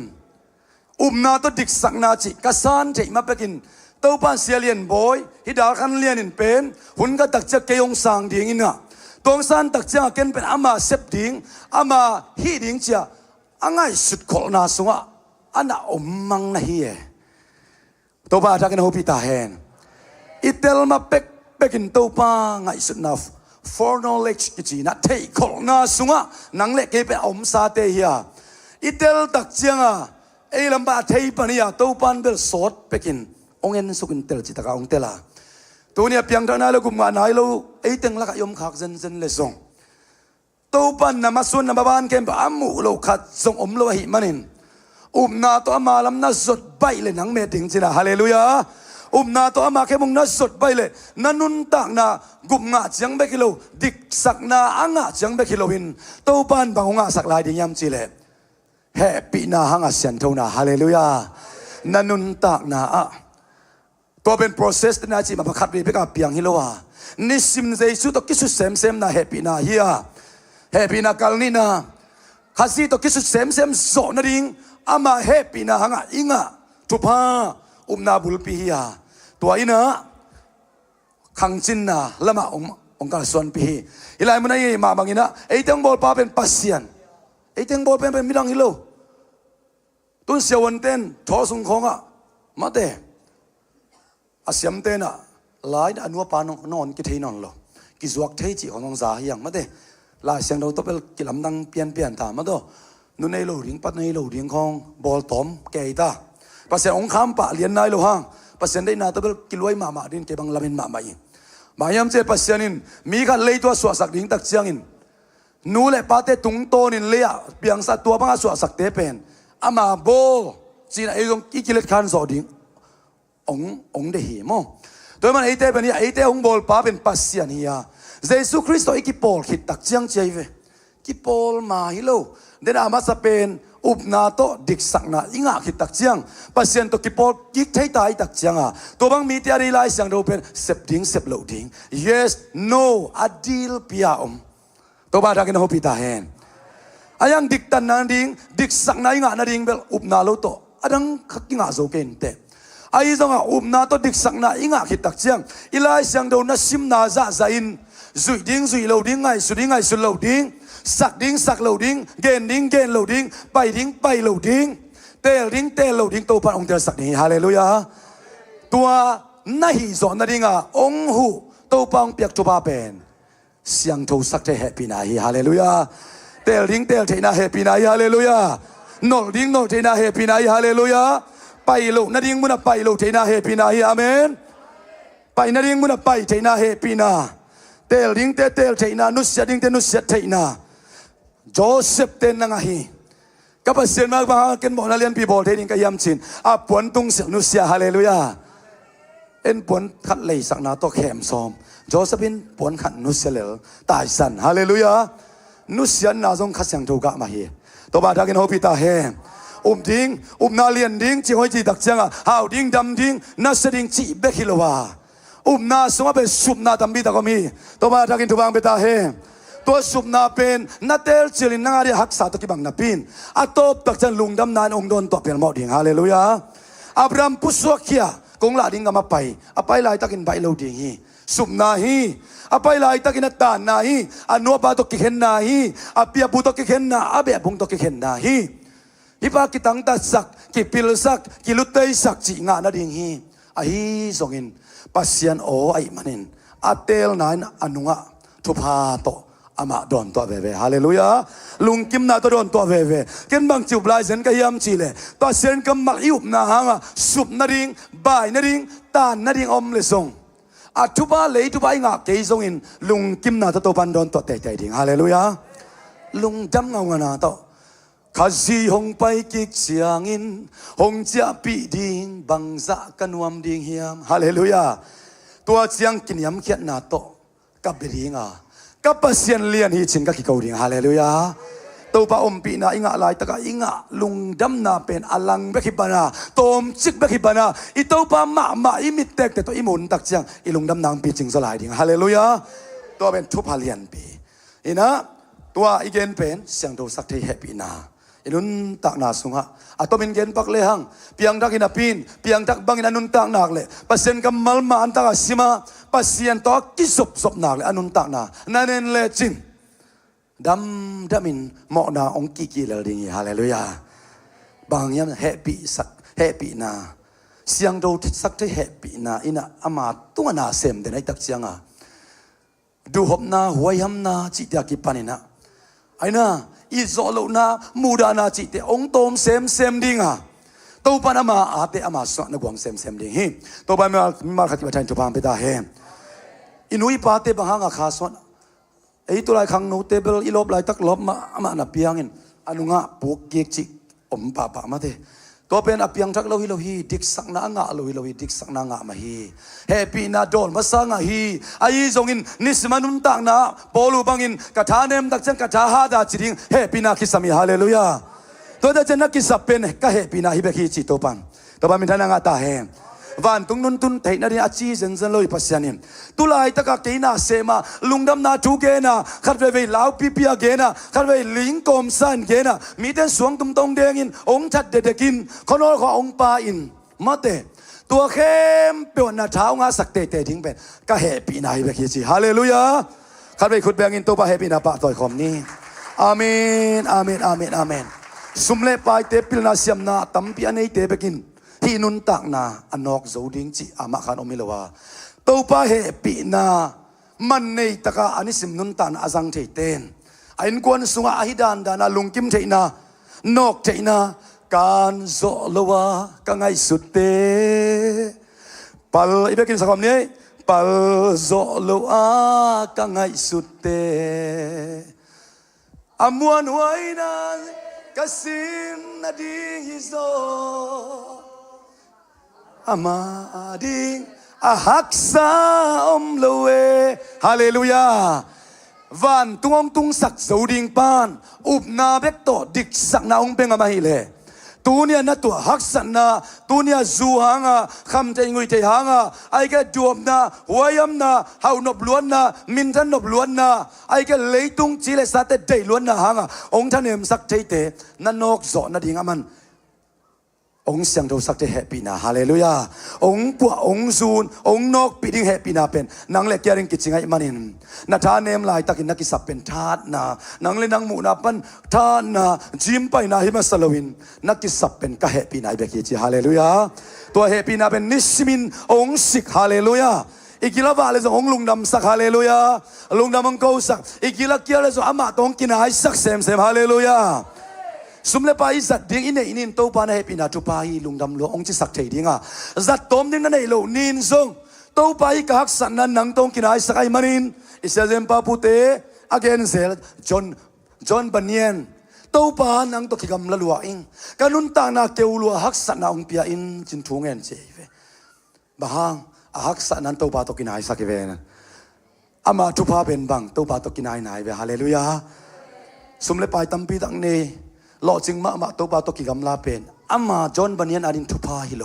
นาตัวดิกสักนาจิกสานเทมาไปกินตัวปานเสียเลียนบอยฮิดาคันเลียนอินเป็นหุ่นก็ตักจะเกยงสางดิ้งอินนะตัวสันตักจะเกณฑ์เป็นอามาเซฟดิ้งอามาฮีดิ้งเจ้าangai sut kol na sunga ana omang na hiye to ba ta kan hopi ta hen itel ma pek pekin to pa ngai sut na for knowledge ki na thei kol na sunga nang le ke pe om sa te hiya itel tak chianga e lam ba thei pa ni ya to pan bel sot pekin ongen sukin tel chi ta ka ong tela to ni piang ta na lo kum ma nai lo e teng la ka yom khak zen zen le song to pan na masun na baban kem ba amu lo khat song om lo hi manin na to amalam na zot bai le nang me ting china hallelujah นาตัวอามาแค่มงนัสดไปเลยนันนุนตากนากุมงาจังเบกิโลดิกสักนาอ่างจังเบกิโลหินตัวปานบางงาสักลายดิยามจีเลแฮปปี้นาหังอาเซียนเท่านาฮาเลลูยานันนุนตากนาตัวเป็น process นะจีมาประคัดรีไปกับเปียงฮิโลวานิสิมเจสุตกิสุเซมเซมนาแฮปปี้นาเฮียแฮปปี้นากัลนีนาข้าซีตกิสุเซมเซมโซนาดิงอามาแฮปปี้นาหังอิงทุพานาบุลปีเฮียตัวอินะขังจินนาละมาองค์การส่วนปีอีไลมันไอ้มาบางอินะไอ้เต็งบอลป้าเป็นปัสเซียนไอ้เต็งบอลเป็นมิลังฮิโลตุนเสียวันเต้นทอสุงของมาเตอาเซียมเต้นหลายอนุปานนอนกิเทนอนโลกิจวักเทจิของน้องสาอย่างมาเตลายเสียงเราต้องเป็นกิลำดังเปลี่ยนตามมาตัวนู่นในโลดิ้งปัดในโลดิ้งของบอลตอมแก่ตาภาษาองค์คำปะเลียนนายโลหะภาษาได้นาตัวเป็นกิลวยมาดินเก็บังลามินมาอีบางยามเจภาษานินมีกันเลยตัวสวดสักดิ้งตักเชียงอินนู่นแหละปาเตตุงโตนินเลียเปียงสัตตัวบังสวดสักเตเป็นอามาโบจีน่าไอ้ตรงกิเลสขันสอดิ้งองเดียมตัวมันไอ้เต้เป็นไอ้เต้องบอลป้าเป็นปัสเซียนียเยซูคริสต์ตัวไอ้กิปอลขิดตักเชียงเจเวกิปอลมาฮิโลเดนอามาสเปนอุบนาโตดิกสักนาอิงาขิดตักเชียงปัสเซียนตัวกิปอลกิกไทยตายตักเชียงตัวบางมีเตียรีไลเสียงเราเป็นเสพดิ้งเสพเหลาดิ้ง yes no อดีลพิยาตัวบ้าดักนหูพิตาเฮนอายังดิกตันนาดิ้งดิกสักนาอิงานาดิ้งเบลอุบนาโลโตอาดังขักกิงาโซเกนเตไอ้ตรงอุบนาโตดิกสักนาอิงาขิดตักเชียงอีไลเสียงเรานัสิมนาซาอินจุยดิ้งเหลาดิ้งไงสุเหลาดิ้งสักดิ้งสักเหลาดิ้งเกนเหลาดิ้งไปเหลาดิ้งเตลเหลาดิ้งตัวพันองค์เตลสักนี้ฮาเลลูยาตัวนาฮิสอนนาดิ้งองหูตัวพังเปียกจุบาเป็นเสียงทูสักเทแฮปปี้นาฮีฮาเลลูยาเตลเทนาแฮปปี้นาฮีฮาเลลูยานอลเทนาแฮปปี้นาฮีฮาเลลูยาไปเหลานาดิ้งมุนไปเหลาเทนาแฮปปี้นาฮีอาเมนไปนาดิ้งมุนไปเทนาแฮปปี้นาเตลเทนานุสยาดิ้งนุสยาเทนาโจเซฟเตนนังฮีกับเสียนมากบางกันบอกนักเรียนปีบอลเทนิงก็ยำชินปวนตุงเสียนุสยาฮาเลลูยาเอ็นปวนขัดเลยสักนาโตแขมซอมโจเซฟินปวนขัดนุสยาเลลตายสันฮาเลลูยานุสยานาจงขัดเสียงถูกะมาฮีตัวบาดักินโฮปิตาเฮดิ้งนาเลียนดิ้งจีฮอยจีตักเจียงฮาวดิ้งดำดิ้งนัสดิ้งจีเบคิโลวานาสงเป็นสุบนาตัมบิตาก็มีตัวบาดักินทุบังเบตาเฮตัวสุบนาเป็นนาเตลจิลินนาเรียหักษาตะกิบังนาปินอัตบตักจันลุงดำนานองโดนตัวเปลี่ยนหมดดิ่งฮาเลลูยาอับรามพุสวกเคียกงลาดิ่งก็มาไปอไปลายตะกินใบโลดิ่งฮีสุบนาฮีอไปลายตะกินตานนาฮีอนัวบาตกิเข็นนาฮีอเปียบุตกิเข็นนาอเบียบุงตกิเข็นนาฮีฮิปากิตังตัดสักกิปิลสักกิลุตเตยสักจีงานาดิ่งฮีไอส่งอินปัสเซียนโอไอมันินอัตเตลนายอนุงะทุพาโตอามาโดนตัวเวฮาเลลูยาลุงกิมนาตัวโดนตัวเวเกันบางจิบลายเซนก็ยำจีเลตัวเซนก็มักยุบนาหางสุบนาดิงบายนาดิงตานนาดิงอมเลสงทุบาเลยทุบายงาเกยซงอินลุงกิมนาตัวปันโดนตัวเตะดิ่งฮาเลลูยาลุงจำเงานาโตข้าซีหงไปกิกเสียงอินหงจะปีดิ่งบังซะกันวมดิ่งเฮียมฮาเลลูยาตัวเสียงกินยำเขียนนาโตกับเบริงกับปัสเซียนเลียนฮีชินกับกิโกดิ่งฮาเลลูยาตัวป้าอมปีนาอิงะลายตะกะอิงะลุงดำนาเป็นอลังเบกิบานาตอมจิกเบกิบานาอีตัวป้ามาอิมิตเตกแต่ตัวอิมุนตักเจียงอีลุงดำนางปีจิงสลายดิ่งฮาเลลูยาตัวเป็นทุพาเลียนปีอีนะตัวอีเกนเป็นเสียงดูสักทีแฮปปี้นาอีนุนตักนาสุงะอัตมินเกนปักเลหังเปียงตักอินาปินเปียงตักบังอินานุนตักนักเลยปัสเซียนกัมมัลมาอันตักสิมาปัสเซียนตัวกิศพนักเลยอนุนตักนานั่นเองเลยจินดำมินเหมาะนาองกิเลดิ่งฮาเลลูยาบางยามแฮปปี้สักแฮปปี้นาเสียงดูสักที่แฮปปี้นาอินะอามาตัวนาเซมเดนไอตักเสียงดูหอบนาหัวยำนาจิตยากิปันินะไอ้น่ะอีโซโลนามูดานาจิตองตอมเซมดิ่งตัวปานามาอาเตอามาสวนกวางเซมดิ่งฮิตัวไปมาขัดมาแทนจุพามไปตาเฮอินุยปาเตบังหางขาสวนไอ้ตัวไรขังโนเตเบิลอีลบไรตักลบมาหน้าเปียงอินอนุงะปวกเกียกจิอมป่ามาเต ตัวเป็นอเปียงทักโลหิดิกสักนางะโลหิดิกสักนางะมาฮีเฮปีนาโดนภาษางะฮีไอซงอินนิสมานุนตักนาปอลูบังอินกะทาเนมตักจังกะทาฮาดาจิริงเฮปีนาคิสามีฮาเลลูยาตัวเดจันนักกิสับเป็นกะเฮปีนาฮิเบคีจิโตปันตัวปันมิทานางะตาเฮวันตุงนุนตุนเทนาดิอาชีเซนเซนลอยปัสยานิมตุลายตะกะเกนาเซมาลุงดำนาทูเกนาขัดเวลาวปีปีเกนาขัดเวลิงกอมซันเกนามีแต่สวงตุมตงเดงินองชัดเดเดกินคนอขององปาอินมาเตตัวเข้มเปียวนาเท้างาสักเตเตทิ้งเป็นกะเฮปีนาฮิเบคีจิฮาเลลูยาขัดเวขุดแบงอินตัวปะเฮปีนาปะต่อยคอมนี้อาเมนอาเมนอาเมนอาเมนสุมเลปายเตปิลนาเซียมนาตัมปีอันนี้เตเบกินที่นุนตักนาอนอกโจดิงจีอามาขันอมิลวาตัวป้าเฮปีนามันในตะกาอันนี้สิมนุนตันอาจังเทเตนไอ้นกวนสุงอาฮิดานดานาลุงกิมเทนานอกเทนาการโจลวากังไงสุดเตปัลอีเบกินสักคำนี้ปัลโจลวากังไงสุดเตอามวนหวยนั้นกสินนาดีฮิโซAmading ahaksa omloe hallelujah van tung sak zoding pan upna bek to dik sak na ong penga mahile tunia na to haksan na tunia zuhanga kham te ngui te hanga ai ga duom na wayam na hau nop luan na min than nop luan na ai ga leitung chile sa te dei luan na hanga ong thanem sak te te na nok zo na ding amanองเสียงเราสักจะแฮปปี้นะฮาเลลูยาองปัวองซูนองนกปีดิ้งแฮปปี้นะเป็นนางเล็กแกริงกิจงไงมันนินนาทานเนมลายตะกินนักกิสับเป็นทาสนะนางเล่นนางหมูนะปันทานนะจิมไปนะฮิมาสลวินนักกิสับเป็นก็แฮปปี้นะเบกิจิฮาเลลูยาตัวแฮปปี้นะเป็นนิสมินองสิกฮาเลลูยาอีกละว่าเลยองลุงดำสักฮาเลลูยาลุงดำมังโกสักอีกละเกียร์เลยอามาตองกินไอสักเซมฮาเลลูยาสุมเลปายจัดดิ้งอินเนอินโตปานเฮปินาทุปายลุงดำโลองจิสักเทดิ้งอ่ะจัดต้มดิ้งนั่นเองโลนินซงโตปายกักสันนันนังตองกินไอสักไอมานินอิสราเอลปาปุเตอเกนเซลจอนบันเนียนโตปานังตกิกำละลัวอิงการนุนตานาเกวลัวฮักสันนาองเปียอินจินทุงเงินเจเวบางฮักสันนันโตปาตกินไอสักเวนะอามาทุพาเป็นบังโตปาตกินไอไหนเวฮาเลลูยาสุมเลปายตัมปีตังเนหล่อจริงมาตัวปาตัวกิกำลาเป็นอามาจอนบันยันอารินทุพาฮิโล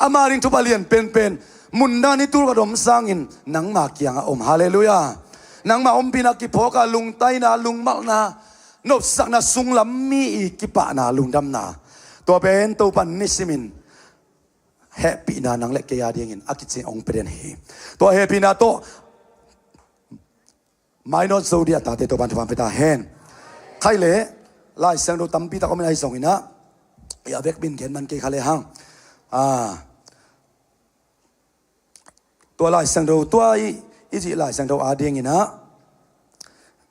อามาอารินทุพาเลียนเป็นมุนดานิตุกระดมสร้างอินนังมาเกียงอมฮาเลลูยานังมาอมปีนักกิโพกาลุงไตนาลุงมักนานบสักนาสุงลำมีอีกิปะนาลุงดำนาตัวเป็นตัวปันนิสิมินแฮปปี้นานังเล็กเกียร์เดียงินอากิจิองเป็นเฮตัวแฮปปี้นาโตไม่นอตโซเดียตาเตตัวปันทุพันเปตาเฮนใครเล่ลายเสียงเราตั้มปีตะก็ไม่ได้ส่งอินะอย่าเบกบินเขียนมันเกี่ยขเลยหังตัวลายเสียงเราตัวอีจีลายเสียงเราอาเดียงอินะ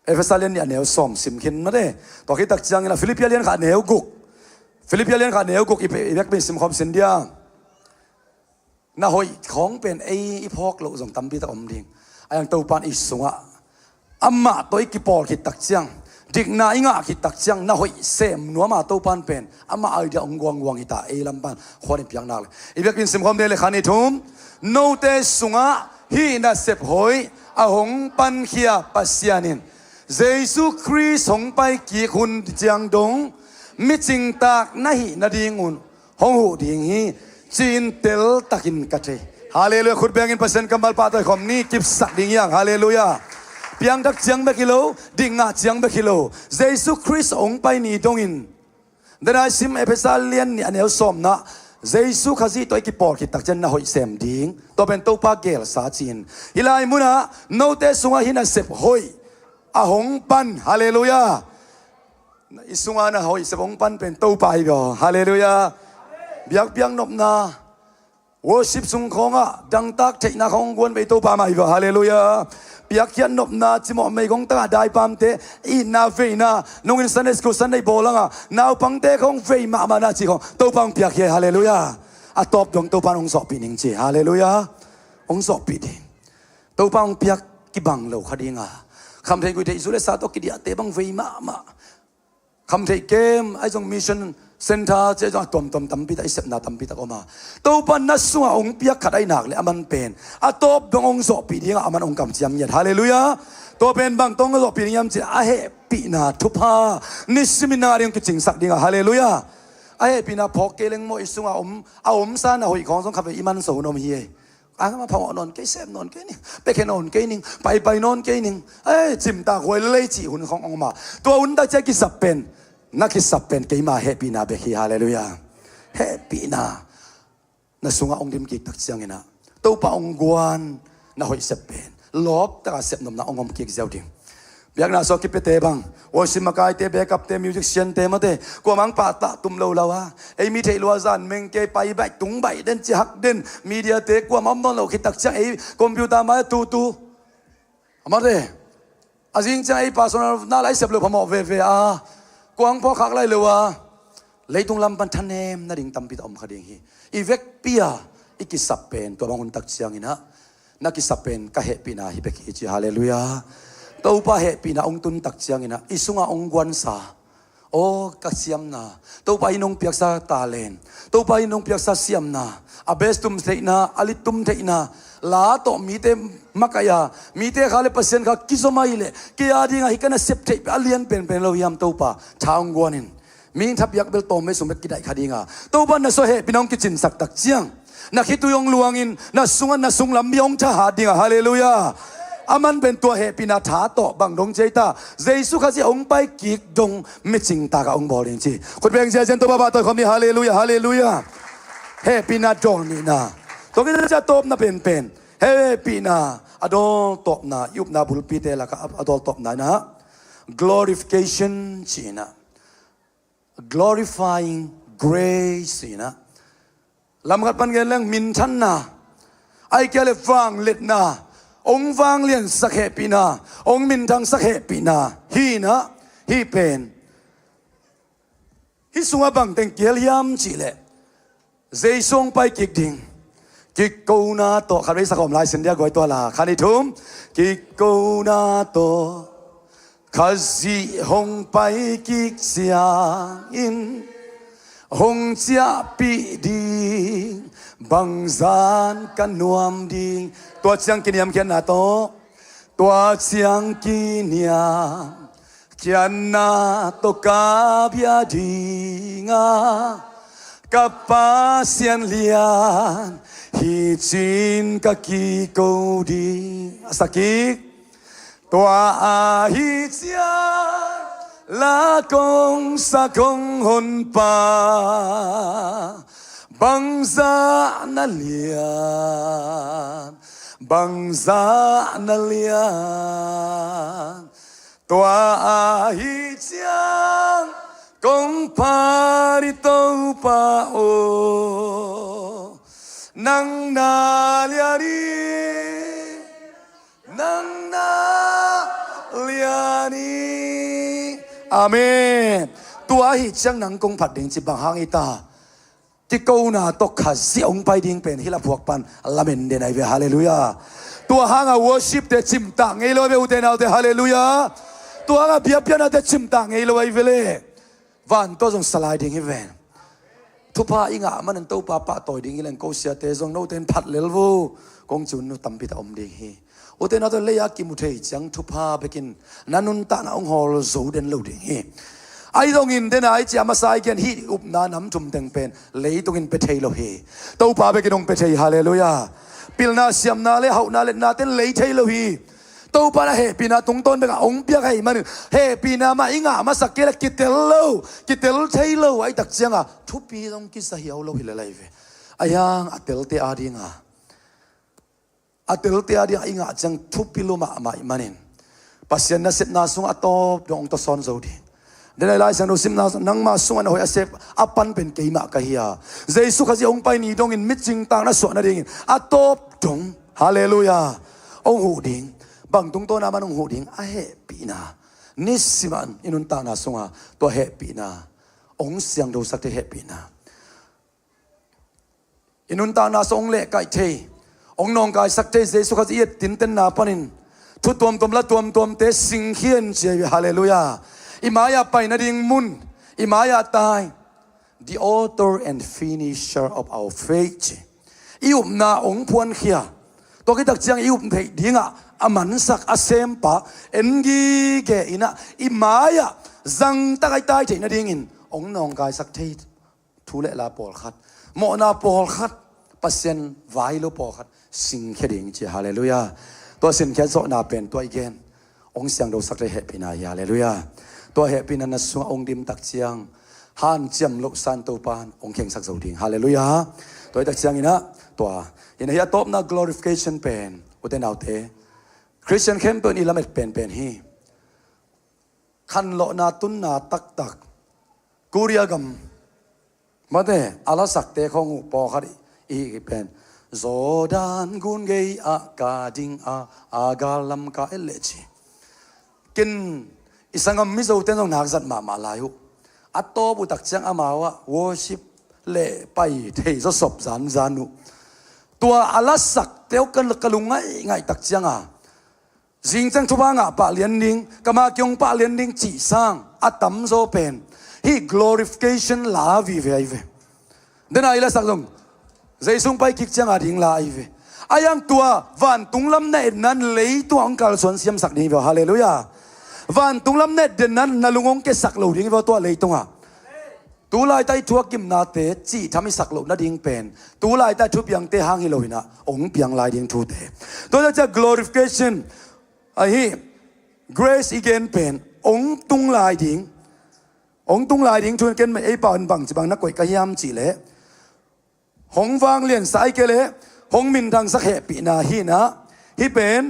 เอเฟซัสเลียนเนี่ยแนวส่อมสิมขินมาเด้ตัวคิดตักจังอินะฟิลิปปิเลียนขาแนวกุกอีเบกเป็นสิมคอมสินเดียน่าหอยของเป็นไอ้พอกเราส่งตั้มปีตะอมดิ่งไอ้ยังตัวปานอีสุงะอามาตัวอีกิปอลคิดตักจังดิกนาอิงะคิดตักจังน่าหอยเซมนัวมาตัวปานเป็นอามาไอเดียองกวางอิตาลำปานขวานเพียงนักเลยอีเบกเป็นสิมคอมเดลขานิทุมโนเตสุงะฮีน่าเสพหอยอาหงปันเขียปัสยานินเยซูคริสต์หงไปกี่คุณจังดงมิจิงตากนาหินาดิงุนหงหูดิงฮีจีนเตลตักินกัจเจฮาเลลูยาขุดแบงอินเปอร์เซ็นต์กำบัลปาตัวคอมนี่กิบสักดิ่งยังฮาเลลูยาเพียงดักจังเบกิโลดิ่งงาจังเบกิโลเยซูคริสต์องไปนี่ดงอินเดนายซิมเอเปซัลเลียนนี่อันเอลสอมนะเยซูขจีตัวกิปอร์กิตักจันน่าหอยเซมดิ่งตัวเป็นตัวปาเกลสาจีนฮิลายมุนะโนเตสุงะฮินาเซปหอยอาหงปันฮาเลลูยาอิสุงานะหอยเซปหงปันเป็นตัวไปบ่ฮาเลลูยาเบียงนบนาวอชิปสุงของอ่ะดังตักเทนาของกวนไปตัวปาไม่บ่ฮาเลลูยาเปียกยันนบนาจิมอไม่คงตาได้ปามเตอีนาเฟนาน้องอินสันเดสกุสันได้บอลังอ่ะนาวปังเตของเฟมานาจิของตัวปังเปียกเฮฮาเลลูยาอะตอบดวงตัวปังองสอบปีนิงเจฮาเลลูยาองสอบปีดิตัวปังเปียกกิบังเหลวคดีงาคำเทกุยเทอิสุเลสาตกิดิอาเตบังเฟมาคำเทเกมไอ้จงมิชชั่น เส้นทางเจ้าตัวตั้มปีตาอิสเซปนาตั้มปีตาออกมาตัวปันนัสสุงองเปียกขัดไอ้หนักเลยอามันเป็นอาตัวดงองโซปีนี้อามันองกำเจียมยันฮาเลลูยาตัวเป็นบางตรงก็โซปีนี้ยามจีอาเฮปีนาทุพานิสมินาเรียงกิจสักดิ่งฮาเลลูยาอาเฮปีนาพอกเกลิงโมอิสุงอาอมซานาหอยของสงขับอิมันโซนอมเฮียอามาพอนอนเกยเซมนอนเกยนิ่งไปแค่นอนเกยนิ่งไปนอนเกยนิ่งจิมตาหวยเลยจีหุ่นขององมาตัวอุ่นตาเจกิสับเป็นนักกิสับเป็นเกยมาเฮปีนาเบคีฮาเลลูยาเฮปีนานาสุงองดิมกิกตักเสียงนะตัวปะองกวนนาหอยเซเป็นลบตาเสพนมนาองกิกเจ้าดิ่งเบียกนาสกิปเตบังวอสิมากายเตเบกับเตมิวสิกเซียนเตมาเตกว่ามังปาตะตุมเลวลาวะไอมีเทลัวซันเมงเกไปใบตุงใบเดินจิฮักเดินมีเดียเตกว่ามัมนอนเราคิดตักจังไอคอมพิวเตอร์มาตูมาเตอาจิงจังไอพาสนาน่าไลเสพเลวพมอเวกวางพ่อขักไลเลวะเลยตุงลำปันทันเนมนาดิ่งตั้มปิดอมขดิ่งฮีอีเวกเปียอีกิสับเป็นตัวบางคนตักจังอินะนักกิสับเป็นกะเฮปีนาฮิเบกิจิฮาเลลูยาตัวป้าเฮปีนาองตุนตักเจียงนะอิสุงาองกวนสาโอ้กัสยามนาตัวป้าอินองเปียกซาตาเลนตัวป้าอินองเปียกซาเสียมนาอาเบสตุมเทนาอลิตุมเทนาลาโตมีเตมักยามีเตขาเลเปอร์เซ็นต์ขากิโซมาอิเลกีอาดีงาฮิกันเซปเทอเลียนเป็นเรายามตัวป้าชาวองกวนินมีทับยักเบลโตไม่สมเด็จกิได้ขาดีงาตัวป้าน่ะโซเฮปีน้องกิจินสักตักเจียงนักฮิตุยองลวงอินน่ะสุงลำยองชาหาดีงาฮาเลลูยาอามันเป็นตัวเหตุปีนาถาโตบังดงเจตาเจสุข้าจะองไปกิกดงไม่จริงตากับองบอลินจีคนเป็นเจเจนตัวบ้าตัวคำนี้ฮาเลลูยาฮาเลลูยาเฮปีนาดงนี่นะตัวกิจจะตบนะเป็นเฮปีนาอดอลตบนะยุบนาบุลปีเตละกับอดอลตบนะ glorification จีนะ glorifying grace นะลำกัดปันเงินเรื่องมินชันนะไอเกลฟังเล็ดนะองค์ฟังเลียนสักเหปีนาองค์มินทางสักเหปีนาฮีนะฮีเป็นฮิสุงบังเต็งเกียรยามจีเลเจสงไปกิกดิ่งกิกกูนาโตขัดไว้สักอมลายสัญญาไว้ตัวละขันทุ่มกิกกูนาโตขัดสีหงไปกิกเสียอินหงเจียปีดิ่งบังซานกันนวมดิ่งตัวเชียงกินยามเขียนนาโตตัวเชียงกินยามเขียนนาโตกาบยาดิ่งกับปาเสียนเลียนฮิจินกะกีโกดีสักกิกตัวอาฮิเจียลากงสักงหนปาบังซานาเลียนบังซานาเลียนตัวอาฮิจังกงพาริโตปาโอนังนาเลียนีนังนาเลียนีอาเมนตัวอาฮิจังนังกงผัดดิ่งจิบังหางอิตาที่กูน่าตกขัดเสียงไปดิ่งเป็นฮิลาพวกปันละเมนเดนไอเวฮาเลลูยาตัวหางวอร์ชิปเตจิมตังเอโลเวอุเตนาเตฮาเลลูยาตัวหางเบียบเบียนาเตจิมตังเอโลไอเวเลวันตัวจงสไลดิ้งอีเวนทุพาอิงะมันตัวปาปะต่อยดิ่งอีเลนโกเซียเตจงโนเตนพัดเลลวูกงจุนนุตัมปิตอมดิ่งฮีอุเตนาเตเลยากิมุเทจังทุพาไปกินนันุนตานาองฮอลโซเดนโลดิ่งฮีไอ้ตรงอินเดนไอ้เจ้ามาใส่กันฮีอุปนาน้ำจุ่มเต็งเป็นเลยตรงอินเปเทโลฮีตัวป้าไปกินองเปเทฮาเลลูยาปิลนาเสียมนาเลหานาเลนาเต้นเลยเทโลฮีตัวป้าละเฮปีนาตรงต้นเป็นองเปียกให้มันเฮปีนามาอิงะมาสักเกลกิเตลโลกิเตลเทโลไอ้ตักเสียงอ่ะทุบปีตรงกิสเฮียวโลฮิเลไลเวไอ้ยังอัตเตลเตอาดิงะอัตเตลเตอาดิงะอิงะจังทุบปีโลมามันนินปัสยันนัสนาสุงอัตโตดงตัวซอนโซดีเดี๋ยวไล่สังดูสิมนังมาส่วนหอยเสพอปันเป็นเกยมากะเฮียเจสุขจะองไปนี่ดงอินมิจิงต่างนั่นส่วนนั่นเองอัตโตดงฮาเลลูยาองหูดิงบางตรงตัวนามันองหูดิงอาเฮปีนานิสิมันอินุนต่างน่าส่งตัวเฮปีนาองเสียงดูสักที่เฮปีนาอินุนต่างน่าส่งเละไก่เทองนองกายสักเทเจสุขจะเอียดตินเต้นนาปนินทุตัวมละตัวมเตสิงเขียนเจฮาเลลูยาอิมายาไปนาดิงมุนอิมายาตาย the author and finisher of our faith iup na ong puan khia to ki tak chiang iup thei dinga aman sak asem pa engi ge ina imaya zang takai tai thei na ding in ong nong kai sak thei thule la pol khat mo na pol khat pasien vai lo pol khat sing kheding chi hallelujah to sin khe zo na pen to again ong siang do sak le happy na hallelujah to happy na na su ong dim tak chiang han chiam lok san to pan ong kheng sak zo ding hallelujah to tak chiang ina to ina ya top na glorification pen uten out te Christian campus ni lamet pen hi khan lo na tun na tak tak kuria gam mate ala sak te khong po khari i pen zodan gun gei a ka ding a agalam ka elechi kin isangam mi zo ten ong nak zat ma layu ato bu tak chiang amawa worship le pai thei zo sop zan nu tua ala sak teo kan kalungai ngai tak chiang a jing chang thuba nga pa lian ning kama kyong pa lian ning chi sang atam zo pen hi glorification la vi ve den ai la sak dong zai sung pai kik chiang a ding la ai ve ayang tua van tunglam na nan lei tu ang kal son siam sak ni ve hallelujah van tunglam net den nan nalungong ke sak lo ding ve to lei tunga tu lai tai thua kim na te chi thami sak lo na ding pen tu lai tai thu piang te hang hi lo ina ong piang lai ding thu te to cha glorification hi grace again pen ong tung lai ding thun ken me ei paun bang chi bang na koi ka yam chi le hong wang lian sai ke le hong min thang sak he pi na hi pen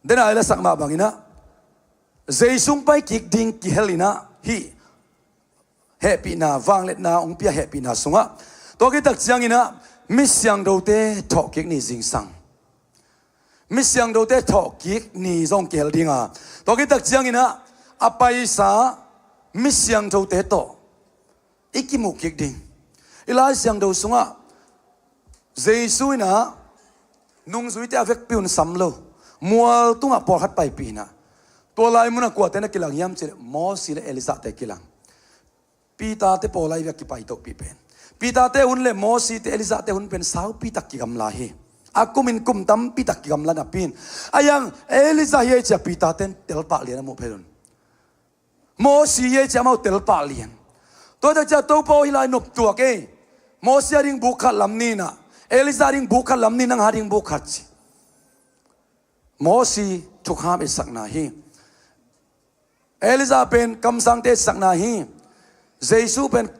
den ai la sak ma bang ina zai sung pai kik ding ki helina hi happy na wang let na ong pia happy na sunga to ki tak chiang ina mi siang do te thok kik ni jing sang mi siang do te thok kik ni zong kel dinga to ki tak chiang ina apai sa mi siang do te to ikimu kik ding ila siang do sunga jesu ina nung zui te avek piun samlo mual tunga por khat pai pi na to lai muna ko te na kilang yam che mo si le elisa te kilang pita te polai vek ki pai to pi pen pita te un le mo si te elisa te un pen sau pi tak ki gam la hi akumin kum tam pi tak ki gam la na pin ayang elisa ye cha pita ten tel pa lian mo phelun mo si ye cha mau tel pa lian to ta cha to po hi lai nop tua ke mo si ring bu khat lam ni na elisa ring bu khat lam ni nang ha ring bu khat chi mo si thuk ham isak na hi Elisa pen kam sang te sak na hi Jesu pen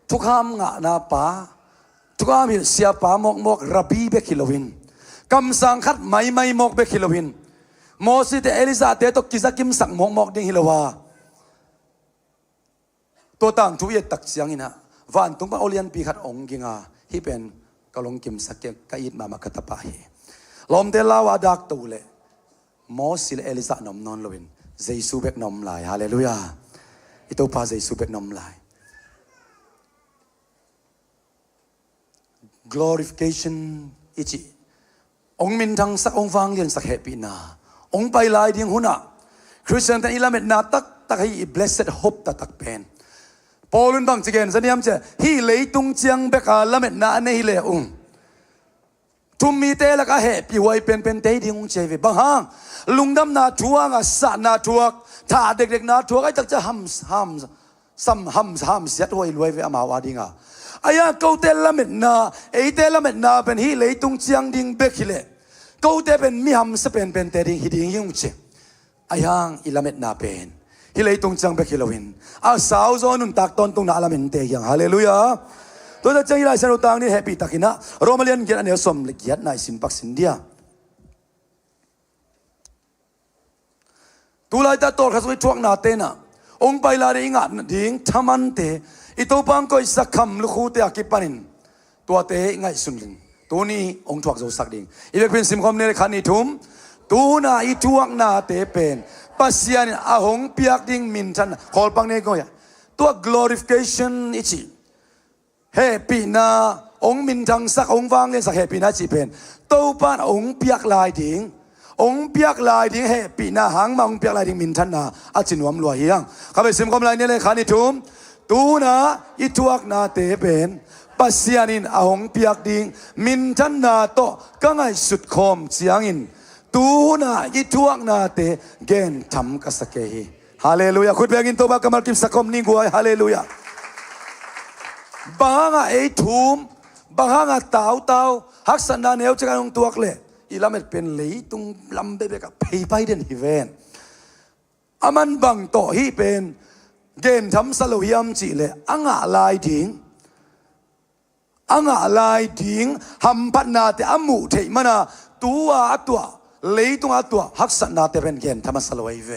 thukham nga na pa thukham hi sia pa mok rabi be khilowin kam sang khat mai mok be khilowin mosi te Elisa te to kizakim sak mok ding hilowa to tang thu ye tak chiang ina van tung pa olian pi khat ong ginga hi pen kalong kim sak ke kait ma ka ta pa hi lom te lawa dak to le mosi le Elisa nom non lowin Jesu bek nom lai hallelujah ito pa Jesu bek nom lai glorification ichi ong min thang sak ong wang lian sak happy na ong pai lai ding huna Christian tan ilamet na tak hi blessed hope ta tak pen Paulun bang chigen zaniam che hi leitung chiang beka lamet na ne hi le tum mi te la ka happy wai pen te ding ong che ve bang hang lungdam na thuang a sa na thuak tha dek na thuak ai tak cha ham siat hoi loi ve ama wa dinga aya ko te lamet na pen hi leitung chiang ding bek hile ko te pen mi ham sa pen te ding hi ding yung che ayang ilamet na pen hi leitung chiang bek hilowin a sao zo nun tak ton tung na alamen te yang hallelujah to da chang ila san utang ni happy takina romalian gen ane som le giat na sin pak sin dia tulai ta tor khasui thuak na te na ong pai la ringa ding thaman te ito pang ko isakham lu khu te akipanin to te ngai sunling to ni ong thuak zo sak ding ibek pin sim khom ne khani thum tu na I thuak na te pen pasian ahong piak ding min than khol pang ne ko ya to glorification ichi happy na ong min thang sak ong wang le sak happy na chi pen to pan ong piak lai ding องเปียกลายดิ้งเฮปีนาหางมาองเปียกลายดิ้งมินทันนาอาจินวมลัวเฮียงข้าไปซิมคำลายนี่เลยขานิทุมตูนาอิทวกนาเตเป็นปัสยานินอาหงเปียกดิ้งมินทันนาโตก็ไงสุดคมเสียงอินตูนาอิทวกนาเตเกนทำกัสเกฮีฮาเลลูยาคุณเบียกินตัวบักกมัลกิมสักคมนิ่งกวยฮาเลลูยาบางไอทุมบางเต่าฮักษณะเนียวจะกันตัวเลยอีลาเม็ดเป็นเลยตุงลำเบกับไปเดินฮิเวนอามันบังโตฮีเป็นเกณฑ์ทำสโลยามจีเลยอ่างลายดิ้งหำพัดนาเตอมูเทมันนะตัวเลยตุงตัวฮักษณะเตเป็นเกณฑ์ทำสโลยเว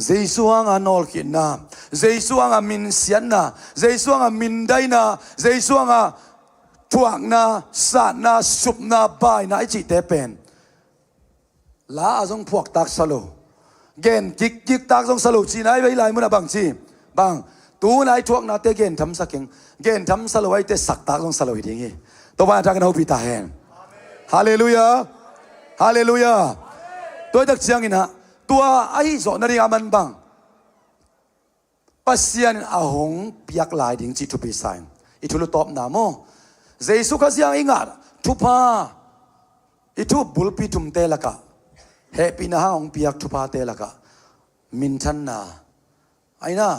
เจสุอังนอลกินนะเจสุอังมินเสียนนะเจสุอังมินได้นะเจสุอังทวงนะสานะสุบนะบายนะไอจิเตเป็นลาจงพวกตักสโลเกณฑ์กิกตักจงสโลจีนายไว้ลายมุนะบางจีบางตูนายทวงนะเตเกณฑ์ทำสักเก่งเกณฑ์ทำสโลไว้เตสักตักจงสโลอีดิ้งตัวบ้านจักรนเอาพิตาเฮนฮาเลลูยาฮาเลลูยาตัวตักเชียงอินะตัวไอ้สอนนาฬิกามันบังปัสยานินอาหงเปียกลายดิ้งจิตุปิสัยอิทุลุตอบนาโมเจสุขเสียงอิงาทุพาอิทุบุลปิทุมเตลกะเฮปินาองเปียกทุพาเตลกะมินทันนาไอ้น่ะ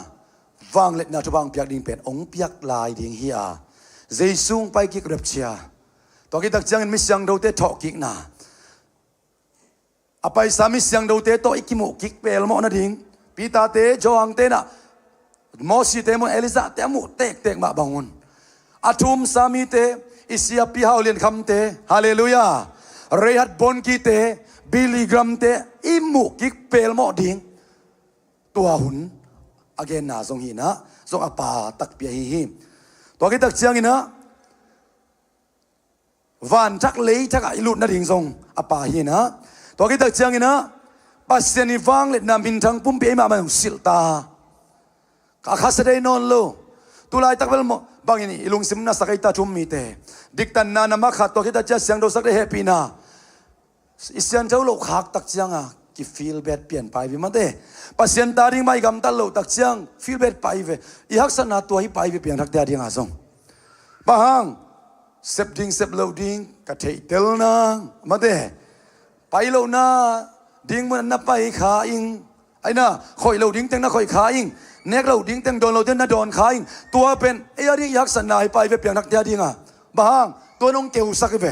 วังเล็ดนาทุบังเปียกดิ้งเป็นองเปียกลายดิ้งเฮียเจสุงไปกิกเร็บเชียตัวกิตักจังมิสยังดูเตทอกิกนาอภัยสามิสยังดูเตโตอิกิมุกิกเปลโมนาดิ้งปีตาเตจวังเตนะมอสิเตมเอลิซาเตมุเตกมาบังุนอาทุมสามีเตอิสยาปีฮาวเลียนคำเตฮาเลลูยาเรฮัดบอนกีเตบิลิกรัมเตอิมุกิกเปลโมดิ้งตัวหุนอเกนนาทรงหินะทรงอปาตักเปียหิตัวกิตักเชียงหินะวันจักเลยจักอิลุดนาดิ้งทรงอปาหินะตัวกิตักเชียงหินะปัสเซนิฟังเล็ดนามินทังปุ่มเปียมามันสิลตาข้าข้าเสด็จนอนโลตุลายตักเวลมบางอย่างนี้ลุงซิมนาสักไอตาทุ่มมีเตดิกตันนานามาขัดตัวคิดจะเสียงเราสักได้เฮปีนาอิสยันเจ้าโลกหักตักเสียงอ่ะกิฟีลเบ็ดเปลี่ยนไปวิมาเตปัสยันตาดิ่งไม่กำตันโลตักเสียงฟีลเบ็ดไปเวอีฮักษณะตัวให้ไปเปลี่ยนทักเดียดิ่งอาทรงบางเซฟดิ่งเซฟโลดิ่งกระเทยเตลนามาเตไปโลนาดิ่งมันนับไปขาอิงไอ้น่ะคอยโลดิ่งเต็งน่ะคอยขาอิงเนกเราดิ้งเต็งโดนเราเต็งน่ะโดนขายตัวเป็นไอ้ยักษ์ยักษ์สนายไปเปลี่ยนนักเดียดิ้งอ่ะบางตัวน้องเกี่ยวสักเว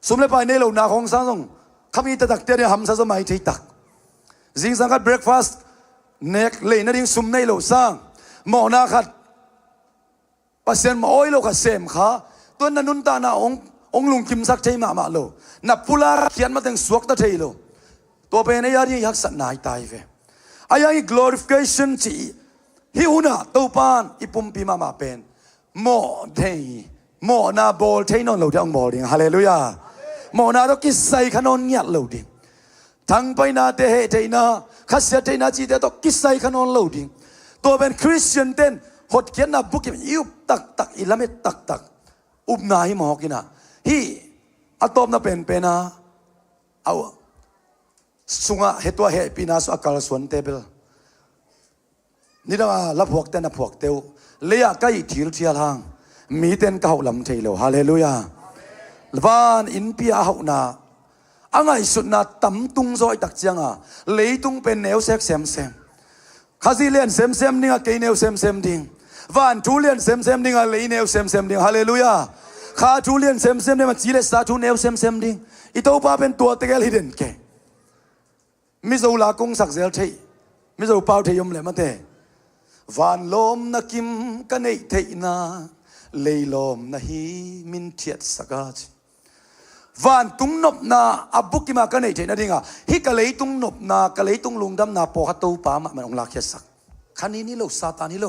สมเลยไปในเราหน้าของสังสงขมีตะตักเดียเนี่ยหำสัสมัยที่ตักจิงสังกัดเบรกฟาสต์เนกเลยนั่นดิ้งสมในเราสร้างหมอนาขัดปัสเซนหมออ้อยเราขัดเสมขาตัวนั้นนุนตาหน้าองลุงกิมสักใช่มาโลนับพุลาเขียนมาถึงสวกตะเทโลตัวเป็นไอ้ยักษ์สนายตายเวไอ้ยัง glorification จีฮิวนาตัวปานอิปุ่มปีมาเป็นโมเทโมนาบอลเทนอนเราจะองบอลดิ้งฮาเลลูยาโมนาต้องกิใส่ขนนเงียเราดิ้งทั้งไปนาเตเฮเทนาขัดเสียเทนาจีเตต้องกิใส่ขนนเราดิ้งตัวเป็นคริสเตียนเต้นหดเขียนนับบุกิมยุบตักอิละเมตักอุบนาฮิมหอกินะฮีอะตอมน่ะเป็นนะเอาสุงะเหตัวเหปีนาสุอากาลสวนเตเบลนี่ดาลับพวกเต้นนับพวกเตวเลียใกล้ทีลเทียลางมีเต้นเก่าลำเทโลฮาเลลูยาลวานอินปีอาหนาอังไงสุดนาตั้มตุงซอยตักเจียงอ่ะเลยตุงเป็นแนวเซ็กเซมข้าซีเลียนเซมนี่ก็เกยแนวเซมดิ่งวานทูเลียนเซมนี่ก็เลยแนวเซมดิ่งฮาเลลูยาข้าทูเลียนเซมนี่มันจีเลสตาทูแนวเซมดิ่งอีโตป้าเป็นตัวเตกลฮิเดนเกมิโซลากงสักเซลเทมิโซเปาเทยมเลยมาเตวันลมนักิมกันเอเทนาเลยลมนะฮีมินเทียดสกัดวันตุงนบนาอับบุกิมากันเอเทนาดิ่งอ่ะฮิกะเลยตุงนบนากะเลยตุงลุงดำนาปอฮัตตูปามันองลาเคียสักคันนี้นี่โลซาตานี่โล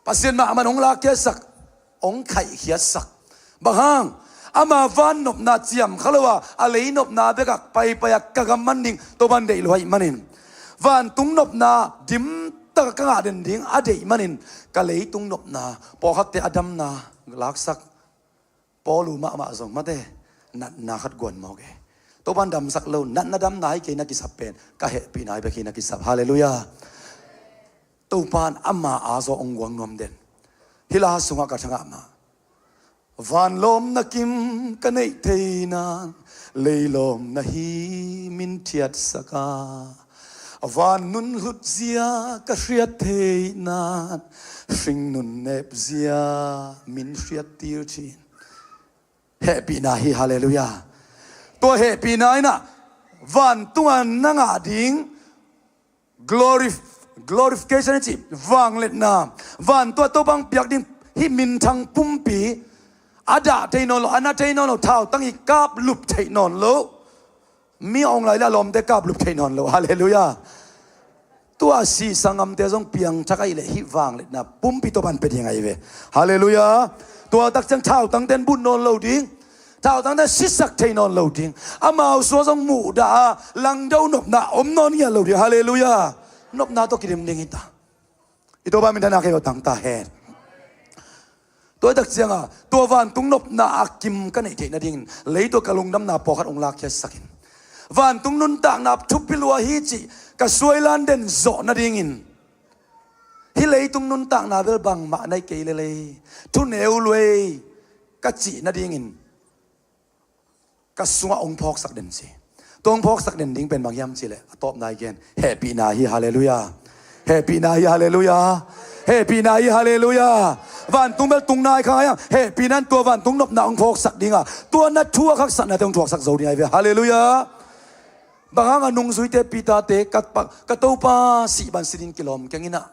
ปัสเซียนมามันองลาเคียสักองไข่เคียสักบางห้างอามาวันนบนาเจียมเขาเรียกว่าอะไรนบนาเบกักไปกะกำมันดิ่งตัวบันเดลอยมันนินวันตุงนบนาดิมตะกะงาเดินดิ่งอเดยมันนินกะเลยตุงนบนาพอฮัตเตอดัมนาลักสักปอลูมาส่งมาเต นัดนาขัดกวนมอกตัวบันดำสักโลนัดนาดำนายเกนักิสับเป็นก็เหปีนายไปกินักิสับฮาเลลูยาตัวปานอามาอาโซองกวงนวมเด่นฮิลาสุงกัชงอามาวันลมนักิมกันในเทนันเลยลมนาฮีมินเทียดสกาวันนุนหุดเซียกเรียดเทนันสิงนุนเนบเซียมินเรียดติลชินเฮปีนาฮีฮาเลลูยาตัวเฮปีนายนะวันตัวนังอาดิง glorification จิวังเล็ดนาวันตัวบังเปียกดิงฮิมินทังปุ่มปีอาดาเทนอนโลอานาเทนอนโลเท้าตั้งอีกาบลุบเทนอนโลมีองค์ไรละลมเตกาบลุบเทนอนโลฮาเลลูยาตัวสีสังอัมเตจงเปียงชักไอเลฮิวังเล็ดนาปุ่มปีตัวบันเป็นยังไงเวฮาเลลูยาตัวตักจังเท้าตั้งเต้นบุญนอนโลดิงเท้าตั้งแต่สิสักเทนอนโลดิงอามาเอาสัวจงหมู่ดาลังเดานบนาอมนอนเนี่ยโลดิฮาเลลูยานบนาตัวกิริมดิงอิตาอิตัวบ้านมินทนาเกี่ยวตั้งตาเฮดตัวตักเจียงอ่ะตัววันตุงนบนาอักกิมกันไอเทนดิ่งเลยตัวกะลุงดำนาปอขัดองลาเคียสักินวันตุงนุนต่างนาทุบพิลัวฮิจิกะสวยลันเดนโซนาดิ่งินฮิเลยตุงนุนต่างนาเวลบังมาในเกลเลยทุนเอวลวยกะจีนาดิ่งินกะสวะองพอกสักเดนสิตัวองพอกสักเดนดิ่งเป็นบางยามสิเลยตอบนายเกนเฮปีนาฮีฮาเลลูยาเฮปีนาฮีฮาเลลูยาเฮปีนาฮีฮาเลลูยาวันตุงเบลตุงนายข้ายังเฮปีนั้นตัววันตุงนบนาองพอกสักดิ่งอ่ะตัวนัดทั่วขักสักนาเตองถวกสักโซดีไอเวฮาเลลูยาบางอันนุ่งสุยเตปีตาเตกัดปะกัดตัวป้า4 กิโลเมตรแค่นี้นะ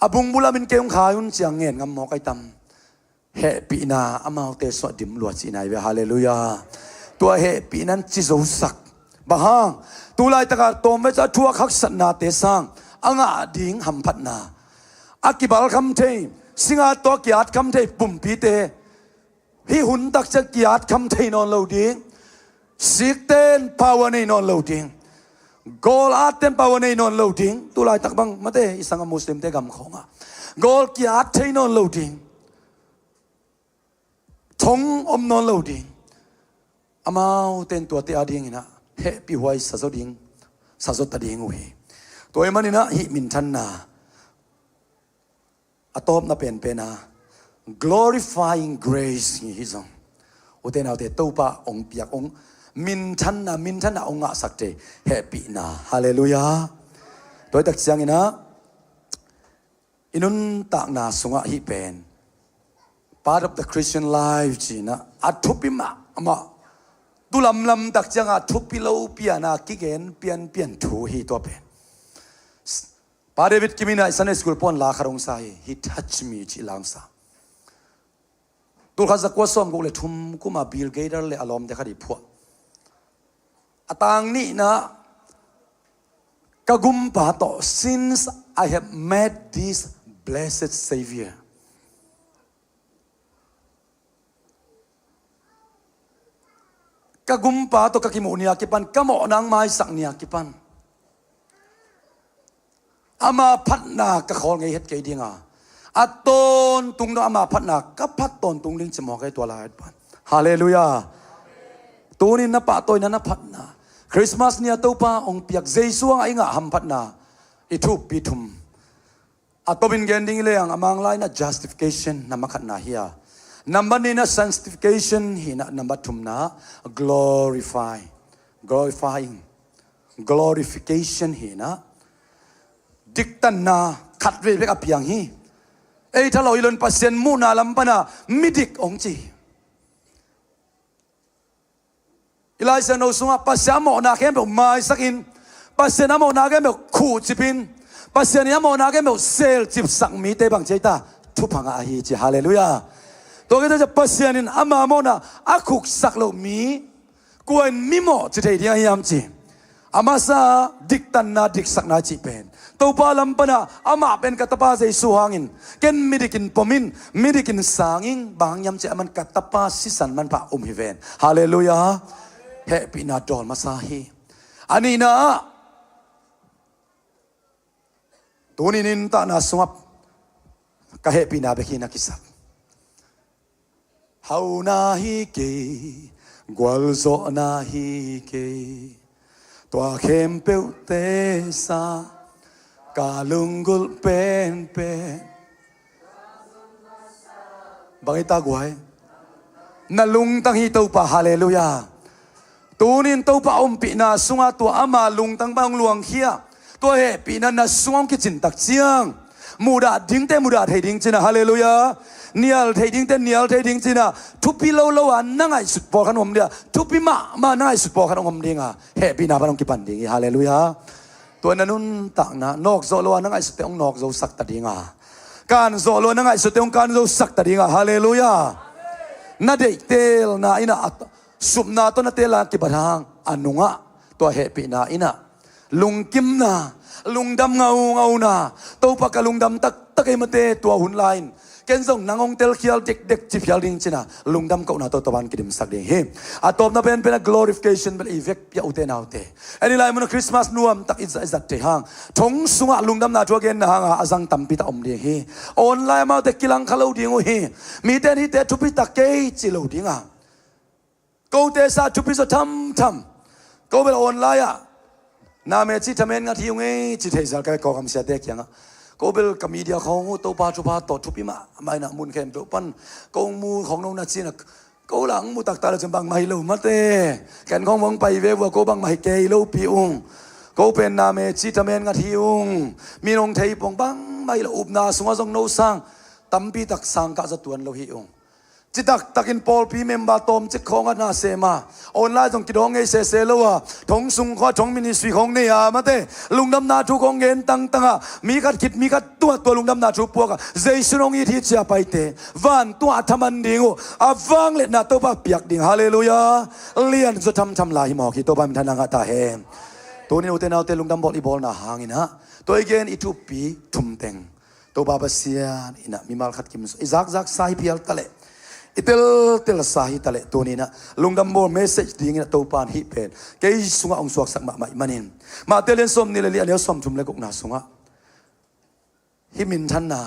อาบุงบุลามินเกี่ยงขายุนเจียงเงินงำหมอกไอตำเฮปีนาอามาเตสวดดิมลวดสีนายเวฮาเลลูยาตัวเฮปีนั้นจิโซสักบางตัวลายตะการตัวไม่จะทั่วขักสันนาเตสังอ่างอาดิ่งหำพัดนาอากิบาลคำเทสิงาตัวกิอาดคำเทปุ่มปีเตฮิหุนตักจะกิอาดคำเทนอนเลวดิ่งสิกเต้นภาวนาในนอนเลวดิ่งกอลอาเต้นภาวนาในนอนเลวดิ่งตัวลายตักบังมาเตอิสังมุสลิมเตกำของอ่ะกอลกิอาดเทนอนเลวดิ่งทงอมนอนเลวดิ่งอามาเต้นตัวเตอาดิ่งนะเฮปีหวยสัจดิ่งสัจตดิ่งเวตัวเอ็มันนี่นะฮิมินทันนาอัตบนับเป็นนะ glorifying grace นี่ฮิซังอุเทนเอาเตตัวป้าองเปียกองมินทันนาองอาสักเตเฮปีนาฮาเลลูยาตัวตักเสียงนะอินุนตากนาสุงะฮิเป็น part of the Christian life จีนะอัตุปิมะมาตุลำตักเสียงอัตุปิโลปียนากิเกนเปียนถูฮิตัวเป็นปาเดวิดกิมินาสันสกุลปอนลาคารองไซฮิทัชมีจิลังซาตุลข้าจะกวาดซ้อมกูเลยทุ่มกูมาบิลเกเดอร์เลยอารมณ์เด็กขัดพัวต่างนี้นะกะกุมปาโต since I have met this blessed Savior กะกุมปาโตกะกิโมเนียกิปันกะโมนางไม้สักเนียกิปันอามาพัดนากะขอไงเฮ็ดไกดีงาอัตตนตุงดอามาพัดนากะพัดตนตุงลิงจะมองไกตัวลายปันฮาเลลูยาตัวนี้นับปะตัวนั้นนับพัดนาคริสต์มาสเนี่ยตัวป้าองเปียกเจสวงไอ้งะหัมพัดนาอิทุปิทุมอัตบินเกนดิ้งเลยอ่างมังไลนะ justification นับขัดนาเฮียนับบันนี้นะ sanctification ฮีนะนับทุมนะ glorifying glorification ฮีนะดิกตันนาขัดเวรกับเพียงฮีเอ้ถ้าเราอิลนปัสเซนมูนาลัมปนามิดิกองจีอิลายเซนโอซุงะปัสเซนโมนาเกมแบบมาสักอินปัสเซนโมนาเกมแบบขู่จิบินปัสเซนโมนาเกมแบบเซลจิบสักมีเตบังเจตาทุพังอาฮีจีฮาเลลูยาตัวก็จะปัสเซนินอามาโมนาอาคุกสักโลมีกวนมิโมจิเทียยามจีอามาซาดิกตันนาดิกสักนาจีเป็นตัวปาลัมปนาอามาเป็นกัตปาใจสุหังินเกนมิดิกินปมินมิดิกินสางิงบางยามเจมันกัตปาสิสันมันพระฮิเวนฮาเลลูยาเฮปินาดอนมาซาฮีอันนี้นะตัวนี้นินตานาสวับก็เฮปินาเบกินากิสับ hau na hi ke gwal zo na hi ke tua khem peu te sa ka lungul pen pen bang ita guai na lung tang hi to pa hallelujah tunin to pa pi na sunga tua ama lung tang bang luang khia tua he pi na sungam ki chin tak chiang muda ding te muda thei ding china hallelujah nial thei ding te nial thei ding china thupi lo lo an nangai sut por khan om dia thupi ma nangai sut por khan om dinga he pi na ba nong ki pan ding hallelujahตัวนั้นตักนะนอกโซโลนั่งไอสุดเตงนอกโซสักตัดยังการโซโลนั่งไอสุดเตงการโซสักตัดยังฮาเลลูยานาเดเตลนาอินะสุบนาตัวนาเตลากิบทางอนุงะตัวเฮปินาอินะลุงกิมนาลุงดำเงานาตัวปากลุงดำตักไอมาเตตัวหุ่นไลน์เกณฑ์ส่งนางองเตลเขียลเด็กจิบเขียลดิ่งชินะลุงดำก็น่าตัวตะวันกิดมสักดิ่งเฮอาตบนับเป็น glorification เป็น effect ยาอุเทนเอาเตอันนี้ไลน์มันคริสต์มาสนวมตักอิสระเตหังทงสุงะลุงดำน่าชัวเกณฑ์นะฮะอาจังตั้มปีตาอมดิ่งเฮออนไลน์มาเตกิลังขลุ่ยดิ่งเฮมีเตนี่เตทุบิตาเกยจิลุ่ยดิ่งอ่ะกูเตสาทุบิสทำกูเป็นออนไลน์อ่ะนาเมจิทำเองงานที่ยงเอจิเทสัลก็กำเสียเด็กยังอ่ะก็เป็นกัมมีเดียเขาตัวปาจุปาต่อทุบิมาไม่นะมุนเข้มเปล่าปันกงมูของน้องนัชชีนะก็หลังมูตักตาจนบางไม่เล่ามาเต้แกนของวังไปเวว่าก็บางไม่เกยเล่าปีองก็เป็นนาเมจิทำเองงานที่ยงมีน้องไทยปองบางไม่เล่าอุบนาสงฆ์ทรงโนสังตั้มปีตักสังกัดตัวเราหิองจิตักตักินพอลพีเมมบาตอมจิของกันนาเซมาออนไลน์ต้องกิดองเอเซเซลวะทงสุงข้อทงมินิสวีของเนี่ยมาเต้ลุงดำนาทุกองเงินตั้งอ่ะมีกัดคิดมีกัดตัวลุงดำนาทุกพวกอ่ะเจสุนองอีที่จะไปเตวันตัวทำมันดิ่งอ่ะฟังเล็ดนาตัวป้าเปียกดิ่งฮาเลลูยาเลียนจะทำลายหมอกที่ตัวป้ามีทนางตาเฮมตัวนี้อุเทนเอาเตลุงดำบอลอีบอลน่ะหางินะตัวอีเกนอีทุปีทุ่มเต็งตัวป้าเสียนี่นะมีมาลขัดกิมสุอิซักไซเปียลตะเล่อิเตลสาหิตะเลตัวนี้นะลุงดำโบเมสเซจดิ่งนะตัวปานฮิเพนเกยสุงะองสวกสักมามันนินมาเตเลนสมนี่เลยอันนี้สมทุมเลยกุกนาสุงะฮิมินทันนา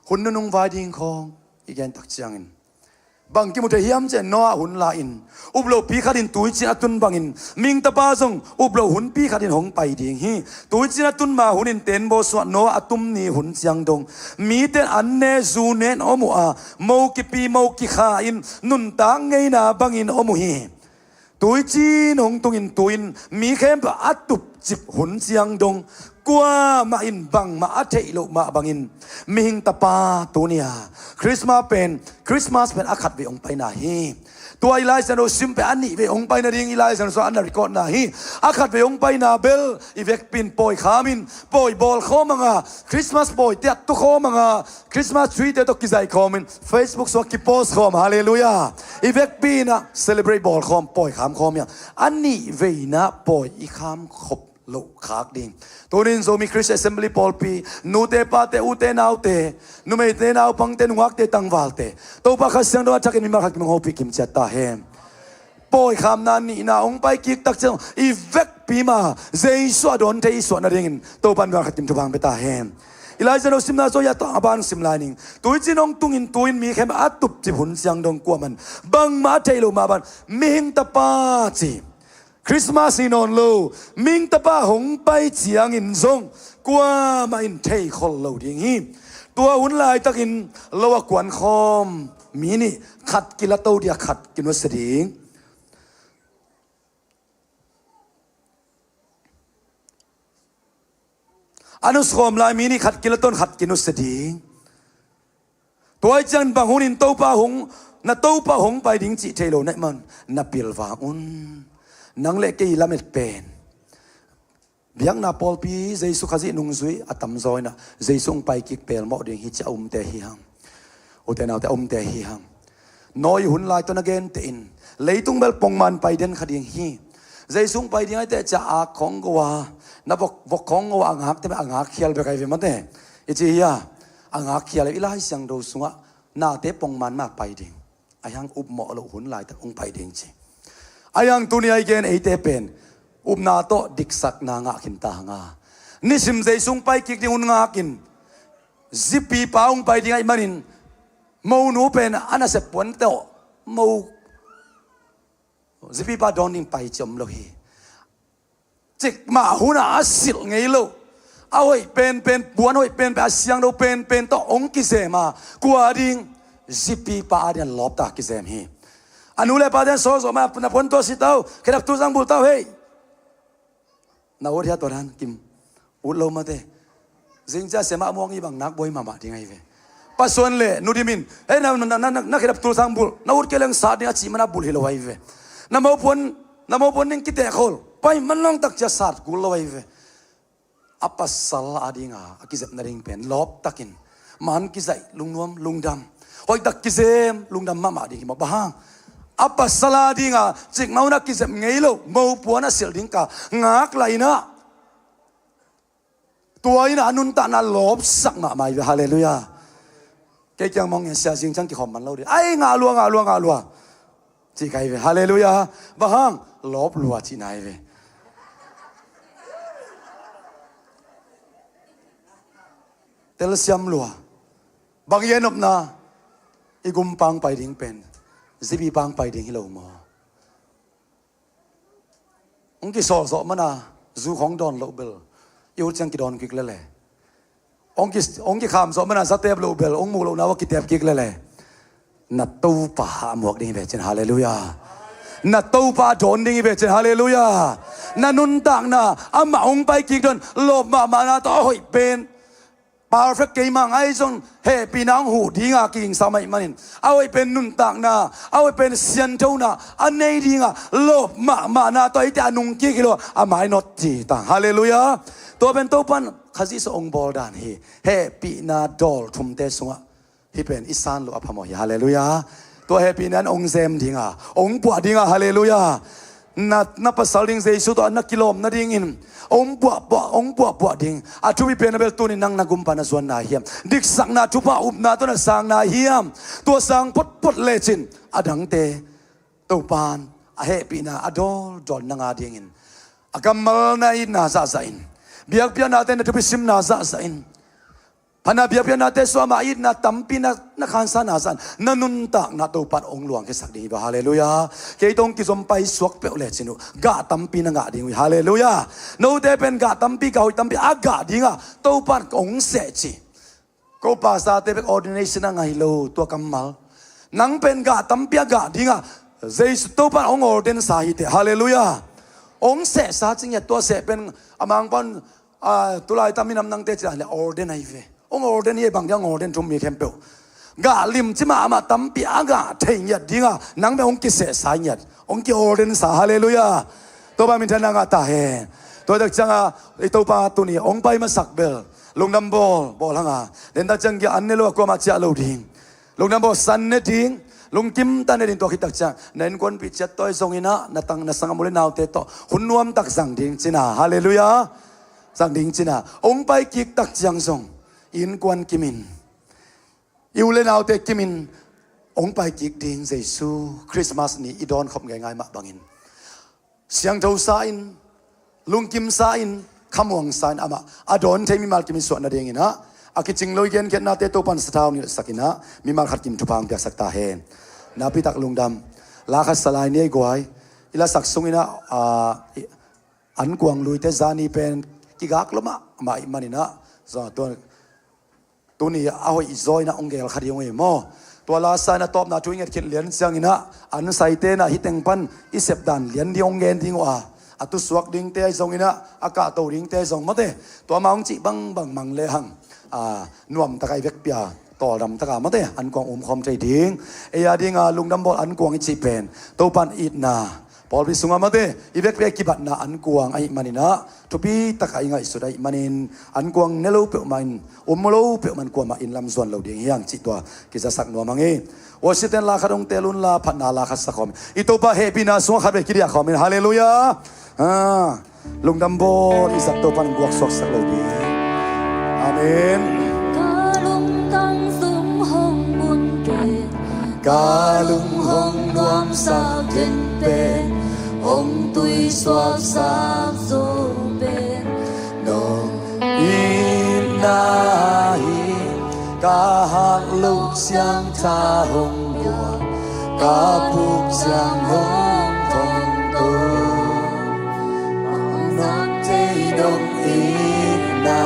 หุ่นนุ่งวายดิ่งคองอีกอย่างตักจังอินบางกิมุเทียมเจนนัวหุ่นลาอินอุบโลปีขัดินตุยจินตุนบางอินมิงตะปาซงอุบโลหุ่นปีขัดินหงไปดิ่งฮีตุยจินตุนมาหุ่นอินเต็นโบสวะนัวตุมนี่หุ่นจังดงมีเต็นอันเนซูเนนอมูอาโมกิปีโมกิขาอินนุนตางไงนาบางอินอมูฮีตุยจีนหงตุงอินตุยนมีเข้มปะอัตุบจิบหุ่นจังดงกว่ามาอินบังมาอัเทโลมาบังอินมิหิงตาปาตัวเนียคริสต์มาสเป็นอาคัดเวองไปนาฮีตัวอีไลซ์โนซิมเป็นอันนี้เวองไปนาดิ่งอีไลซ์โนอันนาริกอนาฮีอาคัดเวองไปนาเบลอีเวกปินปอยขามินปอยบอลข้อมังอ่ะคริสต์มาสปอยเตียตุข้อมังอ่ะคริสต์มาสทรีเตียตุกิใจข้อมินเฟซบุ๊กสวักกิโพสข้อมฮาเลลูยาอีเวกปีนะเซเลบรตบอลข้อมปอยขามข้อมยังอันนี้เวนะปอยอีขามขบโลขากดิ่งตัวนี้โซมีคริสต์แอสเซมบลีพอลปีนูเตปาเตอุเตนาวเตนูไม่เตนาวพังเตนวักเตตังวาลเตตัวปากเสียงโดนจักรมีมาขัดมังโฮปิกิมเจตตาเฮมปอยคำนั้นนี่นะองไปกิกตักเจ้าอีเวกปีมาเจสวดอนเทอีสวดนาดิ่งตัวปันวักขัดกิมทุบังเปตาเฮมอีไลซ์โนซิมนาโซยาตอาบานซิมลานิงตัวจีนองตุงอินมีแค่อัตุบจิบุนเสียงดงกว่ามันบังมาเทโลมาบันมิหิงตาปาจีคริสต์มาสนอนโลมิงตะป้าหงไปเจียงอินซงกว่ามาอินเทยคนโลดิ่งฮีตัวหุ่นลายตะกินโลวกวนคอมมีนี่ขัดกิละโตเดียขัดกินวัสดิ่งอนุสคอมลายมีนี่ขัดกิละต้นขัดกินวัสดิ่งตัวจันบางหุ่นอินโตป้าหงนาโตป้าหงไปดิ่งจิเทโลนั่นมันนาเปิลวาอุนนังเล็กกี่ละเม็ดเป็นเบียงนาพอลปีเจสุขจินุงซุยอัตมซอยนะเจสุงไปกิกเปลหมอดิ่งฮิจะเตะฮิฮังโอเตนเอาแต่เตะฮิฮังน้อยหุ่นลายตัวนักเกนเตอินเลยตุงเบลปงมันไปเดินขดิ่งฮีเจสุงไปดิ่งไอเตะจะอาของกัวนับวกของกัวอ่างหักแต่ไม่อ่างหักเขียลไปไกลไปมั้งเตะอิจิยาอ่างหักเขียลอีลายเสียงดูสุงะนาเตะปงมันมาไปดิ่งไอฮังอุบหมอเราหุ่นลายแต่องไปดิ่งจีอายังตัวนี้ไอเกนไอเตเป็นอุบนาโตดิกสักนางากินตางานิสิมใจสุงไปกิกดิอุนงากินzipi paungไปดิ่งไอมันินมูนูเป็นอันนั้นเสพปนเตอ มูสิปีปาดอนนิ่งไปจมโลหีจิกมาหูน่าสิลไงลูเอาไว้เป็นบัวน้อยเป็นแบบเสียงเราเป็นต่อองค์กิเซมากว่าดิ่งสิปีปาเดียนลบตากิเซมฮีอนุเลปาเดียนโซ่มาปนพ้นตัวสิเต้าแค่ดับตัวสังบุลเต้าเฮ้ยน่าอดยาตัวนั้นกิมอุดลมมาเตจิงจ้าเสมาม่วงอีบังนักบอยมาดิ่งไงเว้ปัสส่วนเล่นูดิมินเฮ้ยนักแค่ดับตัวสังบุลน่าอุดเกลังสาดิ่งอาชีมันน่าบุลฮิโลไว้เว้น้ามาพ้นนิ่งกิเตะโคลไปมันลองตักจะสาดกุลไว้เว้apa salah adinga akizep naring pen lop takin man kizai lungnuam lungdam hoi tak kizem lungdam mama ding ma bahang apa salah adinga chik mauna kizep ngeilo mau puana sil ding ka ngak laina tuaina anun ta na lop sak ma mai hallelujah ke kyang mong sia jing chang ki khom man lo de ai nga lua chi kai ve hallelujah bahang lop lua chi nai ve tel siam lua bang yen op na igum pang pai ding pen zibi pang pai ding hilo mo ong ki so mana zu khong don lo bel yu chang ki don kik le ong ki kham so mana sa tep lo bel ong mu lo na wa ki tep kik le na tu pa muak ding ve chen hallelujah na tu pa don ding ve chen hallelujah na nun tang na ama ong pai kik don lo ma na to hoi pen perfect kay mang ay zong he pinang hu di nga king samay manin away pen nun tak na away pen siyan chow na anay di nga lop ma na to iti anong kikilo amay not jita hallelujah to pen to pan kasi sa ong bol dan he pi na dol tumte sunga he pen isan lo apamo hallelujah to happy nan ong zem di nga ong bua di nga hallelujah na pasaling sa isu to na kilom na dingin ong bua ding atu bi penabel tu ni nang nagumpa na suan na hiam dik sang na tu pa na to na sang na hiam to sang pot lechin adang te to pan a happy na adol don na nga dingin akamal na ina sa sain biak natin na tu bisim na sa sain Panabiapya natin so maid na tampi na kansa nasan nanuntak na tupan ong luang kisak di ba hallelujah kay itong kisumpay swak pe ulit sino ga tampi na nga di hallelujah no depen ga tampi ka tampi aga di nga tupan ong sechi ko pa sa tepek ordination na nga hilo to kamal nang pen ga tampi aga di nga zeis tupan ong orden sa hite hallelujah ong se sa chingya to se pen amang pan tulay taminam nang te chila orden ay ve ong orden ye bang yang orden tum mi kempel ga lim chima ama tampi aga theinyat dinga nangbe ong ki se sanyat ong ki orden sa hallelujah to ba min thana nga ta he to dak changa ito pa tu ni ong pai ma sakbel lungnam bol hanga den da chang gi annelo ko ma cha lo ding lungnam bol san ne ding lung kim ta ne din to khitak chang nen kon pi chat toy songina natang na sangamule naw te to hunnuam tak sang ding china hallelujah sang ding china ong pai kik tak chang song in kwan kimin iulen autte kimin ong pai kik ding jesu christmas ni idon khop ngai ma bangin siang thau sa in lung kim sa in khamwang sa in ama adon themi mal kimin so na ding ina akiching loigen ket na te to pan sathaw ni sakina mi mal khat kim thupang pya sakta hen na pitak lungdam la kha salai ni goai ila sak sungina an kuang lui te zani pen kigak loma mai manina zo to tuni ahoi izoi na ongel khariong e mo to la sa na top na tuing et kit lian siang ina an saite na hiteng pan isep dan lian di ongen ding wa atu suak ding te zong ina aka to ring te zong mate to maung chi bang mang le hang nuam takai vek pia to dam taka mate an kong khom chai ding e ya ding lungdam bol an kong chi pen to pan it na Paul bisunga mate ibek pe kibat na an kuang ai manina topi takai ngai sudai manin an kuang nelo pe main umlo pe man kuama in lam zon lo ding yang chi to kisa sak no mangi washiten la khadong telun la phatna la khas sakom ito pa happy na so khabe kiria khomin hallelujah lungdam bo isak to pan guak sok sak lo ding amen Kalung hong nuam sa ten pen ong tui swap sa zo pen no inahi kahak luk siang cha hong bua cả buộc giang hông phong tô nón thấy đông ít na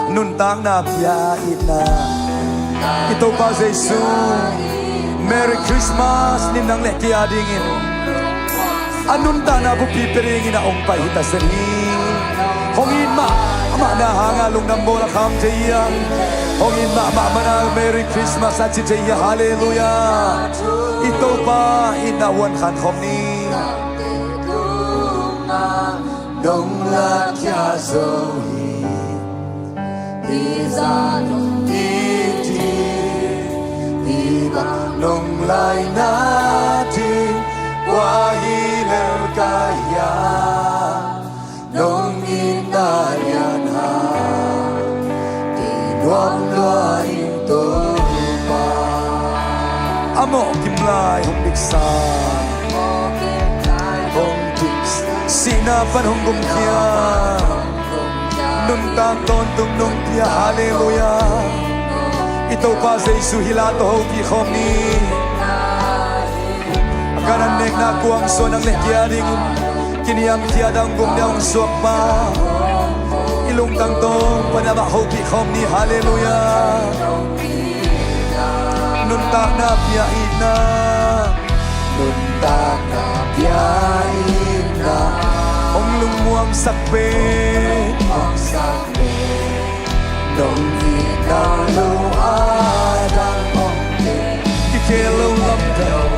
nun tang na pia ít na ito pa Jesu Merry Christmas ninang leki adingin anun ta na bupi peringin na ong pahita seni hongin ma ama na hanga lungnam bola kham jayang hongin ma mana Merry Christmas at jaya hallelujah ito pa inawan khan khomni dong la kya zohi izan iti iba nong lai natin wahilal kaya nong inalian ha tinuam luain to pa amo kimlay hong diksa hong diks sinapan hong gumkya nun takton tung nung pia hallelujah ito pa sa Jesu hilato ho ki khomni akaran nek na kuang so nang lekyaring kiniyam tiadang gumdaong suak pa ilong tangtong panaba ho ki khomni hallelujah nun tak na pia ina nun tak na pia ina ong lumuang sakpe nong ina lo adang ong kikelo lam daw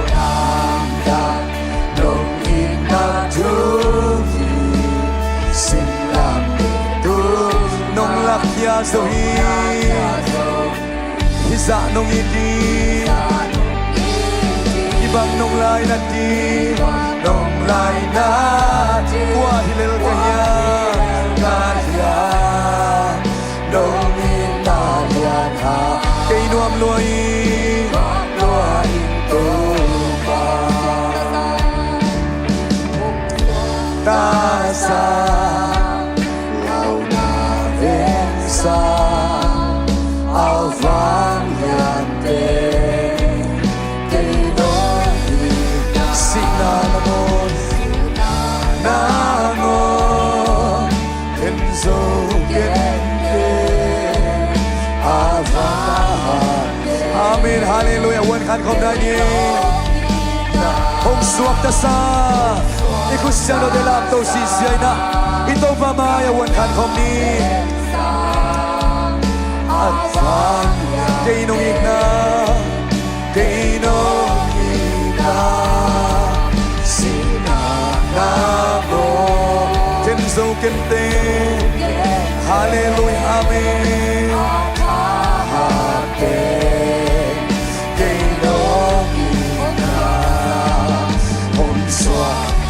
nong ina tuki silam itu nong lakya zohi hisa nong idi ibang nong lai nati nong lai nati wahilel kaya kaya nong inalian ha kay nuam luai to pa tasa lau na vensa alvan yante kay doi sinanamon namon kenzo Amen, hallelujah. Wan kan kom dani. Hong suak ta sa. Ikusyano de la to si siya na. Ito pa maya wan kan kom ni. At fan kainong igna. Kainong igna. Sinanamo. Kenzo kente. Hallelujah, amen.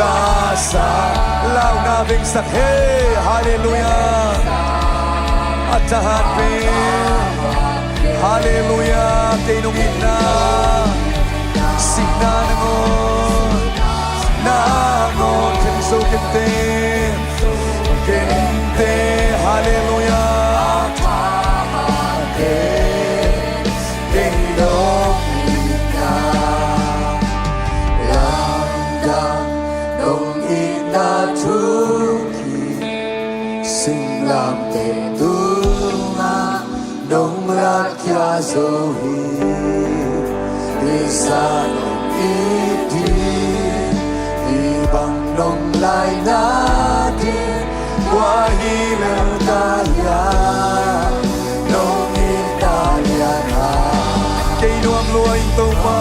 Tasa lau na ving sak hey hallelujah at tahat pe hallelujah kainungin na signa nangon kenso kente kente hallelujah Sing lam te tunga nong lakya zohi Isa nong iti ibang nong lai natin wahilal kaya nong inalian ha kay nuam luain to pa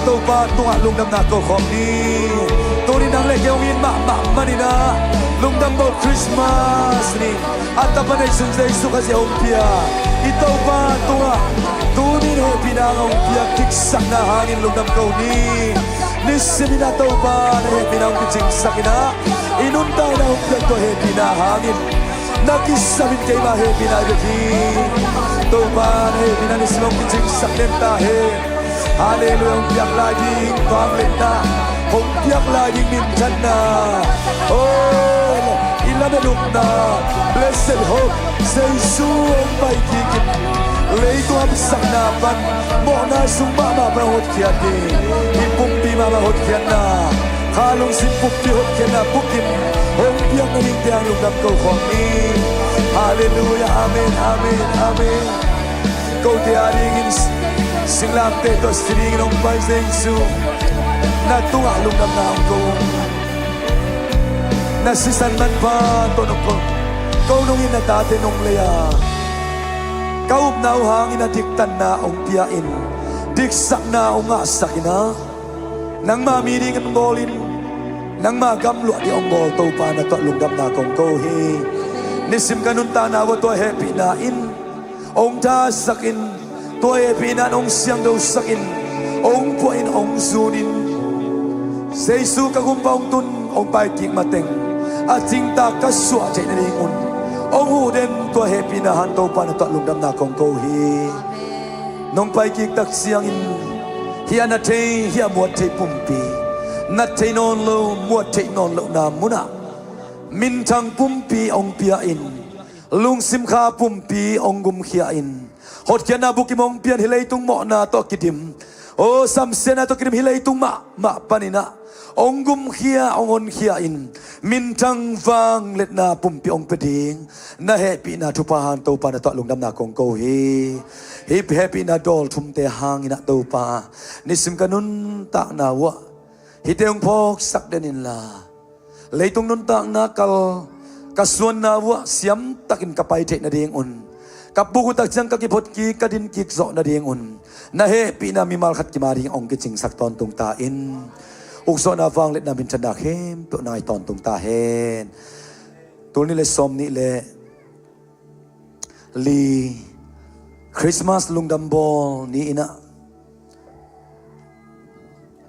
to pa tunga lungdam na ko khomni Turi nang lekyong in manina lungdam mo Christmas ni at tapanay sunday suka si Ompia ito pa tunga tunin he pinangang piyak tiksak na hangin lungdam ko ni nisimi na to pa na he pinang pichingsak na inuntay na umpiyak to he pinahangin nakisamin kay ma he pinagati to pa na he pinanisimang pichingsak nenta he hallelujah umpiyak laging panglit na umpiyak laging minsan na oh ilamanok na blessed hope sa Isu ang paikikit lấy tua sắc na ban mo na sung ma ba hot kia đi ipum pi ma hot kia na halong sin pup pi hot kia na pukim hong piang na ning tiang lung nam câu khom ni hallelujah amen amen amen câu tia ring in sing lam te to string nong pai sing su na tung a lung nam nam câu na sisan man pa to no câu nong in na ta te nong le ya câu nào hang ina dik tan na ông pia in dik sak na ông nga sakina nang ma mi ding an bolin nang ma gam lo di ông bol to pa na to lung dam na kong ko hi nisim kanun ta na wo to happy na in ông ta sakin to happy na ông siang do sakin ông po in ông zunin Jesus ka kum paung tun ông pai ki mateng a ting ta ka suwa chai na ring un ông hu den to happy na han to pa na to lung dam na kong ko hi nong pai ki tak siang in hiya na thei hiya muat thei pumpi na thei non lo muat thei non lo na muna min thang pumpi ong pia in lung sim kha pumpi ong gum khia in hot kia na bukim ong pian hilei tung mo na to kidim o sam se na to kidim hilei tung ma panina ong gum khia ong on khia in min thang vang let na pumpi ong peding na happy na thu pa han to pa na to lung dam na kong ko hi hip happy na dol thum te hang ina to pa nisim kanun ta na wa hi te ong phok sak denin la leitung nun ta na kal kasuan na wa siam takin kapai the na ding un kapu tak jang ka ki phot ki kadin ki zo na ding un na happy na mi mal khat ki ma ring ong ki ching sak ton tung ta in ukso na vang let na min chanda hem to nai ton tung ta hen tul ni le som ni le li Christmas lungdam bol ni ina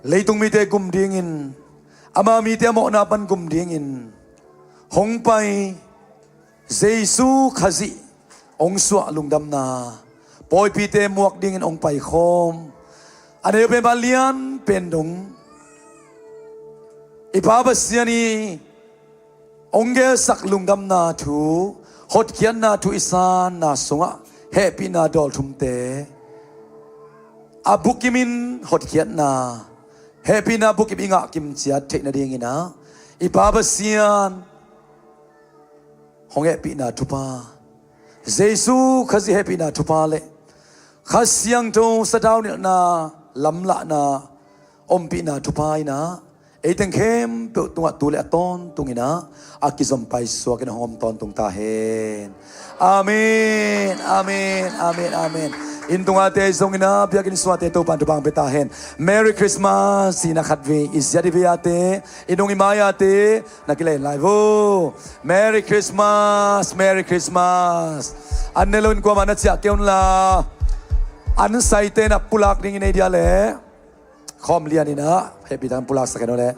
leitung mi te kum ding in ama mi te mo na pan kum ding in hong pai Jesu khazi ong suwa lungdam na poi pi te muak ding in ong pai khom ane pe balian pendong ipaba siani ongge sak lungdam na thu hot kian na thu isan na sunga happy na dol thumte abukimin hot kian na happy na bukim inga kim chia thek na ding ina ipaba sian hong happy na thupa Jesu khazi happy na thupa le khasiang to sadaw na lamla na ompi na thupa ina eiteng khem pe tunga tule aton tungina akizom pai so ken hom ton tung ta hen amen amen amen amen in tunga te zongina biakin swate to pan bang beta hen merry christmas sina khatve isyadi viate inung imaya te nakile live merry christmas annelon ko manatsia keun la an sai te na pulak ning in dia le khom lian ina happy tan pulak sa kenole